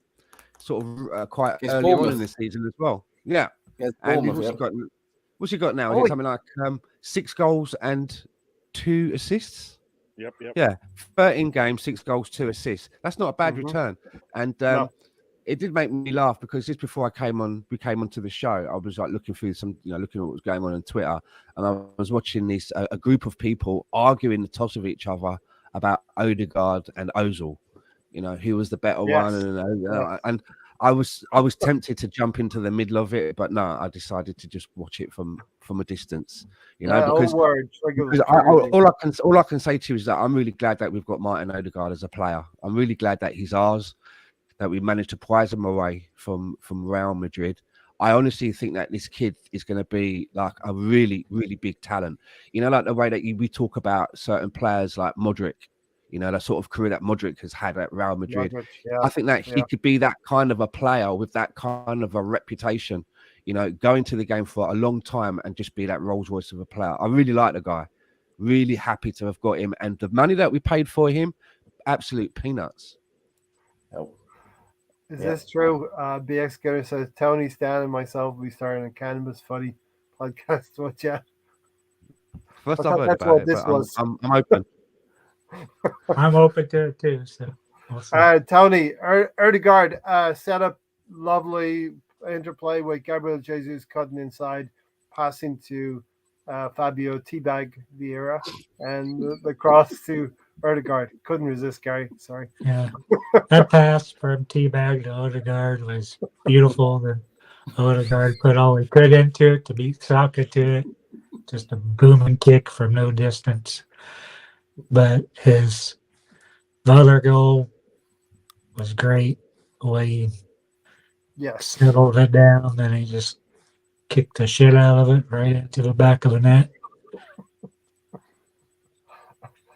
sort of quite early on in the season as well. Yeah, and what's he got now? Is it something like 6 goals and 2 assists? Yep. Yeah, 13 games, 6 goals, 2 assists. That's not a bad return. And it did make me laugh because just before we came onto the show, I was like looking through looking at what was going on Twitter, and I was watching a group of people arguing the toss of each other about Odegaard and Ozil. Who was the better one, and I was tempted to jump into the middle of it, but no, I decided to just watch it from a distance. Because all I can say to you is that I'm really glad that we've got Martin Odegaard as a player. I'm really glad that he's ours, that we managed to prize him away from Real Madrid. I honestly think that this kid is going to be like a really, really big talent. Like the way that we talk about certain players like Modric, the sort of career that Modric has had at Real Madrid. I think that he could be that kind of a player with that kind of a reputation, go into the game for a long time and just be that Rolls Royce of a player. I really like the guy. Really happy to have got him. And the money that we paid for him, absolute peanuts. Is this true? BX Gutter says Tony, Stan, and myself will be starting a Cannabis Fuddy podcast. What? Yeah. First I've heard about it, but I'm open. I'm open to it too. So, Tony, Odegaard set up lovely interplay with Gabriel Jesus cutting inside, passing to Fabio Teabag Vieira, and the cross to Odegaard. Couldn't resist, Gary. Sorry. Yeah, that pass from Teabag to Odegaard was beautiful. Then Odegaard put all he could into it to beat Saka to it. Just a booming kick from no distance. But his other goal was great. The way he settled it down, then he just kicked the shit out of it right into the back of the net.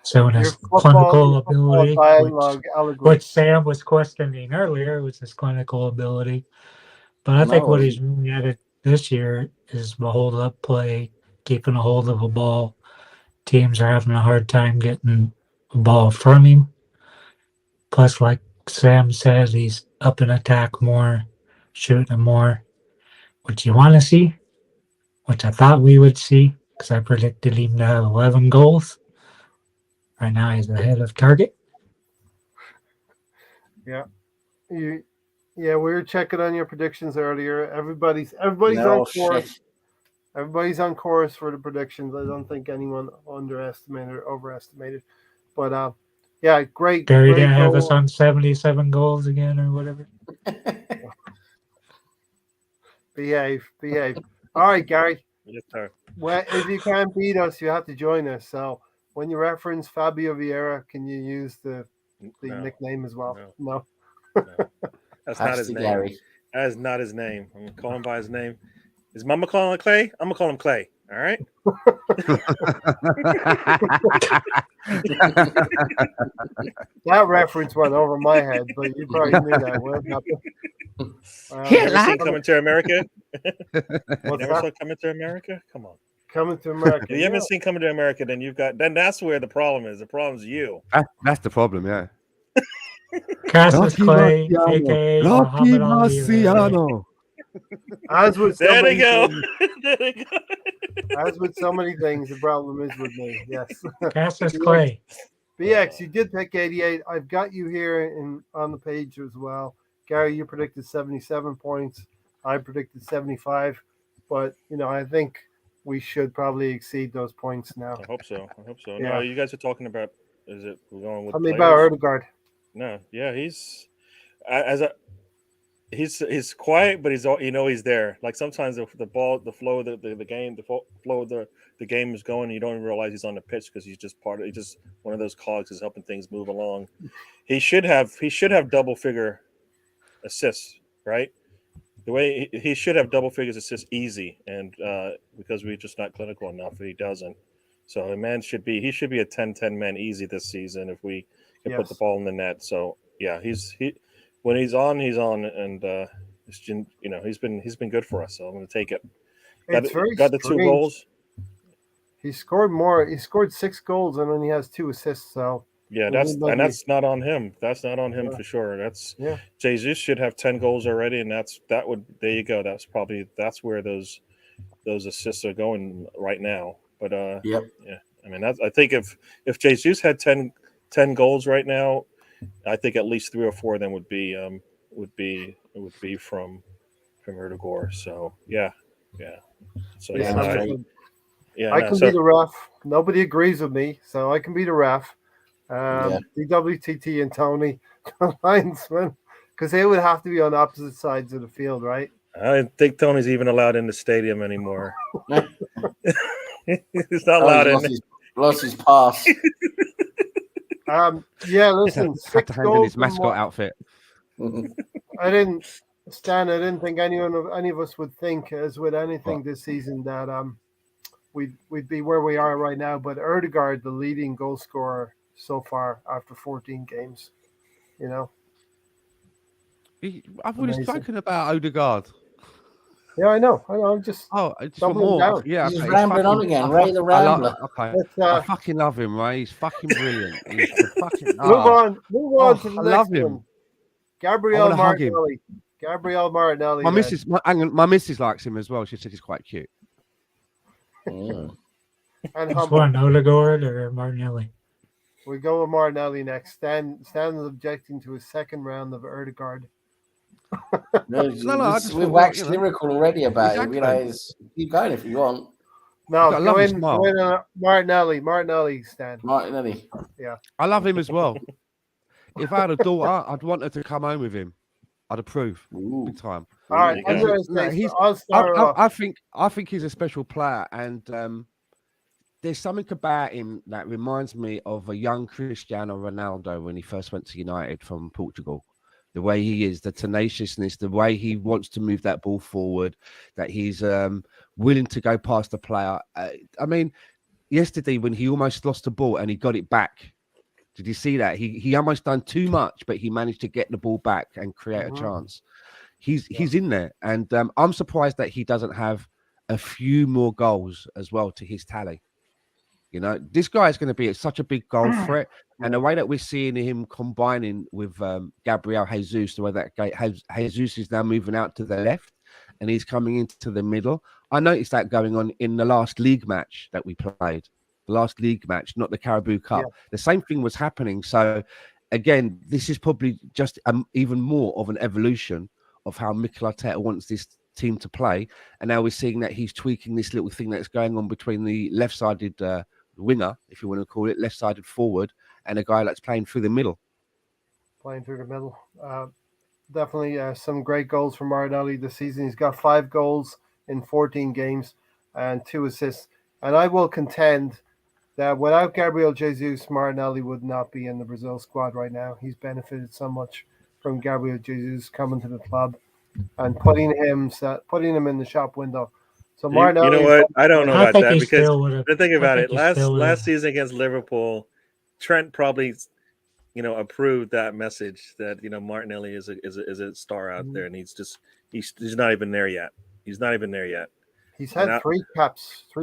showing his clinical ability, dialogue, which Sam was questioning earlier, was his clinical ability. But I think what he's really added this year is the hold up play, keeping a hold of a ball. Teams are having a hard time getting the ball from him. Plus, like Sam said, he's up in attack more, shooting more, which you want to see, which I thought we would see because I predicted him to have 11 goals. Right now, he's ahead of target. Yeah. We were checking on your predictions earlier. Everybody's on course. Shit. Everybody's on course for the predictions. I don't think anyone underestimated or overestimated. But yeah, great. Gary great didn't have goal. us on 77 goals again or whatever. Behave. All right, Gary. Yes, sir. Well, if you can't beat us, you have to join us. So when you reference Fabio Vieira, can you use the nickname as well? No. That's not his name. Gary. That is not his name. I'm gonna call him by his name. Is Mama calling him Clay? I'm gonna call him Clay. All right. That reference went over my head, but you probably knew that. Never seen Coming to America? Never saw Coming to America? Come on. Coming to America. If you haven't seen Coming to America, then that's where the problem is. The problem is you. That's the problem, yeah. Cassius Clay, aka Muhammad Ali. As with so there many they go. things, There they go. as with so many things, the problem is with me. Yes. Cassius Clay. BX, you did pick 88. I've got you here on the page as well. Gary, you predicted 77 points. I predicted 75. But, I think we should probably exceed those points now. I hope so. Yeah. No, you guys are talking about, we're going with Tell me about Erdegaard. No, yeah, he's quiet, but he's there. Like sometimes the ball, the flow of the game, the flow of the game is going, and you don't even realize he's on the pitch because he's just he's just one of those cogs is helping things move along. He should have double figure assists, right? The way he should have double figures assists easy, and because we're just not clinical enough, he doesn't. So a man should be a 10-10 man easy this season if we can put the ball in the net. So yeah, when he's on, and he's been good for us. So I'm going to take it. Got the 2 goals. He scored more. He scored 6 goals and then he has 2 assists. So yeah, that's not on him. That's not on him for sure. That's Jesus should have 10 goals already, and there you go. That's where those assists are going right now. But yeah, I mean, I think if Jesus had 10 goals right now, I think at least 3 or 4 of them would be from Erdegaard. So yeah. So I can be the ref. Nobody agrees with me, so I can be the ref. DWTT and Tony, the linesman, because they would have to be on opposite sides of the field, right? I don't think Tony's even allowed in the stadium anymore. He's not allowed in. Lost his pass. Listen, had to hand in his mascot outfit. I didn't think any of us would think, as with anything this season, that we'd be where we are right now. But Erdegaard, the leading goal scorer so far after 14 games, I've already spoken about Odegaard. Yeah, I know. I'm just for more. Down. Yeah, he's rambling on again. Ray the Rambler. I fucking love him, Ray. He's fucking brilliant. He's fucking. Move on to the next one. Gabriel Martinelli. My missus likes him as well. She said he's quite cute. And Which one, Odegaard or Martinelli? We go with Martinelli next. Stan is objecting to a second round of Erdegaard. We've waxed lyrical already about it. Keep going if you want. No, go in Martinelli, Stan. Martinelli. Yeah. I love him as well. If I had a daughter, I'd want her to come home with him. I'd approve. Big time. All right. I think he's a special player, and there's something about him that reminds me of a young Cristiano Ronaldo when he first went to United from Portugal. The way he is, the tenaciousness, the way he wants to move that ball forward, that he's willing to go past the player. I mean, yesterday when he almost lost the ball and he got it back. Did you see that? He almost done too much, but he managed to get the ball back and create a chance. He's in there, and I'm surprised that he doesn't have a few more goals as well to his tally. You know, this guy is going to be such a big goal threat, and the way that we're seeing him combining with Gabriel Jesus, the way that Jesus is now moving out to the left and he's coming into the middle. I noticed that going on in the last league match that we played, the last league match, not the Carabao Cup. Yeah. The same thing was happening. So, again, this is probably just even more of an evolution of how Mikel Arteta wants this team to play. And now we're seeing that he's tweaking this little thing that's going on between the left-sided winger, if you want to call it, left-sided forward, and a guy that's playing through the middle. Playing through the middle. Definitely some great goals from Martinelli this season. He's got 5 goals in 14 games and 2 assists. And I will contend that without Gabriel Jesus, Martinelli would not be in the Brazil squad right now. He's benefited so much from Gabriel Jesus coming to the club and putting him in the shop window. So Martinelli, you know what? I don't know I about think that he because still would've- the thing I about think it, he still would've- last season against Liverpool, Trent probably, approved that message that Martinelli is a star out there, and he's not even there yet. He's not even there yet. He's had 3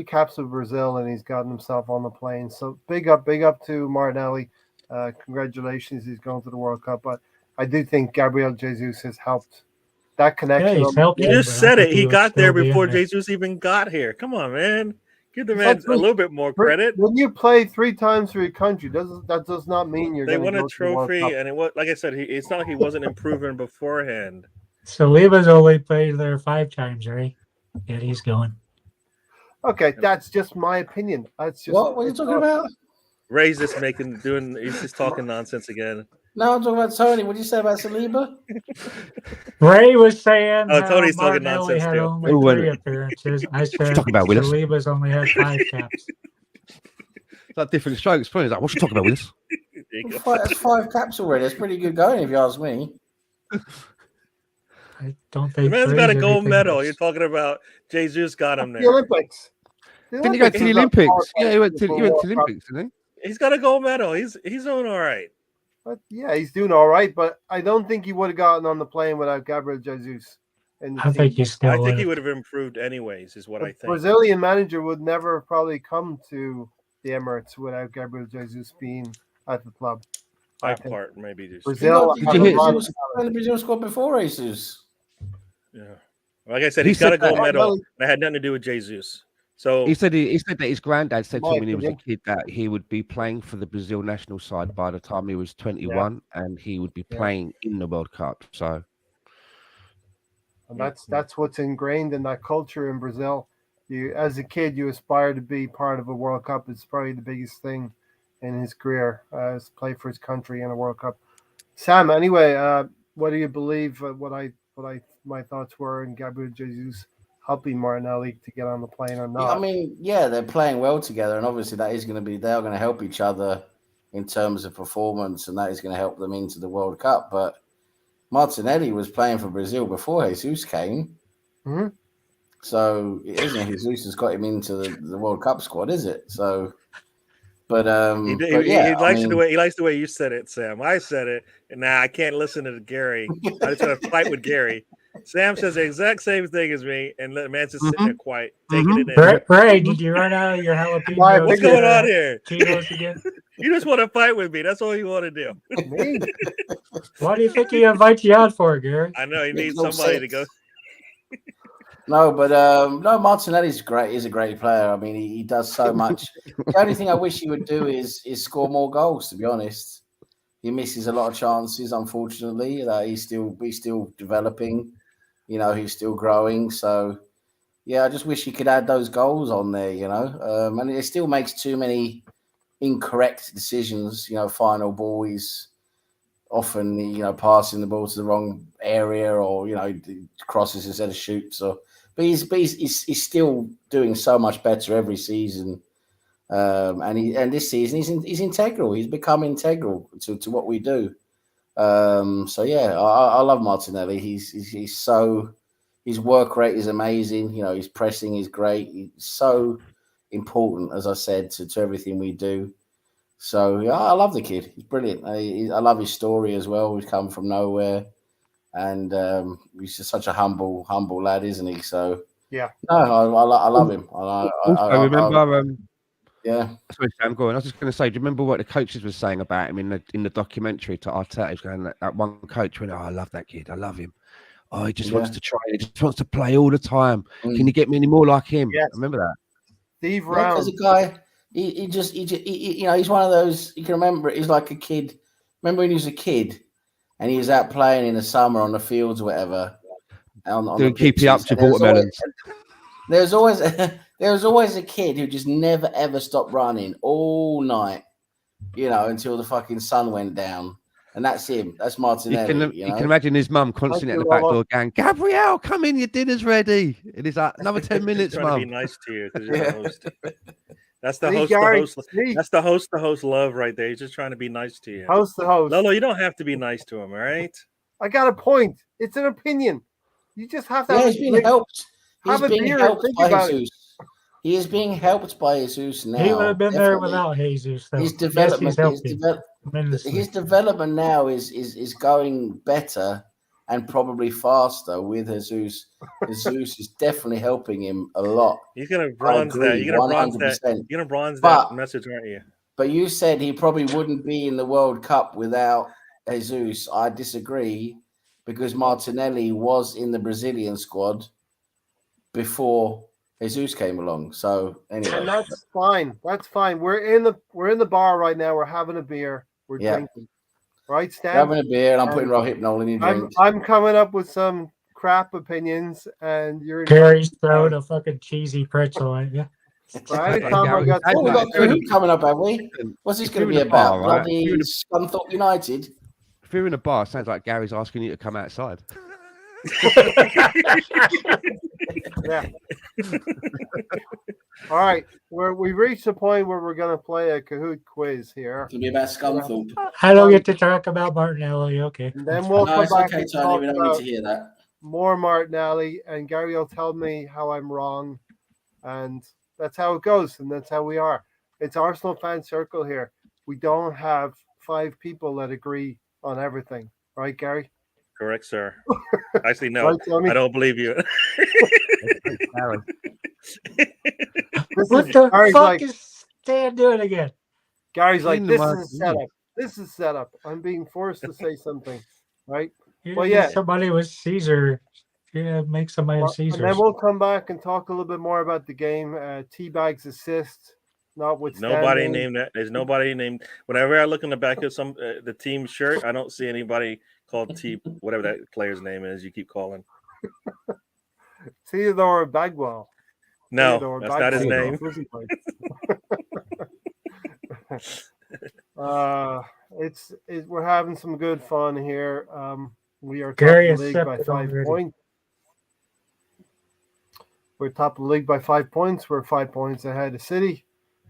caps of Brazil, and he's gotten himself on the plane. So big up to Martinelli. Congratulations, he's going to the World Cup. But I do think Gabriel Jesus has helped that connection. Yeah, he's helped You him, just but I said think it. He would got there still be in before there. Jesus even got here. Come on, man. Give the He's man had a little bit more credit. When you play 3 times for your country, that does not mean you're They going to won go a to the World trophy, Cup. and like I said, it's not like he wasn't improving beforehand. Saliba's only played there 5 times, right? Yeah, he's going. Okay, that's just my opinion. That's just What are you talking about? Ray's just he's just talking nonsense again. No, I'm talking about Tony. What did you say about Saliba? Ray was saying Oh, how Tony's talking Martinelli nonsense had too. only Oh, 3 appearances. I said talking about, Willis? Saliba's only had 5 caps. It's like different strokes. Funny, like, what you talking about, Willis? There you go. That's 5 caps already. That's pretty good going, if you ask me. I don't The think man's three's got a gold anything medal. else. You're talking about Jesus got him the there. Olympics. Didn't he go to the is not Olympics? qualified Yeah, he went to for the World Cup. Olympics, didn't He's got a gold medal. He's doing all right. But yeah, he's doing all right. But I don't think he would have gotten on the plane without Gabriel Jesus. In the I think team. he still I think he would. would have improved anyways, is what I The think. Brazilian manager would never probably come to the Emirates without Gabriel Jesus being at the club. I That think. part maybe just Brazil. You Did you got hear- the Brazil squad before Jesus. yeah. Like I said, He he's got said a gold that- medal. That had nothing to do with Jesus. So He said that his granddad said to My him when he was a opinion. kid that he would be playing for the Brazil national side by the time he was 21, and he would be Yeah. playing in the World Cup. So And that's what's ingrained in that culture in Brazil. You, as a kid, you aspire to be part of a World Cup. It's probably the biggest thing in his career, is play for his country in a World Cup. Sam, anyway, what do you believe? My thoughts were in Gabriel Jesus helping Martinelli to get on the plane or not? I mean, yeah, they're playing well together, and obviously they are going to help each other in terms of performance, and that is going to help them into the World Cup. But Martinelli was playing for Brazil before Jesus came. Mm-hmm. So it isn't Jesus has got him into the World Cup squad, is it? So, but he yeah, likes the way you said it, Sam. I said it, and now I can't listen to Gary. I just want to fight with Gary. Sam says the exact same thing as me, and the man's just sitting there quiet, taking it in. Ray, did you run out of your jalapeno? What's going on here? Cheetos again? You just want to fight with me. That's all you want to do. Me? What do you think he invites you out for, Gary? I know he needs all somebody set. to go. No, but no, Martinelli's great. He's a great player. I mean, he does so much. The only thing I wish he would do is score more goals. To be honest, he misses a lot of chances. Unfortunately, he's still developing. You know, he's still growing. So, yeah, I just wish he could add those goals on there. You know, and it still makes too many incorrect decisions. You know, final ball is often passing the ball to the wrong area, or crosses instead of shoots. But he's still doing so much better every season, and this season he's integral. He's become integral to what we do. So yeah, I love Martinelli. He's so, his work rate is amazing. His pressing is great. important, as I said, to everything we do. So yeah, I love the kid. He's brilliant. I love his story as well. We've come from nowhere, and he's just such a humble lad, isn't he? So Yeah. no, I love him. Also, remember, yeah. Sorry, Sam, go on. I was just going to say, do you remember what the coaches were saying about him in the documentary to Arteta? He was going, that one coach went, "Oh, I love that kid. I love him. Oh, he just wants to try. He just wants to play all the time. Can you get me any more like him?" Yes. I remember that. Steve Yeah, Round. because the guy, he just, you know, he's one of those. You can remember, he's like a kid. Remember when he was a kid, and he was out playing in the summer on the fields or whatever, on Doing the pitches. keepy up to watermelons. There was always a kid who just never ever stopped running all night, you know, until the fucking sun went down. And that's him. That's Martinelli. You can imagine his mum constantly at the back door going, "Gabrielle, come in, your dinner's ready." And he's like, "Another 10 minutes, trying to mum." be nice to you because you're the host. That's the See, host. Gary, The host. see? That's the host. The host love right there. He's just trying to be nice to you. Host the host. Lolo, you don't have to be nice to him, all right? I got a point. It's an opinion. You just have to Yeah, have he's being helped. have He's a being beer and helped think by about it. Jesus. He is being helped by Jesus now. He would have been there definitely. without Jesus, though. His Yes, development, he's healthy. Tremendously. his development now is going better and probably faster with Jesus. Jesus is definitely helping him a lot. He's gonna bronze that. agree, You're gonna bronze that. 100%. You're gonna bronze But- that message, aren't you? But you said he probably wouldn't be in the World Cup without Jesus. I disagree because Martinelli was in the Brazilian squad before Jesus came along. So And anyway, that's fine. That's fine. We're in the bar right now. We're having a beer. We're drinking. Right, Stan? having a beer and I'm putting Rohypnol in your drink. I'm coming up with some crap opinions, and you're Gary's throwing a fucking cheesy pretzel at you. right. Like Tom, I Gary- got Oh, we've got If you're in Cahoot coming up, have we? What's this if going to you're be in a bar, about? right? Bloody If you're in Scunthorpe United? If you're in a bar, it sounds like Gary's asking you to come outside. Yeah. All right. We've reached the point where we're going to play a Kahoot quiz here. It's going to be about Scunthorpe. I don't get to talk about Martinelli. Okay. And then we'll No, come it's back okay, and Tony. talk We don't need about to hear that. more Martinelli, and Gary will tell me how I'm wrong. And that's how it goes, and that's how we are. It's Arsenal fan circle here. We don't have 5 people that agree on everything. Right, Gary? Correct, sir. Actually, no, Right, Tommy? I don't believe you. Gary. What the Gary's fuck like, is Stan doing again? Gary's like, In the this market, is a setup. This is setup. I'm being forced to say something. Right? You Well, need yeah. somebody with Caesar. Yeah, make somebody with And then Caesars. we'll come back and talk a little bit more about the game. Teabag's assist, notwithstanding. Nobody named that. There's nobody named. Whenever I look in the back of some the team shirt, I don't see anybody called T. Whatever that player's name is, you keep calling. Theodore Bagwell. No, Theodore that's not his Bagwell. name. Prison break. We're having some good fun here. We are top Gary of the league by accepted 5 already. points. We're top of the league by 5 points. We're 5 points ahead of City.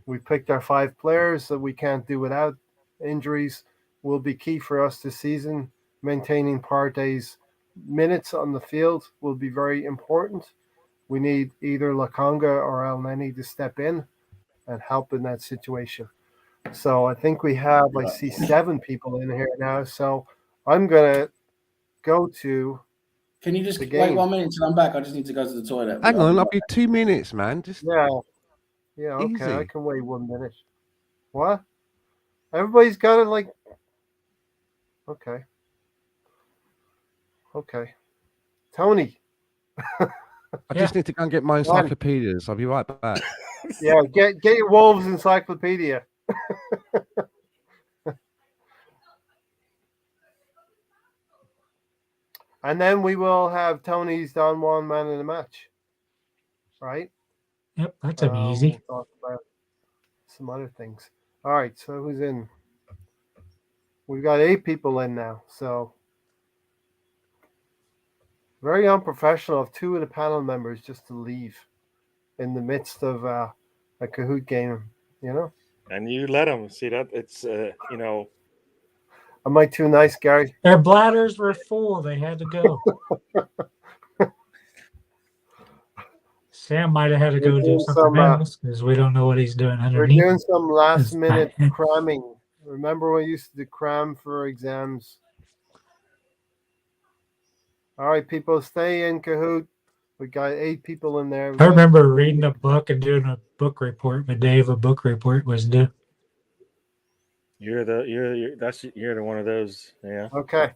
We picked our 5 players that we can't do without. Injuries will be key for us this season. Maintaining Partey's minutes on the field will be very important. We need either Lakonga or El Neni to step in and help in that situation. So I think we have, I see 7 people in here now. So I'm going to go to, Can you just The wait game. 1 minute until I'm back? I just need to go to the toilet. Hang on, I'll be 2 minutes, man. Just yeah, okay, Easy. I can wait 1 minute. What? Everybody's got it like, okay. Tony, I just need to go and get my encyclopedias. I'll be right back. yeah, get your Wolves encyclopedia. And then we will have Tony's Don Juan man in the match. Right? Yep, that's an easy. We'll talk about some other things. All right, so who's in? We've got 8 people in now. So very unprofessional of 2 of the panel members just to leave in the midst of a Kahoot game, you know? And you let them see that it's Am I too nice, Gary? Their bladders were full. They had to go. Sam might have had to go We're do doing something some, else because we don't know what he's doing We're underneath. doing some last It's minute fine. cramming. Remember when we used to cram for exams? All right, people, stay in Kahoot. We got 8 people in there. I remember reading a book and doing a book report, but Dave, a book report was due. You're the one of those. Yeah. Okay.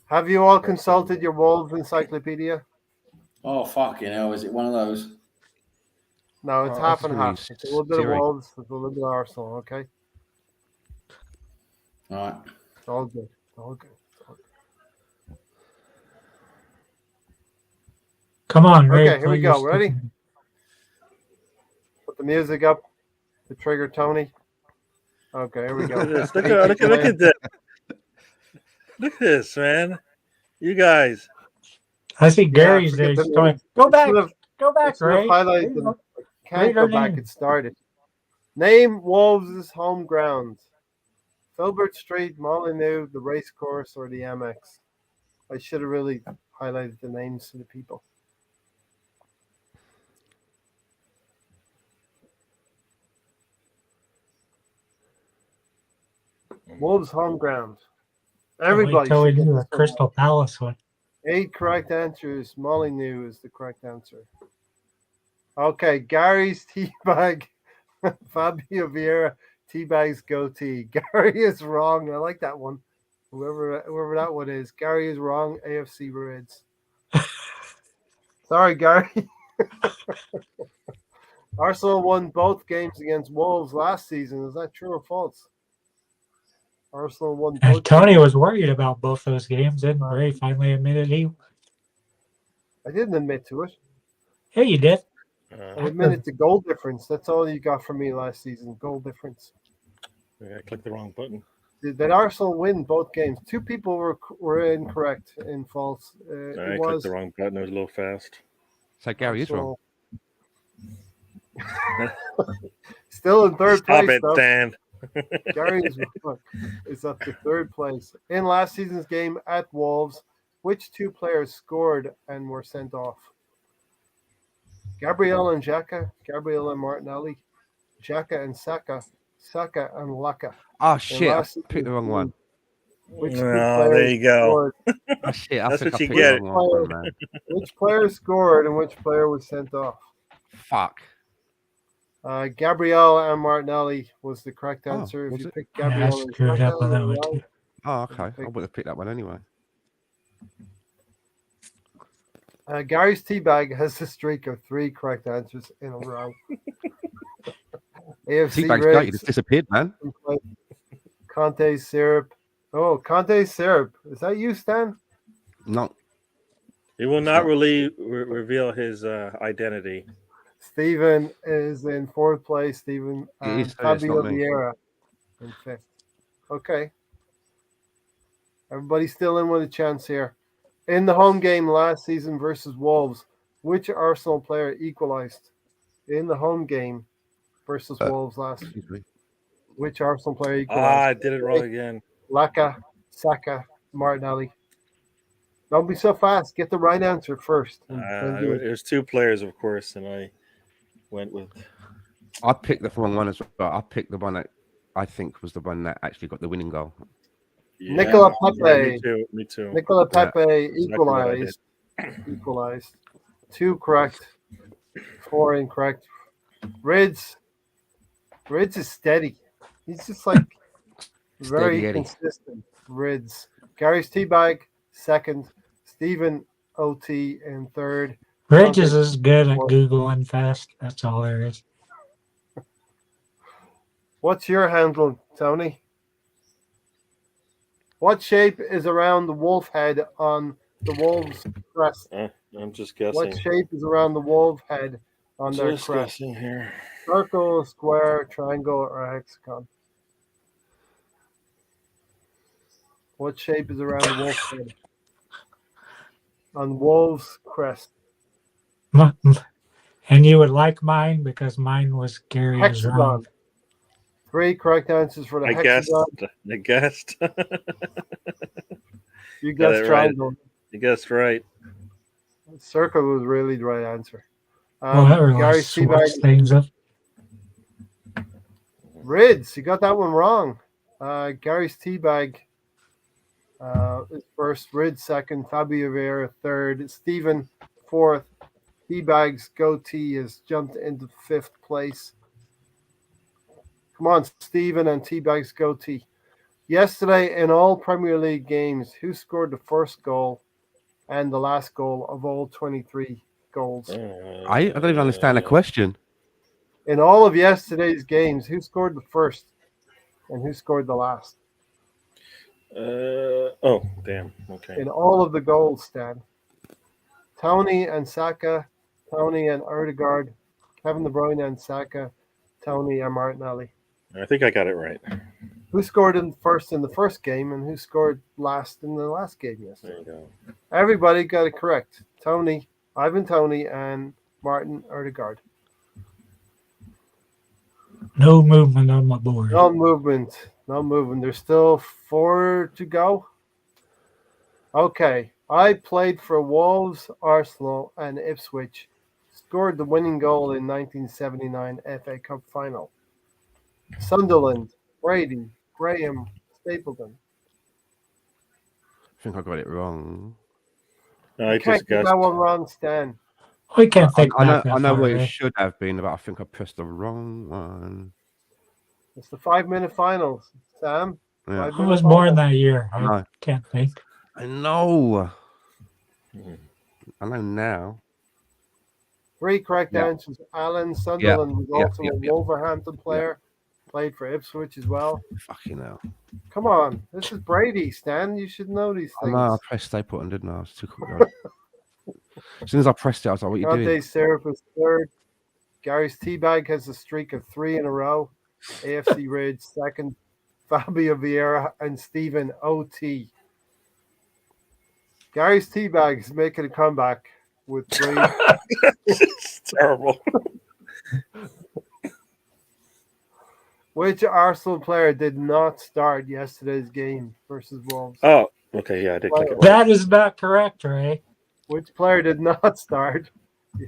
Have you all consulted your Wolves encyclopedia? Oh, fucking hell. Is it one of those? No, it's Oh, half and that's really half. It's a little bit of serious. Wolves, it's a little bit of Arsenal, okay? All right. It's all good. It's all good. It's all good. Come on, Ray. Okay, here we play your go. Ready? stuff. Put the music up. The trigger, Tony. Okay, here we go. Look at this. Look at this. Look at this, man. You guys. I see Gary's forget there. the He's going, names. go back. Should've- Go back, should've Ray. highlighted There you them. go. Can't Read go our back. name. It started. Name Wolves' home grounds. Filbert Street, Molyneux, the racecourse, or the Amex. I should have really highlighted the names to the people. Wolves' home ground. Everybody Until we should get do this a Crystal Palace one. 8 correct answers. Molyneux is the correct answer. Okay, Gary's teabag. Fabio Vieira teabags goatee. Gary is wrong. I like that one. Whoever that one is. Gary is wrong. AFC Reds. Sorry, Gary. Arsenal won both games against Wolves last season. Is that true or false? Arsenal won And both Tony games. was worried about both those games, and Ray finally admitted he. I didn't admit to it. Yeah, you did. I admitted to goal difference. That's all you got from me last season. Goal difference. I clicked the wrong button. Did Arsenal win both games? 2 people were incorrect in false. I It clicked was the wrong button. It was a little fast. So Gary is wrong. Still in third Stop place, it, though. Dan. Gary is up to third place. In last season's game at Wolves, which 2 players scored and were sent off? Gabriel and Xhaka, Gabriel and Martinelli, Xhaka and Saka, Saka and Laka. Oh shit! I last picked the wrong one. Which 2 Oh, there players you go. scored? Oh shit! I That's think what I you picked get. the wrong one, man. Which player scored and which player was sent off? Fuck. Gabriel and Martinelli was the correct Oh, answer. If was you it? picked Yeah, I Gabriel and screwed up Xhaka, on that you're one wrong. too. Oh, okay. I would have picked that one anyway. Gary's teabag has a streak of 3 correct answers in a row. AFC Teabag's great. You Reds, just disappeared, man. Conte syrup. Oh, Conte syrup. Is that you, Stan? No. He will not reveal his identity. Stephen is in 4th place. Stephen It is, Fabio it's not me. Vieira in 5th. Okay. Everybody's still in with a chance here. In the home game last season versus Wolves, which Arsenal player equalized? In the home game versus Wolves last season, Excuse me. which Arsenal player Ah, equalized? I did it wrong again. Laka, Saka, Martinelli. Don't be so fast. Get the right answer first. There's 2 players, of course, and I went with. I picked the wrong one as well. I picked the one that I think was the one that actually got the winning goal. Yeah. Nicola Yeah, Pepe. me too. Nicola Pepe Exactly what I did. equalized. 2 correct, 4 incorrect. Rids is steady. He's just like very Steady Eddie. consistent. Rids. Gary's teabag, 2nd. Stephen OT in 3rd. Ridge is as good at Googling fast. That's all there is. What's your handle, Tony? What shape is around the wolf head on the wolf's crest? I'm just guessing. What shape is around the wolf head on their Just crest? guessing here. Circle, square, triangle, or hexagon? What shape is around the wolf's head on wolf's crest? And you would like mine because mine was Gary was wrong. Hexagon. 3 correct answers for the I hexagon. guessed. You Got guessed it right. triangle. You guessed right. Circle was really the right answer. Well, that really Gary switched Seabag, things up. Rids, you got that one wrong. Gary's Teabag is first, Rids second, Fabio Vieira third, Stephen fourth. Teabag's goatee has jumped into fifth place. Come on, Stephen and Teabag's goatee. Yesterday, in all Premier League games, who scored the first goal and the last goal of all 23 goals? I don't even understand the question. In all of yesterday's games, who scored the first and who scored the last? Oh, damn. Okay. In all of the goals, Stan. Tony and Saka, Tony and Odegaard, Kevin De Bruyne and Saka, Tony and Martinelli. I think I got it right. Who scored in the first game and who scored last in the last game yesterday? There you go. Everybody got it correct. Tony, Ivan Tony, and Martin Odegaard. No movement on my board. No movement. No movement. There's still 4 to go. Okay. I played for Wolves, Arsenal, and Ipswich. Scored the winning goal in 1979 FA Cup final. Sunderland, Brady, Graham, Stapleton. I think I got it wrong. I Can't just get guessed. that one wrong, Stan. We can't think I know, back that I know far, what it eh? should have been, but I think I pressed the wrong one. It's the 5-minute finals, Sam. Yeah. I was born that year. I No. can't think. I know. Mhm. I know now. 3 correct Yeah. answers. Alan Sunderland was yeah, also a Wolverhampton player. Played for Ipswich as well. Fucking hell. Come on. This is Brady, Stan. You should know these I things. know, I pressed stay put and didn't I? I was too quick. As soon as I pressed it, I was like, what are you doing? Dante Serif was third. Gary's Teabag has a streak of 3 in a row. AFC Ridge second. Fabio Vieira and Stephen O.T. Gary's Teabag is making a comeback with 3. It's terrible. Which Arsenal player did not start yesterday's game versus Wolves? Oh, okay. Yeah, I did click it. That is not correct, Ray. Which player did not start?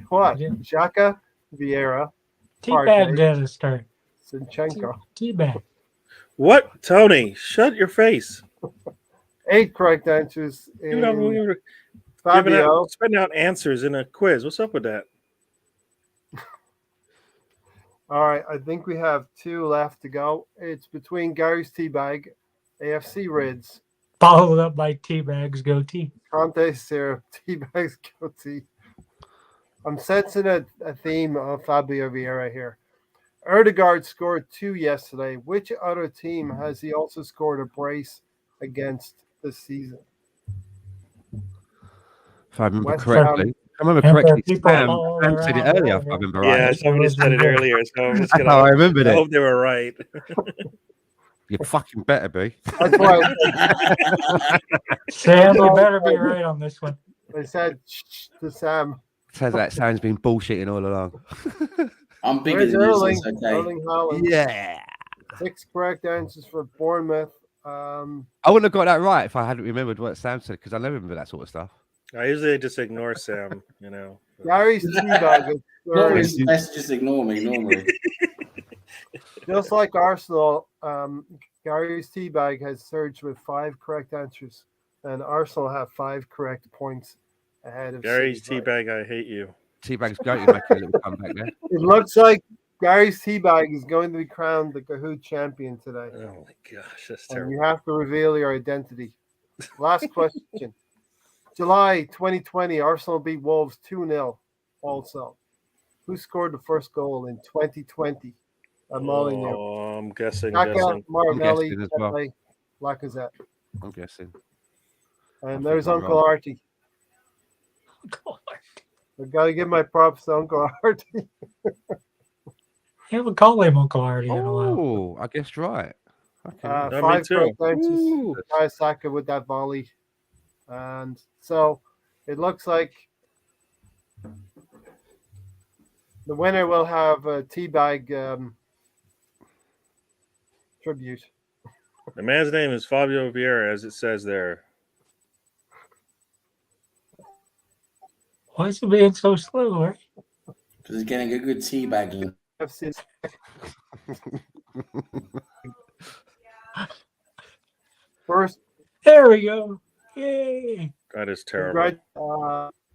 What? Yeah. Xhaka, Vieira, Teabag didn't start. Zinchenko. Teabag. What? Tony, shut your face. 8 correct answers. You know, we were Fabio. spitting out answers in a quiz. What's up with that? All right, I think we have 2 left to go. It's between Gary's Teabag, AFC Rids, Followed up by Teabag's goatee. Conte Syrup, Teabag's goatee. I'm sensing a theme of Fabio Vieira here. Odegaard scored 2 yesterday. Which other team has he also scored a brace against this season? If I remember West correctly. I remember Remember correctly. people Sam all said it around earlier, if the I remember world. right. Yeah, somebody said it earlier, so I'm just That's gonna how I remembered I it. hope they were right. You fucking better be. That's why Sam, you better be right on this one. I said shh to Sam. Says that Sam's been bullshitting all along. I'm bigger Where's than you, so Erling? it's okay. Erling Haaland. Yeah. 6 correct answers for Bournemouth. I wouldn't have got that right if I hadn't remembered what Sam said, because I never remember that sort of stuff. I usually just ignore Sam, you know. Gary's Teabag is Not third. really, best just ignore me normally. Just like Arsenal, Gary's Teabag has surged with 5 correct answers, and Arsenal have 5 correct points ahead of Gary's City. teabag, I hate you. Teabag's goatee making a little comeback there. It looks like Gary's Teabag is going to be crowned the Kahoot champion today. Oh my gosh, that's And terrible. you have to reveal your identity. Last question. July 2020, Arsenal beat Wolves 2-0 also. Who scored the first goal in 2020 at Molineux? Oh, I'm guessing. Saka, Martinelli, guessing as well. Pepe, Lacazette. I'm guessing. And there's I'm Uncle wrong. Artie. I've got to give my props to Uncle Artie. You haven't called him Uncle Artie in a while. Oh, I guessed right. Okay. me 5 too. correct answers. Ooh. Bukayo Saka with that volley. And so it looks like the winner will have a teabag tribute. The man's name is Fabio Vieira, as it says there. Why is he being so slow, right? Just getting a good teabagging. FC. First, There we go. Yay. That is terrible.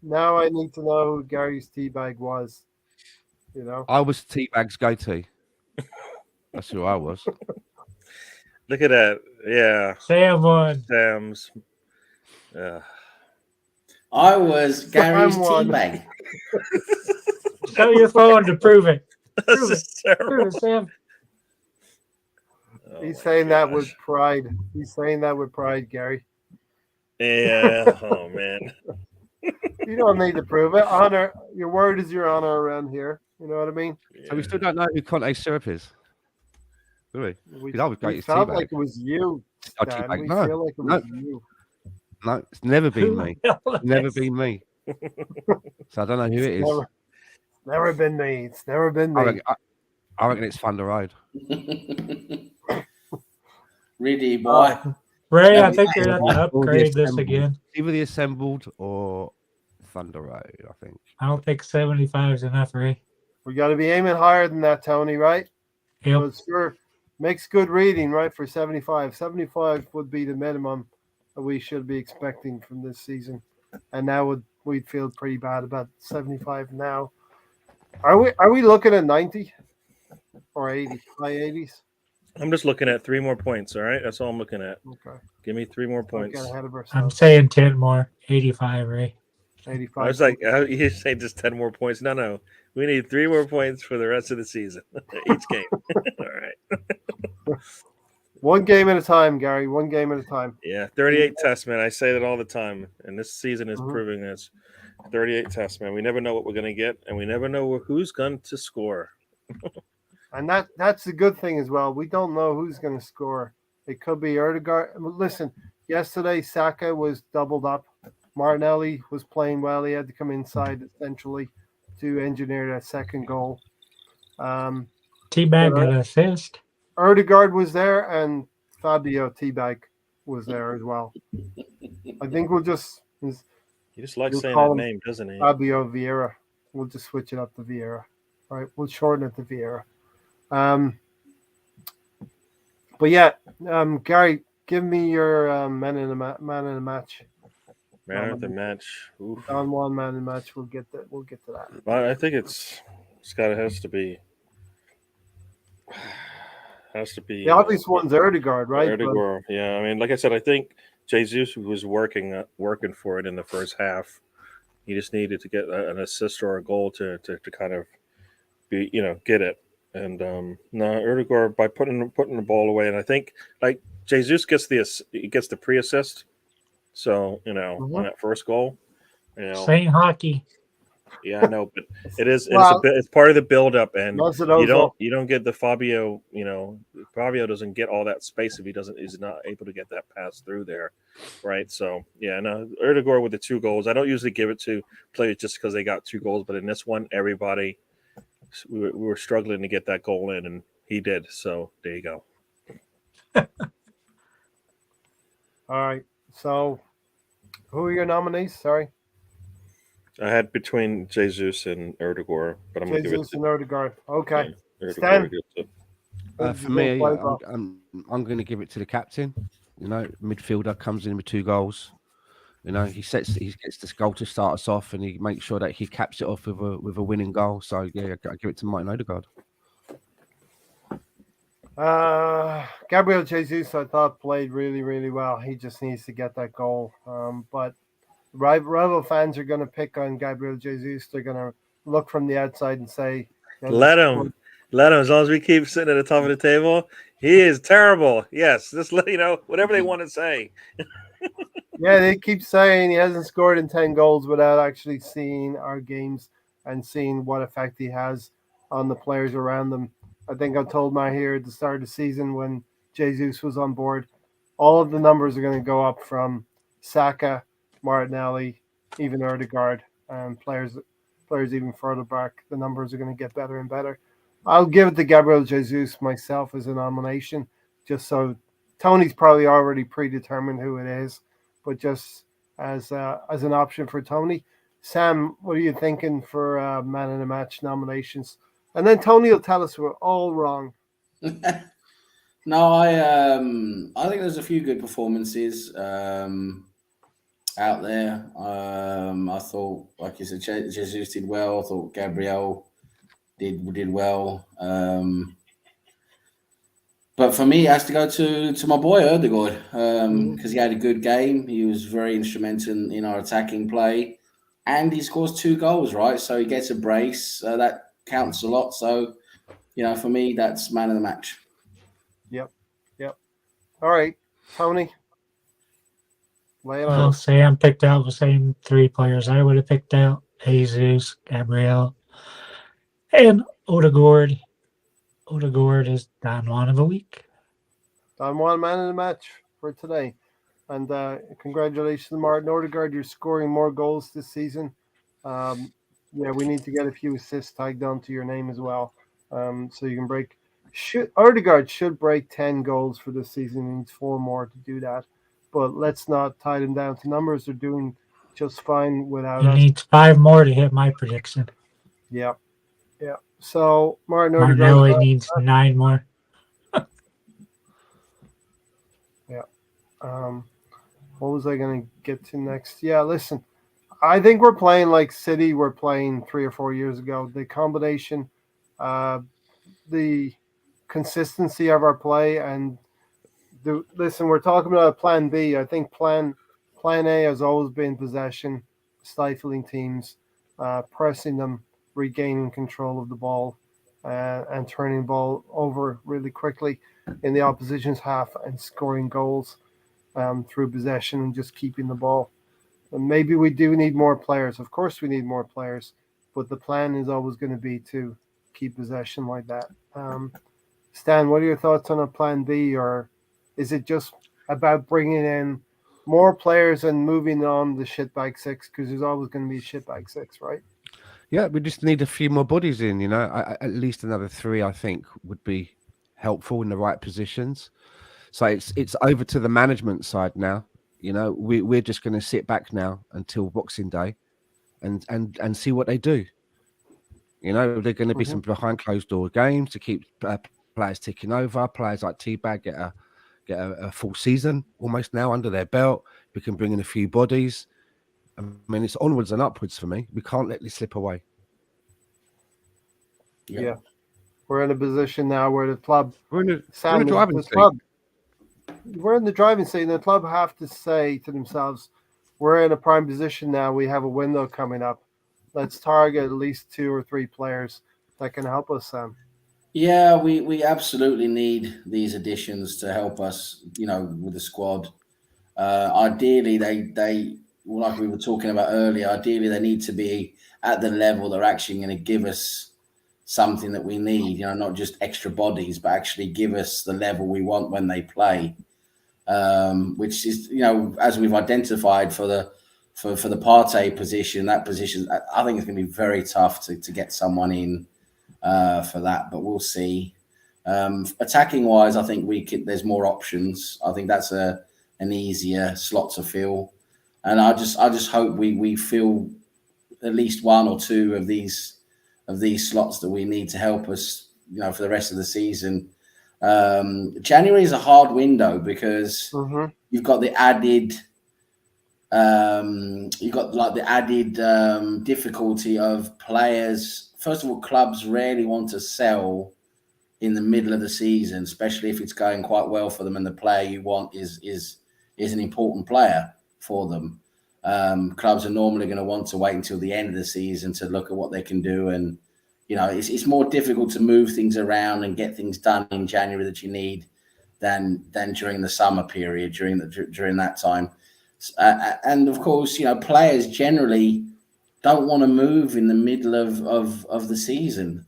now I need to know who Gary's teabag was. You know, I was Teabag's go-to. That's who I was. Look at that. Yeah. Sam won. Sam's. I was Gary's Someone. teabag. Show your phone to prove it. This Prove is it. terrible. Prove it, Sam. Oh he's my saying that with gosh. pride. He's saying that with pride, Gary. Yeah. Oh man. You don't need to prove it. Honor, your word is your honor around here. You know what I mean? So we still don't know who Conte Syrup is, do we? We, 'Cause I was we greatest felt teabag. like it was you, Oh, Stan. teabag. We No, feel like it no. was you. No, it's never been Who me. the hell is Never this? been me. So I don't know who it is. Never been me. It's never been I me. reckon it's Thunder Road. Really, boy. Ray, Yeah, I think you're going to Or the upgrade this Assembled. again. Either the Assembled or Thunder Road, I think. I don't think 75 is enough, Ray. We got to be aiming higher than that, Tony, right? Yep. So it sure makes good reading, right, for 75. 75 would be the minimum that we should be expecting from this season. And now we'd feel pretty bad about 75 now. Are we looking at 90 or 80? High 80s? I'm just looking at 3 more points. All right, that's all I'm looking at. Okay. Give me 3 more Don't points. get ahead of I'm ourselves. saying 10 more. 85, Ray. 85. I was like, you say just 10 more points? No. We need 3 more points for the rest of the season, each game. All right. One game at a time, Gary. One game at a time. Yeah, 38 tests, man. I say that all the time, and this season is Mhm. proving this. 38 tests, man. We never know what we're going to get, and we never know who's going to score. And that's the good thing as well. We don't know who's going to score. It could be Erdegaard. Listen, yesterday Saka was doubled up. Martinelli was playing well. He had to come inside essentially to engineer that second goal. T-Bag got an assist. Erdegaard was there, and Fabio Teabag was there as well. I think we'll just He just likes You'll saying call that him name, doesn't he? Fabio Vieira. We'll just switch it up to Vieira. All right, we'll shorten it to Vieira. But yeah, Gary, give me your man in the match. Man of the match. Oof. On one man in the match. We'll get that. We'll get to that. I think has to be. The obvious one's Erdegaard, right? Erdegaard. Yeah, I mean, like I said, I think Jesus was working for it in the first half. He just needed to get an assist or a goal to kind of be, get it. And no, Erdegaard by putting the ball away, and I think like Jesus gets the pre-assist. So on that first goal, Same hockey. Yeah, I know, but it's part of the build-up, and you don't get the Fabio. Fabio doesn't get all that space if he's not able to get that pass through there, right? So yeah, no, Erdegaard with the 2 goals. I don't usually give it to players just because they got 2 goals, but in this one, everybody we were struggling to get that goal in, and he did. So there you go. All right. So who are your nominees? Sorry. I had between Jesus and Erdegaard, but I'm going to give it to Erdegaard. Okay. Erdegaard. For me, I'm going to give it to the captain. Midfielder comes in with 2 goals. He gets this goal to start us off, and he makes sure that he caps it off with a winning goal. So yeah, I give it to Martin Odegaard. Gabriel Jesus, I thought played really, really well. He just needs to get that goal. But rival fans are going to pick on Gabriel Jesus. They're going to look from the outside and say, let him. As long as we keep sitting at the top of the table, he is terrible. Yes, just whatever they want to say. Yeah, they keep saying he hasn't scored in 10 goals without actually seeing our games and seeing what effect he has on the players around them. I think I told my here at the start of the season when Jesus was on board, all of the numbers are going to go up from Saka, Martinelli, even Erdegaard, and players even further back. The numbers are going to get better and better. I'll give it to Gabriel Jesus myself as a nomination, just so Tony's probably already predetermined who it is, but just as an option for Tony. Sam, what are you thinking for man of the match nominations? And then Tony will tell us we're all wrong. No, I think there's a few good performances out there. I thought, like you said, Jesus did well. I thought Gabriel did well. But for me, it has to go to my boy Erdegaard because he had a good game. He was very instrumental in our attacking play, and he scores 2 goals, right? So he gets a brace. That counts a lot. So, for me, that's man of the match. Yep. All right, Tony. Lay it Well, on. Sam picked out the same 3 players I would have picked out: Jesus, Gabriel, and Odegaard. Odegaard is Don Juan of the week. Don Juan, man of the match for today. And congratulations to Martin Odegaard. You're scoring more goals this season. We need to get a few assists tagged onto your name as well. So you can break. Odegaard should break 10 goals for this season. He needs 4 more to do that. But let's not tie them down to numbers. They're doing just fine without He us. needs 5 more to hit my prediction. Yeah. So Martin Odegaard. Martinelli needs 9 more. What was I going to get to next? Yeah, listen, I think we're playing like City were playing 3 or 4 years ago. The combination, the consistency of our play, and listen, we're talking about a plan B. I think plan A has always been possession, stifling teams, pressing them, regaining control of the ball, and turning the ball over really quickly in the opposition's half and scoring goals through possession and just keeping the ball. And maybe we do need more players. Of course we need more players, but the plan is always going to be to keep possession like that. Stan, what are your thoughts on a plan B, or is it just about bringing in more players and moving on the shitbag 6? Because there's always going to be a shitbag 6, right? Yeah, we just need a few more bodies in, at least another 3, I think, would be helpful in the right positions. So it's over to the management side now. We're just going to sit back now until Boxing Day and see what they do. They're going to be some behind closed door games to keep players ticking over. Players like T-Bag get a full season almost now under their belt. We can bring in a few bodies. I mean, it's onwards and upwards for me. We can't let this slip away. Yeah. We're in a position now where the club... We're in the driving seat. We're in the driving seat, and the club have to say to themselves, we're in a prime position now. We have a window coming up. Let's target at least 2 or 3 players that can help us, Sam. Yeah, we absolutely need these additions to help us, with the squad. Ideally, they like we were talking about earlier, ideally they need to be at the level they're actually going to give us something that we need, not just extra bodies, but actually give us the level we want when they play. Which is, as we've identified for the Partey position, that position, I think it's going to be very tough to get someone in for that, but we'll see. Attacking wise, I think there's more options. I think that's an easier slot to fill, and I just hope we fill at least 1 or 2 of these slots that we need to help us, for the rest of the season. January is a hard window because you've got the added difficulty of players. First of all, clubs rarely want to sell in the middle of the season, especially if it's going quite well for them and the player you want is an important player for them. Clubs are normally going to want to wait until the end of the season to look at what they can do, and it's more difficult to move things around and get things done in January that you need than during the summer period, during that time. And of course, players generally don't want to move in the middle of the season.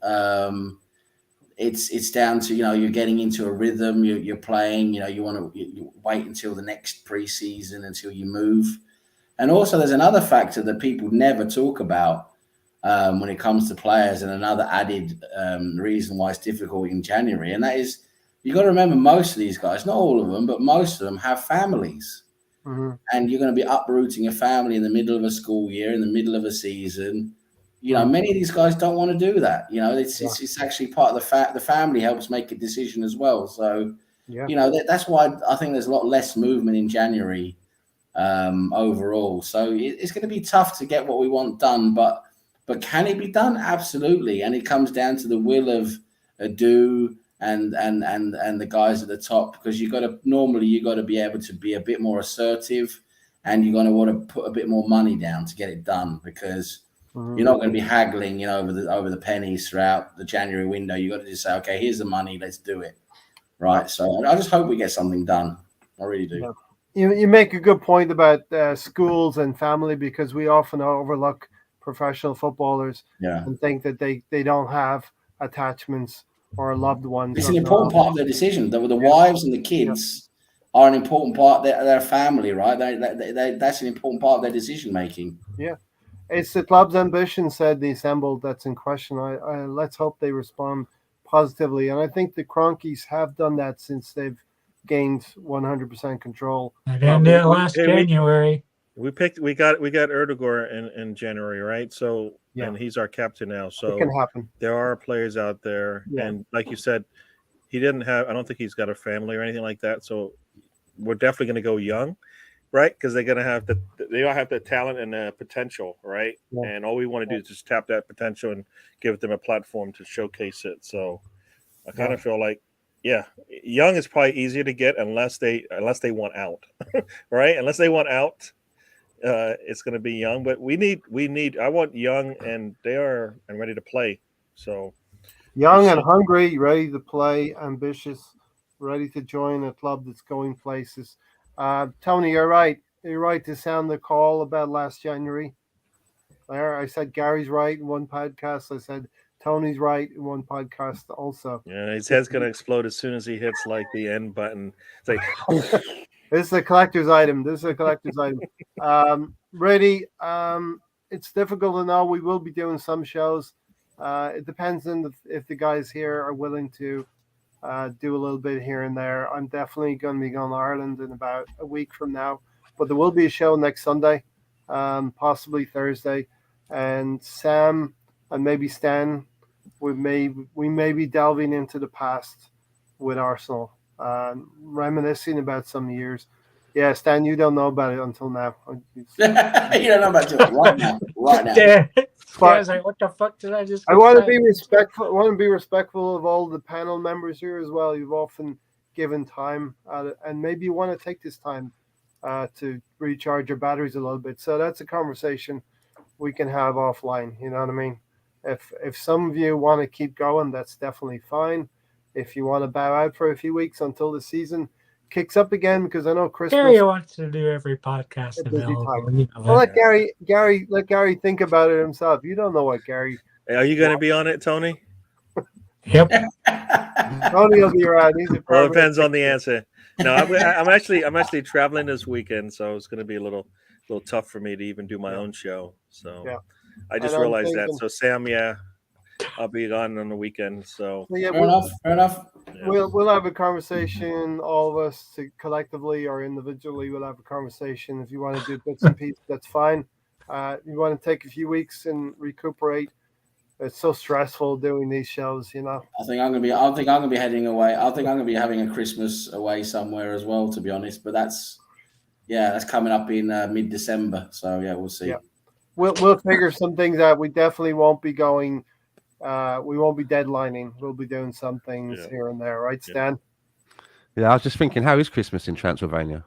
It's down to, you're getting into a rhythm, you're playing, you want to wait until the next preseason until you move. And also there's another factor that people never talk about when it comes to players, and another added reason why it's difficult in January. And that is, you got to remember, most of these guys, not all of them, but most of them have families. and you're going to be uprooting a family in the middle of a school year, in the middle of a season. You know, many of these guys don't want to do that. You know, it's actually part of the family helps make a decision as well. So, you know, that's why I think there's a lot less movement in January overall. So it's going to be tough to get what we want done, but can it be done? Absolutely. And it comes down to the will of Adu and the guys at the top, because you got to be able to be a bit more assertive, and you're going to want to put a bit more money down to get it done, because you're not going to be haggling, you know, over the pennies throughout the January window. You got to just say, okay, here's the money, let's do it, right? So I just hope we get something done. I really do. Yeah. You make a good point about schools and family, because we often overlook professional footballers and think that they don't have attachments or loved ones. It's an important part of their decision. The wives and the kids are an important part of their family, right? That's an important part of their decision making. Yeah. It's the club's ambition, said the assembled, that's in question. Let's hope they respond positively. And I think the Cronkies have done that since they've gained 100% control. And ended last January. We got Erdogan in January, right? So and he's our captain now. So it can happen. There are players out there, and like you said, I don't think he's got a family or anything like that. So we're definitely going to go young, right? Because they all have the talent and the potential, right? Yeah. And all we want to do is just tap that potential and give them a platform to showcase it. So I kind of feel like, young is probably easier to get unless they want out, right? Unless they want out. It's going to be young, but I want young, and they are and ready to play. So young and hungry, ready to play, ambitious, ready to join a club that's going places. Tony, you're right. You're right to sound the call about last January. There, I said Gary's right in one podcast. I said Tony's right in one podcast also. Yeah, his head's going to explode as soon as he hits like the end button. It's like. This is a collector's item. Ready. It's difficult to know. We will be doing some shows. It depends on if the guys here are willing to do a little bit here and there. I'm definitely going to be going to Ireland in about a week from now. But there will be a show next Sunday, possibly Thursday. And Sam and maybe Stan, we may be delving into the past with Arsenal. Reminiscing about some years. Yeah, Stan, you don't know about it until now. You don't know about it right now. Yeah, I was like, what the fuck did I just? I want to be respectful. I want to be respectful of all the panel members here as well. You've often given time, and maybe you want to take this time to recharge your batteries a little bit. So that's a conversation we can have offline. You know what I mean? If some of you want to keep going, that's definitely fine. If you want to bow out for a few weeks until the season kicks up again, because I know Christmas. Gary wants to do every podcast available. You know, well, let Gary think about it himself. You don't know what Gary. Hey, are you going to be on it, Tony? Yep. Tony will be around. Well, it depends on the answer. No, I'm actually traveling this weekend, so it's going to be a little tough for me to even do my own show. So I just realized that. So Sam, I'll be gone on the weekend. So fair enough. Yeah. We'll have a conversation, all of us collectively or individually. We'll have a conversation. If you want to do bits and pieces, that's fine. You want to take a few weeks and recuperate. It's so stressful doing these shows, you know. I think I'm gonna be heading away. I think I'm gonna be having a Christmas away somewhere as well, to be honest. But that's coming up in mid-December. So we'll see. Yeah. We'll figure some things out. We definitely won't be going. We won't be deadlining. We'll be doing some things here and there, right, Stan? Yeah, I was just thinking, how is Christmas in Transylvania?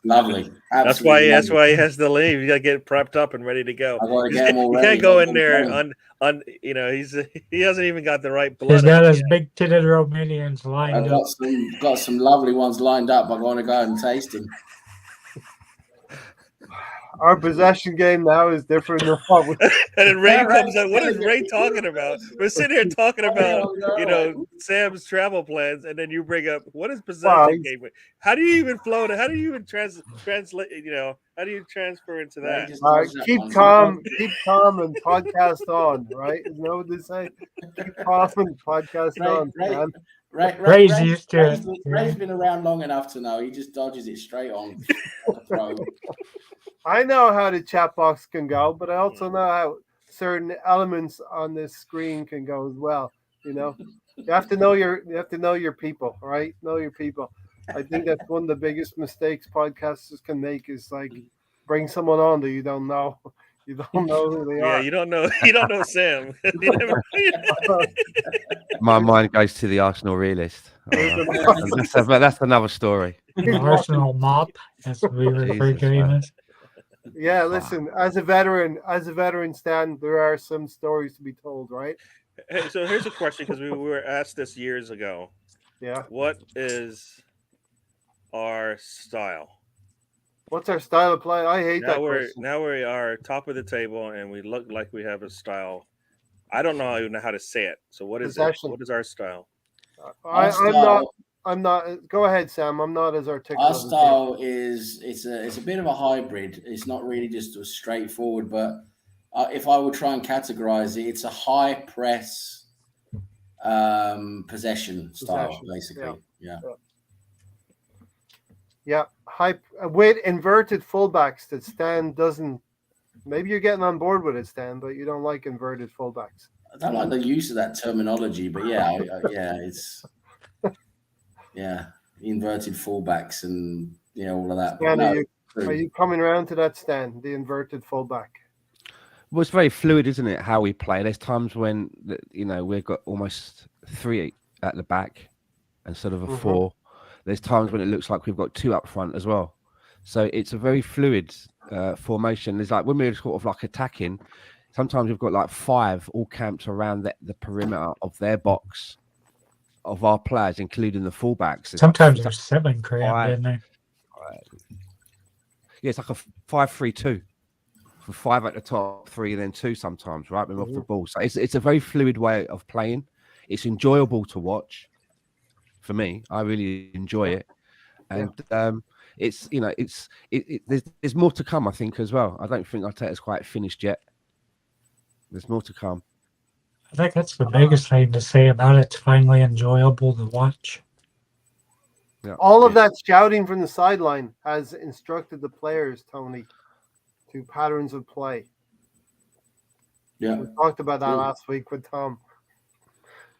Lovely. That's why he has to leave. You got to get prepped up and ready to go. You can't go in there he hasn't even got the right blood. He's got his big titted Romanians lined up. Got some lovely ones lined up. I'm going to go and taste them. Our possession game now is different than what we... And then Ray comes out. What is Ray talking about? We're sitting here talking about, Sam's travel plans, and then you bring up, what is possession game? How do you even float it? How do you even translate, how do you transfer into that? Keep calm and podcast on, right? Isn't that what they say? Keep calm and podcast on, man. Ray's used to it. Ray's been around long enough to know he just dodges it straight on like a pro. I know how the chat box can go, but I also know how certain elements on this screen can go as well. You have to know your people, right? Know your people. I think that's one of the biggest mistakes podcasters can make is like bring someone on that you don't know. You don't know who they are. You don't know Sam. My mind goes to the Arsenal realist. That's another story. The Arsenal mop, as we refer to him as. Yeah, listen, as a veteran, Stan, there are some stories to be told, right? Hey, so here's a question because we were asked this years ago. Yeah. What is our style? What's our style of play? I hate that question. Now we are top of the table and we look like we have a style. I don't even know how to say it. So what is it? What is our style? I'm not. Go ahead, Sam. I'm not as articulate. Our style is it's a bit of a hybrid. It's not really just a straightforward. But if I would try and categorize it, it's a high press possession style, basically. Yeah, with inverted fullbacks that Stan doesn't. Maybe you're getting on board with it, Stan, but you don't like inverted fullbacks. I don't like the use of that terminology, but it's inverted fullbacks and all of that. Stan, are you coming around to that, Stan? The inverted fullback. Well, it's very fluid, isn't it? How we play. There's times when we've got almost 3 at the back instead of a 4. There's times when it looks like we've got 2 up front as well. So it's a very fluid formation. There's like when we're sort of like attacking, sometimes we've got like 5 all camped around the perimeter of their box of our players, including the fullbacks. Sometimes there's 7 crammed in there. Yeah, it's like a 5-3-2. 5 at the top, 3, then 2 sometimes, right? When off the ball. So it's a very fluid way of playing. It's enjoyable to watch. For me, I really enjoy it, and there's more to come, I think, as well. I don't think Arteta's quite finished yet. There's more to come. I think that's the biggest thing to say about it. It's finally enjoyable to watch. Yeah. All of that shouting from the sideline has instructed the players, Tony, to patterns of play. Yeah, we talked about that last week with Tom.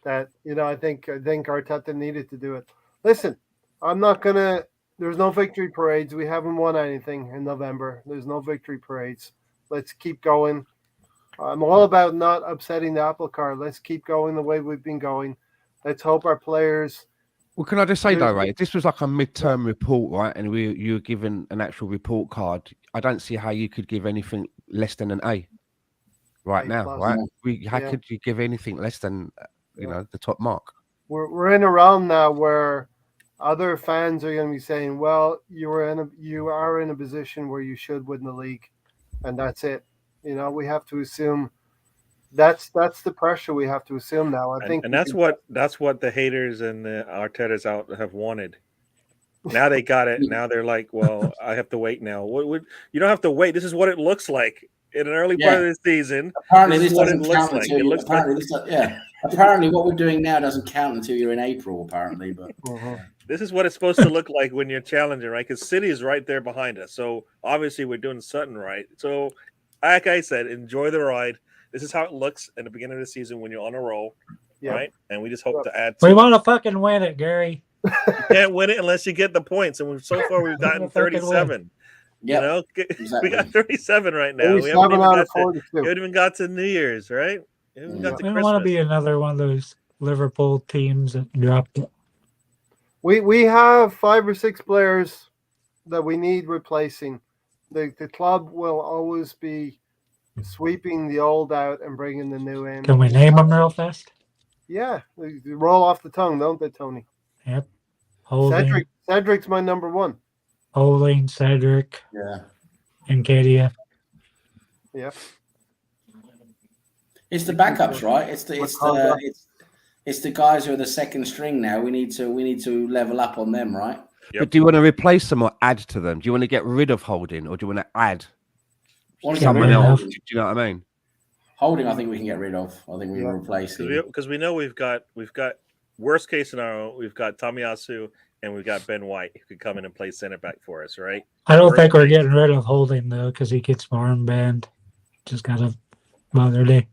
That I think Arteta needed to do it. Listen, I'm not gonna. There's no victory parades. We haven't won anything in November. There's no victory parades. Let's keep going. I'm all about not upsetting the apple cart. Let's keep going the way we've been going. Let's hope our players. Well, can I just say though, Ray, if this was like a midterm report, right, and you were given an actual report card, I don't see how you could give anything less than an A. Right now, right? How could you give anything less than the top mark? We're in a realm now where other fans are going to be saying, "Well, you are in a position where you should win the league, and that's it." We have to assume that's the pressure we have to assume now. I think, and that's what the haters and the Arteta's out have wanted. Now they got it. Now they're like, "Well, I have to wait now." You don't have to wait. This is what it looks like in an early part of the season. Apparently, this doesn't count until it looks like. Apparently, what we're doing now doesn't count until you're in April. Apparently, but this is what it's supposed to look like when you're challenging, right? Because City is right there behind us, so obviously we're doing something right. So, like I said, enjoy the ride. This is how it looks at the beginning of the season when you're on a roll, right? And we just hope to add. We want to fucking win it, Gary. You can't win it unless you get the points, and so far we've gotten 37. Yeah, we got 37 right now. We haven't even got to New Year's, right? We don't want to be another one of those Liverpool teams that dropped it. We have 5 or 6 players that we need replacing. The club will always be sweeping the old out and bringing the new in. Can we name them real fast? Yeah, they roll off the tongue, don't they, Tony? Yep. Cedric's my number 1. Holding, Cedric. Yeah. And Kadia. Yeah. It's the backups, right? It's the guys who are the second string now. We need to level up on them, right? Yep. But do you want to replace them or add to them? Do you want to get rid of Holding or do you want to add someone else? Do you know what I mean? Holding, I think we can get rid of. I think we will replace him because we know we've got worst case scenario, we've got Tomiyasu and we've got Ben White who could come in and play center back for us, right? I don't Worst think we're case- getting rid of Holding though, because he gets armband. Just gotta bother me.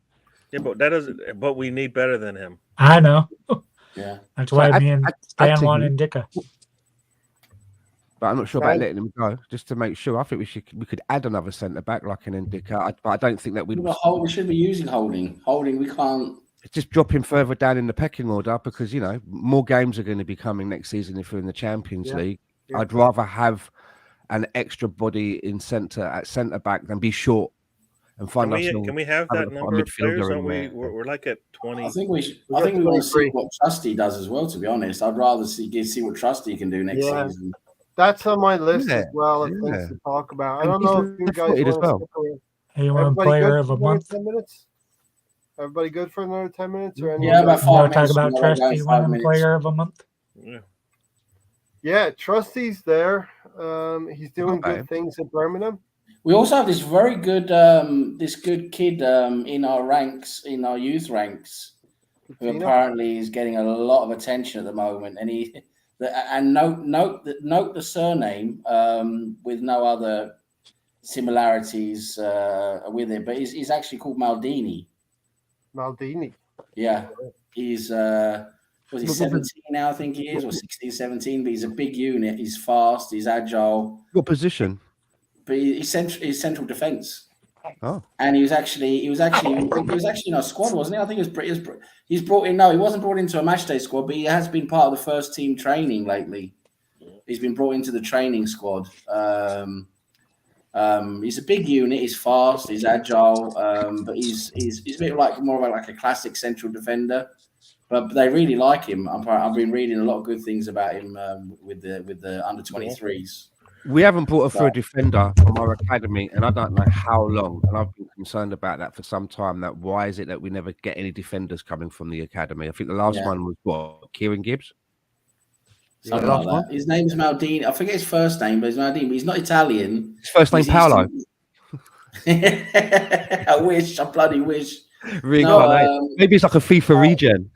Yeah, but that doesn't. But we need better than him. I know. Yeah. That's why So me and add Stan to want him. Indika. But I'm not sure about Right. letting him go, just to make sure. I think we could add another centre back like an Indica. I don't think that we'd We should be using Holding. Holding, we can't. just drop him further down in the pecking order because more games are going to be coming next season if we're in the Champions League. Yeah. I'd rather have an extra body in centre back than be short and find ourselves. Can we have having that to put a number of midfielder players? in Aren't we? there. We're like at 20. I think we got want to see 23. what Trusty does as well. To be honest, I'd rather see what Trusty can do next Yeah. season. That's on my list as Yeah, well of yeah. things to talk about. I And don't he's know if you guys left-footed as want to well. stick around. You want Everybody player good of for a another month? 10 minutes? Everybody good for another 10 minutes? Or anyone Yeah, about else? You want 5 to talk minutes. about we're going Trusty 5 winning minutes. player of a month? Yeah. Yeah, Trusty's there. He's doing Okay. good things at Birmingham. We also have this very good, kid in our ranks, in our youth ranks, who Coutinho. apparently is getting a lot of attention at the moment. And note the surname with no other similarities with it, but he's actually called Maldini. Maldini. Yeah, he's was he 17 now? I think he is, or 16, 17. But he's a big unit. He's fast. He's agile. What position? But he's central defense. Oh, And he was actually in our squad, wasn't he? I think he's brought in. No, he wasn't brought into a matchday squad, but he has been part of the first team training lately. He's been brought into the training squad. He's a big unit. He's fast. He's agile. But he's a bit more of a classic central defender. But they really like him. I've been reading a lot of good things about him with the under 23s. we haven't brought through a defender from our academy, and I don't know how long. And I've been concerned about that for some time. That why is it that we never get any defenders coming from the academy? I think the last one was Kieran Gibbs. Something like that. His name's Maldini. I forget his first name, but it's Maldini. But he's not Italian. His first name Paolo. I wish. I bloody wish. Maybe it's like a FIFA regen.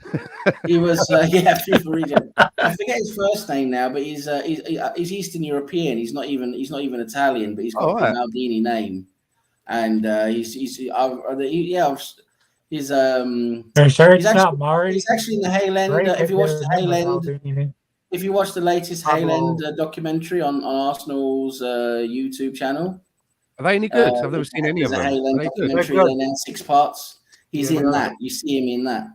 He was, FIFA regen. I forget his first name now, but he's Eastern European. He's not even Italian, but he's got a Maldini name, and he's not Mari. He's actually in the Hayland. If you watch the Hayland, if you watch the latest Hayland documentary on Arsenal's YouTube channel, are they any good? I've never seen any of them. Hayland documentary in 6 parts. He's in that. You see him in that.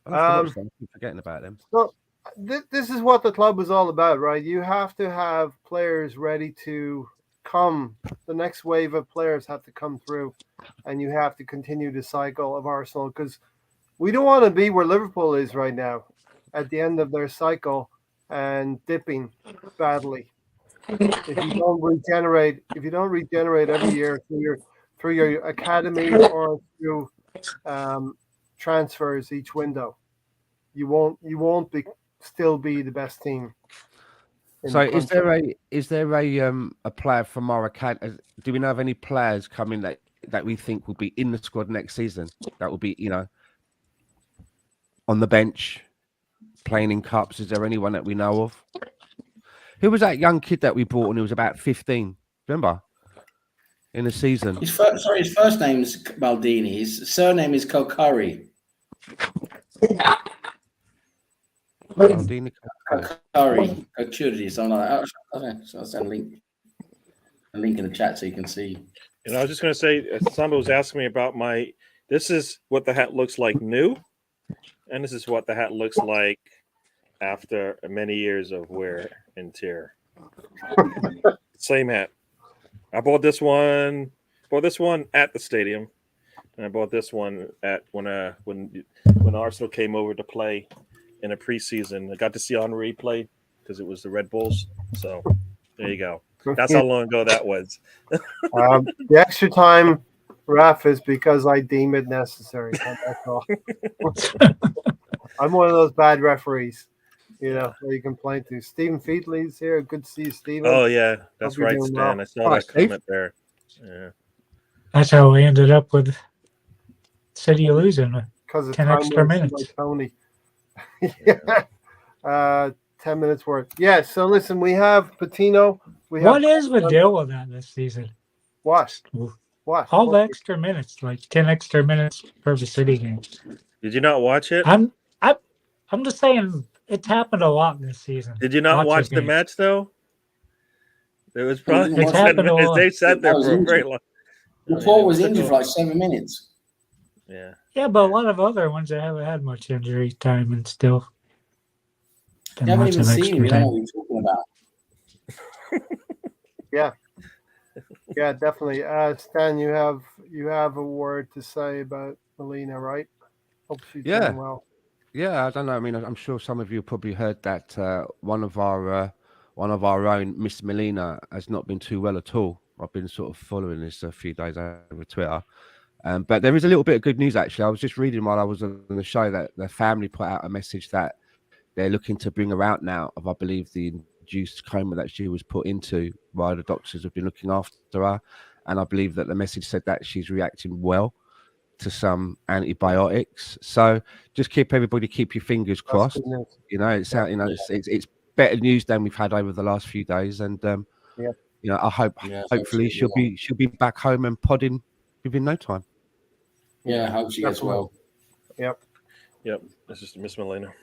I'm forgetting about them. So this is what the club is all about, right? You have to have players ready to come. The next wave of players have to come through, and you have to continue the cycle of Arsenal, because we don't want to be where Liverpool is right now at the end of their cycle and dipping badly. If you don't regenerate every year through your academy or through transfers each window, you won't still be the best team. So is there a player from our academy? Do we know of any players coming that we think will be in the squad next season? That will be on the bench, playing in cups. Is there anyone that we know of? Who was that young kid that we brought when he was about 15? Remember? In the season. His first name is Maldini. His surname is Kokari. Maldini. Kokuri, something like that. Okay, so I'll send a link in the chat so you can see. And I was just going to say, somebody was asking me about this is what the hat looks like new, and this is what the hat looks like after many years of wear and tear. Same hat. I bought this one at the stadium, and I bought this one at when Arsenal came over to play in a preseason. I got to see Henry play because it was the Red Bulls. So there you go. That's how long ago that was. The extra time, Raf, is because I deem it necessary. That's all. I'm one of those bad referees, where you complain to. Stephen Featley's here. Good to see you, Stephen. Oh yeah, that's right, Stan. Well. I saw that comment there. Yeah. That's how we ended up with City losing because of 10 extra minutes. Tony. yeah. 10 minutes worth. Yeah. So listen, we have Patino. We have What is the deal with that this season? what? All the extra minutes, like 10 extra minutes per the city game. Did you not watch it? I'm just saying it's happened a lot this season. Did you not watch the match though? It was probably It's happened a lot. They sat there for a very long. Laporte was injured for like 7 minutes. Yeah. Yeah, but a lot of other ones that haven't had much injury time and still. You haven't even seen him. You don't know what you're talking about. Yeah. Yeah, definitely. Stan, you have a word to say about Melina, right? Hope she's doing well. Yeah, I don't know. I mean, I'm sure some of you probably heard that one of our own, Miss Melina, has not been too well at all. I've been sort of following this a few days over Twitter. But there is a little bit of good news, actually. I was just reading while I was on the show that the family put out a message that they're looking to bring her out now of, I believe, the induced coma that she was put into while the doctors have been looking after her. And I believe that the message said that she's reacting well to some antibiotics. So just keep your fingers crossed. You know, it's out. You know, it's better news than we've had over the last few days. And you know, I hope hopefully she'll be back home and podding within no time. Yeah, I hope she gets well. Yep. This is Miss Melina.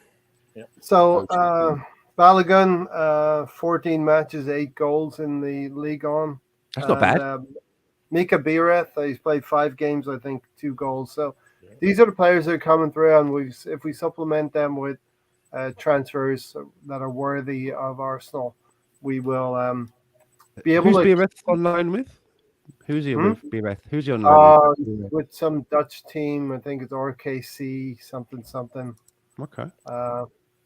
Yep. So Balogun, 14 matches, 8 goals in the league on. That's not bad. Mika Bireth, he's played 5 games, I think, 2 goals. So these are the players that are coming through, and if we supplement them with transfers that are worthy of Arsenal, we will be able to. Who's Bireth on loan with? Who's he with, Bireth? Who's he on loan with some Dutch team. I think it's RKC something. Okay.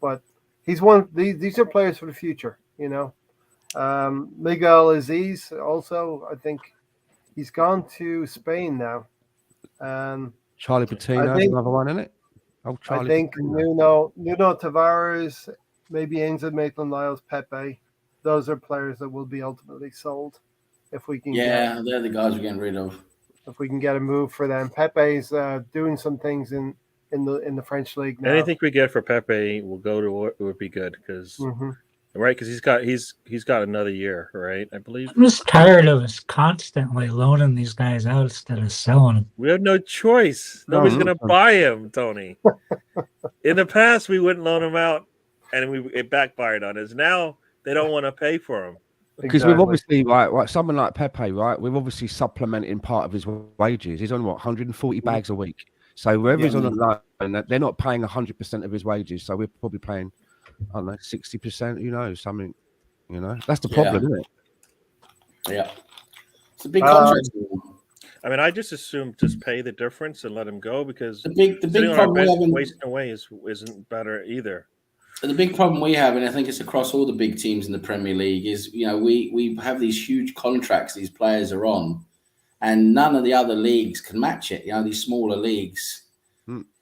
But he's one. These are players for the future, you know. Miguel Aziz also, I think he's gone to Spain now. Charlie Patino is another one, isn't it? Oh, Charlie. I think Nuno Tavares, maybe Ainsley Maitland-Niles, Pepe. Those are players that will be ultimately sold if we can. Yeah, they're the guys we're getting rid of. If we can get a move for them, Pepe's doing some things in the French league now. Anything we get for Pepe will go to it would be good because right, because he's got another year, right? I believe. I'm just tired of us constantly loaning these guys out instead of selling them. We have no choice. Nobody's going to buy him, Tony. In the past, we wouldn't loan him out, and it backfired on us. Now they don't want to pay for him. Because we've obviously, right, someone like Pepe, right? We've obviously supplementing part of his wages. He's on 140 bags a week. So wherever he's on the loan, they're not paying 100% of his wages. So we're probably paying, I don't know, 60%. Who knows? Something, you know, that's the problem, isn't it? Yeah, it's a big contract. I mean, I just assume just pay the difference and let him go because the big problem wasting away isn't better either. The big problem we have, and I think it's across all the big teams in the Premier League, is we have these huge contracts these players are on, and none of the other leagues can match it. You know, these smaller leagues,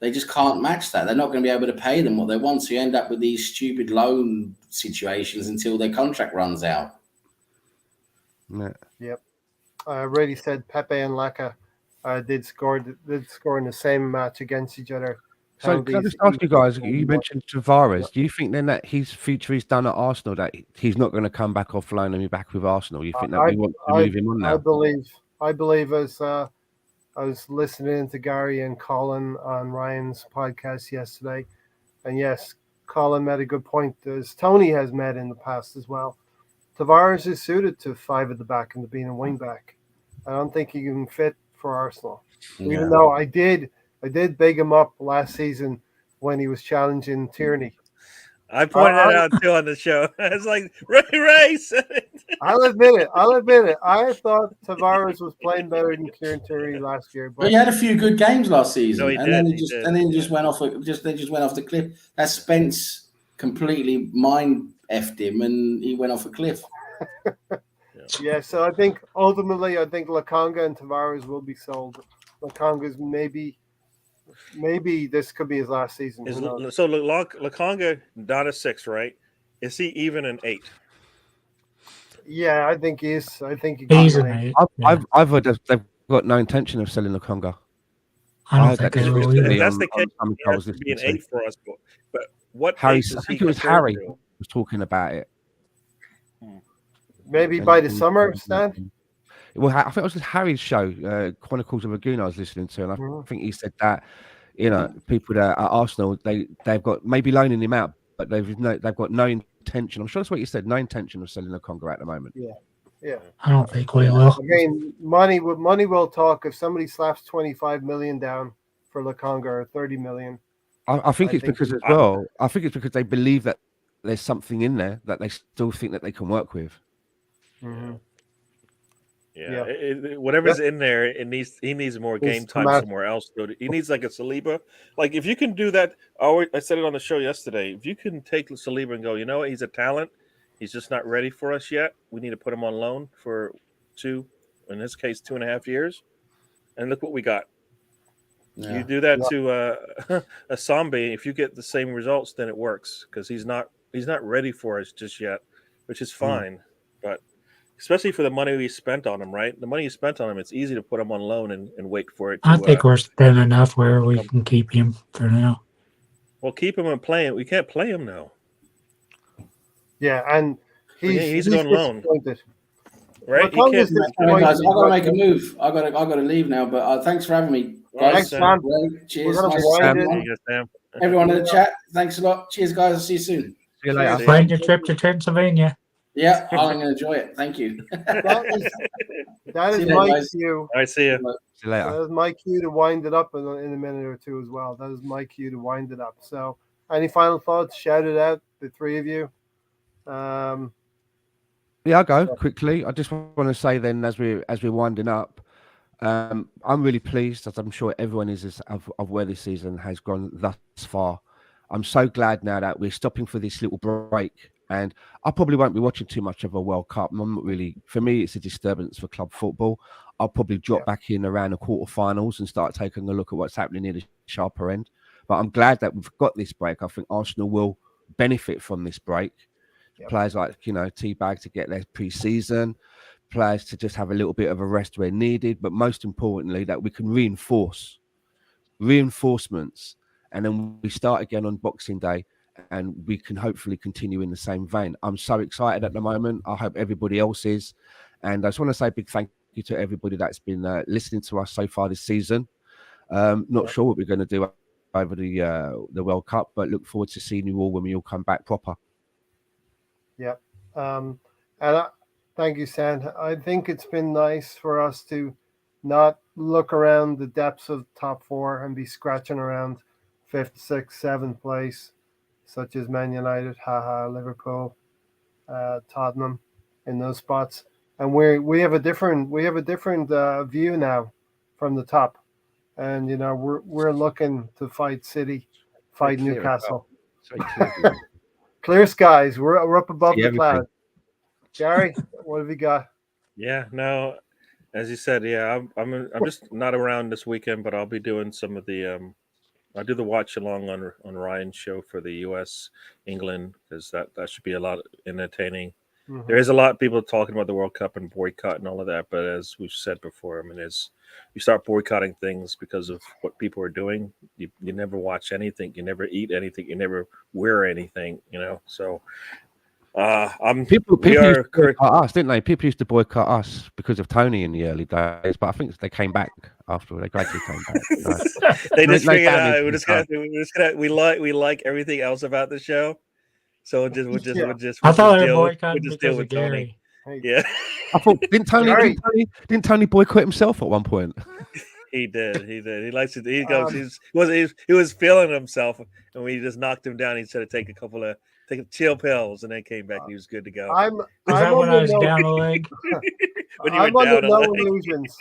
they just can't match that. They're not going to be able to pay them what they want, so you end up with these stupid loan situations until their contract runs out. Yeah. Yep. I already said Pepe and Laka did score in the same match against each other. So can I just ask you guys, you mentioned Tavares. Do you think then that his future is done at Arsenal, that he's not going to come back off loan and be back with Arsenal? You think that we want to move him on now? I believe as I was listening to Gary and Colin on Ryan's podcast yesterday, and yes, Colin made a good point, as Tony has met in the past as well. Tavares is suited to 5 at the back and to being a wing back. I don't think he can fit for Arsenal, even though I did big him up last season when he was challenging Tierney. I pointed that out too on the show. It's like Ray said it. I'll admit it. I thought Tavares was playing better than Kieran Tierney last year. But he had a few good games last season, no, then he just went off. They just went off the cliff. That Spence completely mind effed him, and he went off a cliff. Yeah, so I think ultimately, Lokonga and Tavares will be sold. Lokonga's maybe this could be his last season. So Lokonga not a 6, right? Is he even an 8? Yeah, I think he is. I think he's an 8. I've heard they've got no intention of selling Lokonga. I don't heard think that they this will recently either. If that's on, the case, something he I has was to be listening an to. 8 for us. But what Harry, 8 I does think he it was compare Harry to? was talking about it. Maybe And by the he was summer, talking about Stan. Well, I think it was just Harry's show, Chronicles of a Goon, I was listening to, and I Mhm. think he said that people that at Arsenal they've got maybe loaning him out, but they've got no intention. I'm sure that's what you said. No intention of selling the Congo at the moment. Yeah. I don't think we Yeah. will. Again, money will talk. If somebody slaps 25 million down for Lukonga or 30 million, I think I it's think because we- as well. I think it's because they believe that there's something in there that they still think that they can work with. Mhm. Yeah, Yeah. whatever's in there, he needs more Needs game to come time out. somewhere else. Though he needs like a Saliba. Like if you can do that, I said it on the show yesterday. If you can take Saliba and go, you know what, he's a talent. He's just not ready for us yet. We need to put him on loan for 2, in this case, 2.5 years. And look what we got. Yeah. You do that Yeah. to a zombie. If you get the same results, then it works because he's not ready for us just yet, which is fine. But especially for the money we spent on him, right? The money you spent on him, it's easy to put him on loan and wait for it to. I think we're spending enough where we can keep him for now. Well, keep him and play him. We can't play him now. Yeah, and he's on loan. disappointed. Right? He Lukonga's can't. Anyway, guys, disappointed. I've got to make a move. I got to leave now. But thanks for having me, guys. Thanks, Sam. Great. Cheers. We're gonna Nice to wind see it. There you go, Sam. everyone in the chat. Thanks a lot. Cheers, guys. I'll see you soon. See you Cheers. later. Plan your trip to Pennsylvania. Yeah, I'm going to enjoy it. Thank you. That is See you later, my guys. cue. All right, see you. See you later. That is my cue to wind it up in a minute or two as well. That is my cue to wind it up. So, any final thoughts? Shout it out, the three of you. Yeah, I'll go quickly. I just want to say then, as we're winding up, I'm really pleased, as I'm sure everyone is of where this season has gone thus far. I'm so glad now that we're stopping for this little break, and I probably won't be watching too much of a World Cup. I'm not really. For me, it's a disturbance for club football. I'll probably drop back in around the quarterfinals and start taking a look at what's happening near the sharper end. But I'm glad that we've got this break. I think Arsenal will benefit from this break. Yep. Players like T-Bag to get their pre-season, players to just have a little bit of a rest where needed, but most importantly that we can reinforcements, and then we start again on Boxing Day, and we can hopefully continue in the same vein. I'm so excited at the moment. I hope everybody else is, and I just want to say a big thank you to everybody that's been listening to us so far this season. Not sure what we're going to do over the World Cup, but look forward to seeing you all when we all come back proper. Yeah. And thank you, Sam. I think it's been nice for us to not look around the depths of top four and be scratching around 5th, 6th, 7th place, such as Man United, Liverpool, Tottenham, in those spots. And we have a different view now from the top, and we're looking to fight City, fight Very clear as Newcastle. well. Very clear. Clear skies. We're up above See the everything. clouds. Gary, what have you got? Yeah, no, as you said, yeah, I'm just not around this weekend, but I'll be doing some of the I do the watch along on Ryan's show for the U.S. England, because that should be a lot entertaining. Mhm. There is a lot of people talking about the World Cup and boycott and all of that, but as we've said before, I mean, as you start boycotting things because of what people are doing, you never watch anything, you never eat anything, you never wear anything, So People we used are to boycott us, didn't they? People used to boycott us because of Tony in the early days, but I think they came back after. They gradually came back. So, they just no figured damage out was done. we like everything else about the show, so we'll just I thought they were deal boycotting deal because of with Tony. Gary. Hey, Yeah, I thought Gary. didn't Tony boycott himself at one point? he did. He likes it. He goes. He was feeling himself, and we just knocked him down. He said to take a chill pills, and then came back and he was good to go. I'm Was that when I was under no, down the leg? When you I'm were under down no a leg. illusions.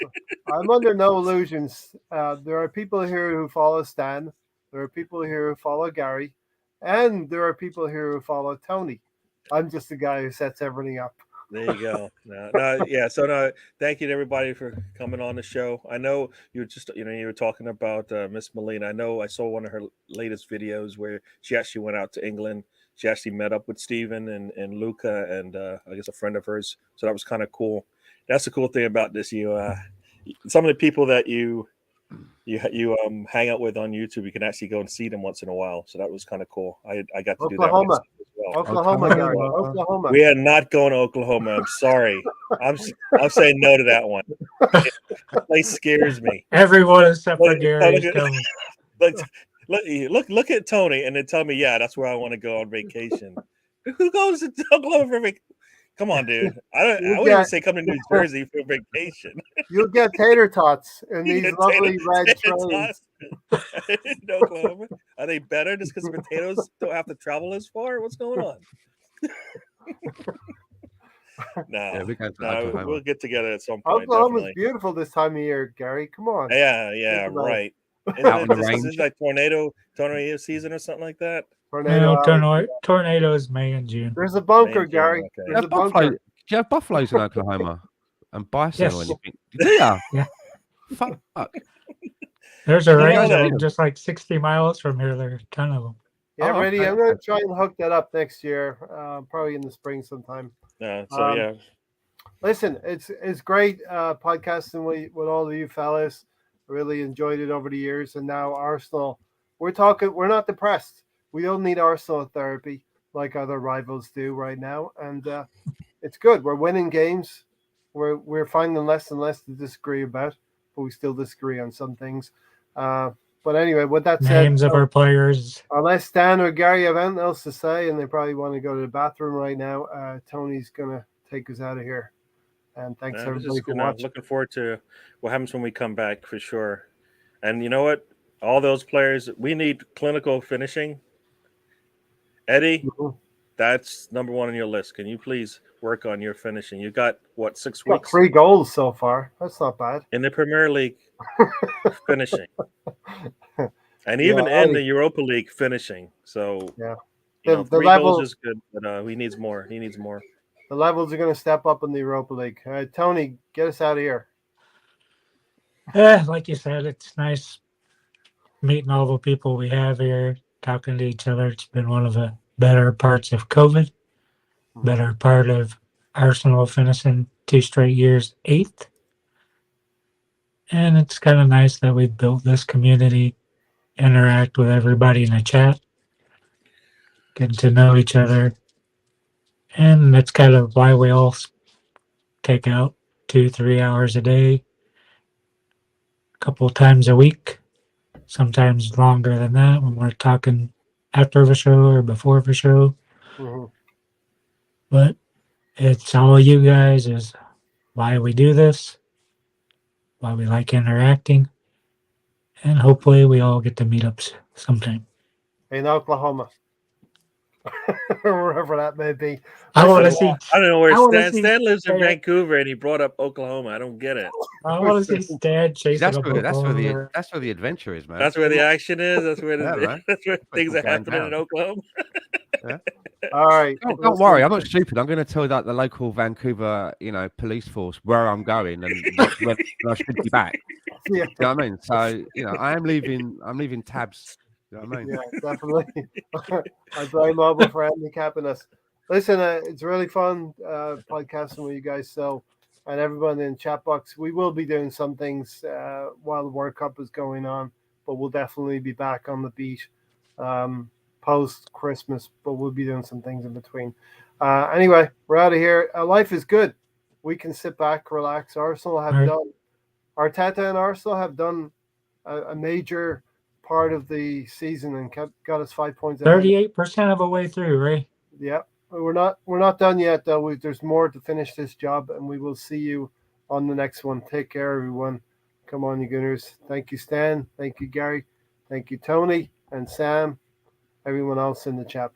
I'm under no illusions. There are people here who follow Stan. There are people here who follow Gary, and there are people here who follow Tony. I'm just the guy who sets everything up. There you go. Yeah. So thank you to everybody for coming on the show. I know you were just, you were talking about Miss Molina. I know I saw one of her latest videos where she actually went out to England. She actually met up with Steven and Luca and I guess a friend of hers. So that was kind of cool. That's the cool thing about this. Some of the people that you you hang out with on YouTube. You can actually go and see them once in a while. So that was kind of cool. I got to do that Oklahoma. myself as well. Oklahoma, Oklahoma. Gary. Oklahoma. We are not going to Oklahoma. I'm sorry. I'm saying no to that one. That place scares me. Everyone except for Look, Gary is look, coming. look at Tony, and then tell me, yeah, that's where I want to go on vacation. Who goes to Oklahoma for vacation? Come on, dude. I wouldn't even say come to New Jersey for vacation. You'll get tater tots in You these get lovely red tater trains. tots in Oklahoma. Are they better just because potatoes don't have to travel as far? What's going on? Yeah, No, we're going to no, Oklahoma. we'll get together at some point. Oklahoma's Definitely. beautiful this time of year, Gary. Come on. Yeah, Think about it. right. Out on the This range. is like tornado season or something like that. Tornado No, alley. tornadoes May and June. There's a bunker, Thank you, Gary. okay. Do you There's a have buffalo- bunker. do you have buffaloes in Oklahoma and bison or Yes. anything? Do you? Yeah. Fuck. There's a You know range of that- them just like 60 miles from here. There are a ton of them. Yeah, Oh, ready. okay. I'm going to try and hook that up next year, probably in the spring sometime. So yeah, Listen, it's great podcasting with all of you fellas. Really enjoyed it over the years, and now Arsenal. We're not depressed. We don't need Arsenal therapy like other rivals do right now, and it's good. We're winning games. We're finding less and less to disagree about, but we still disagree on some things. But anyway, with that said, Names of our players. unless Stan or Gary have anything else to say, and they probably want to go to the bathroom right now, Tony's gonna take us out of here. And thanks this everybody is for good. watching. Looking forward to what happens when we come back for sure. And you know what? All those players, we need clinical finishing. Eddie, Mhm. that's number one on your list. Can you please work on your finishing? You got what, 6 Got weeks 3 goals so far. That's not bad. in the Premier League finishing, and even Yeah, in Eddie. the Europa League finishing. So Yeah. you know, The 3 level- goals is good, but he needs more. He needs more. The levels are going to step up in the Europa League. Tony, get us out of here. Yeah, like you said, it's nice meeting all the people we have here, talking to each other. It's been one of the better parts of COVID, better part of Arsenal finishing 2 straight years 8th. And it's kind of nice that we've built this community, interact with everybody in the chat, getting to know each other. And that's kind of why we all take out 2-3 hours a day, a couple of times a week, sometimes longer than that when we're talking after the show or before the show. Mhm. But it's all you guys is why we do this, why we like interacting, and hopefully we all get to meet up sometime. In Oklahoma. Wherever that may be. I want to Listen, see. I don't know where I wanna Stan. see Stan lives in Stan. Vancouver, and he brought up Oklahoma. I don't get it. I want to see Stan chasing That's a where football. that's where the adventure is, man. That's where the action is. That's where Yeah, man. that's where things are going happening down. in Oklahoma. All right. Don't listen, worry, I'm not stupid. I'm going to tell the local Vancouver, police force where I'm going and when I should be back. Yeah, You know what I mean? So, I'm leaving tabs. You know what I mean? yeah, definitely. I'm very mobile for handicapping us. Listen, it's really fun podcasting with you guys. So, and everyone in the chat box, we will be doing some things while the World Cup is going on, but we'll definitely be back on the beat post Christmas. But we'll be doing some things in between. Anyway, we're out of here. Life is good. We can sit back, relax. Arsenal have Right. done. Arteta and Arsenal have done a major part of the season and got us 5 points ahead. 38% of the way through, Ray. Yeah, we're not done yet though. There's more to finish this job, and we will see you on the next one. Take care, everyone. Come on, you Gunners. Thank you, Stan. Thank you, Gary. Thank you, Tony and Sam. Everyone else in the chat box.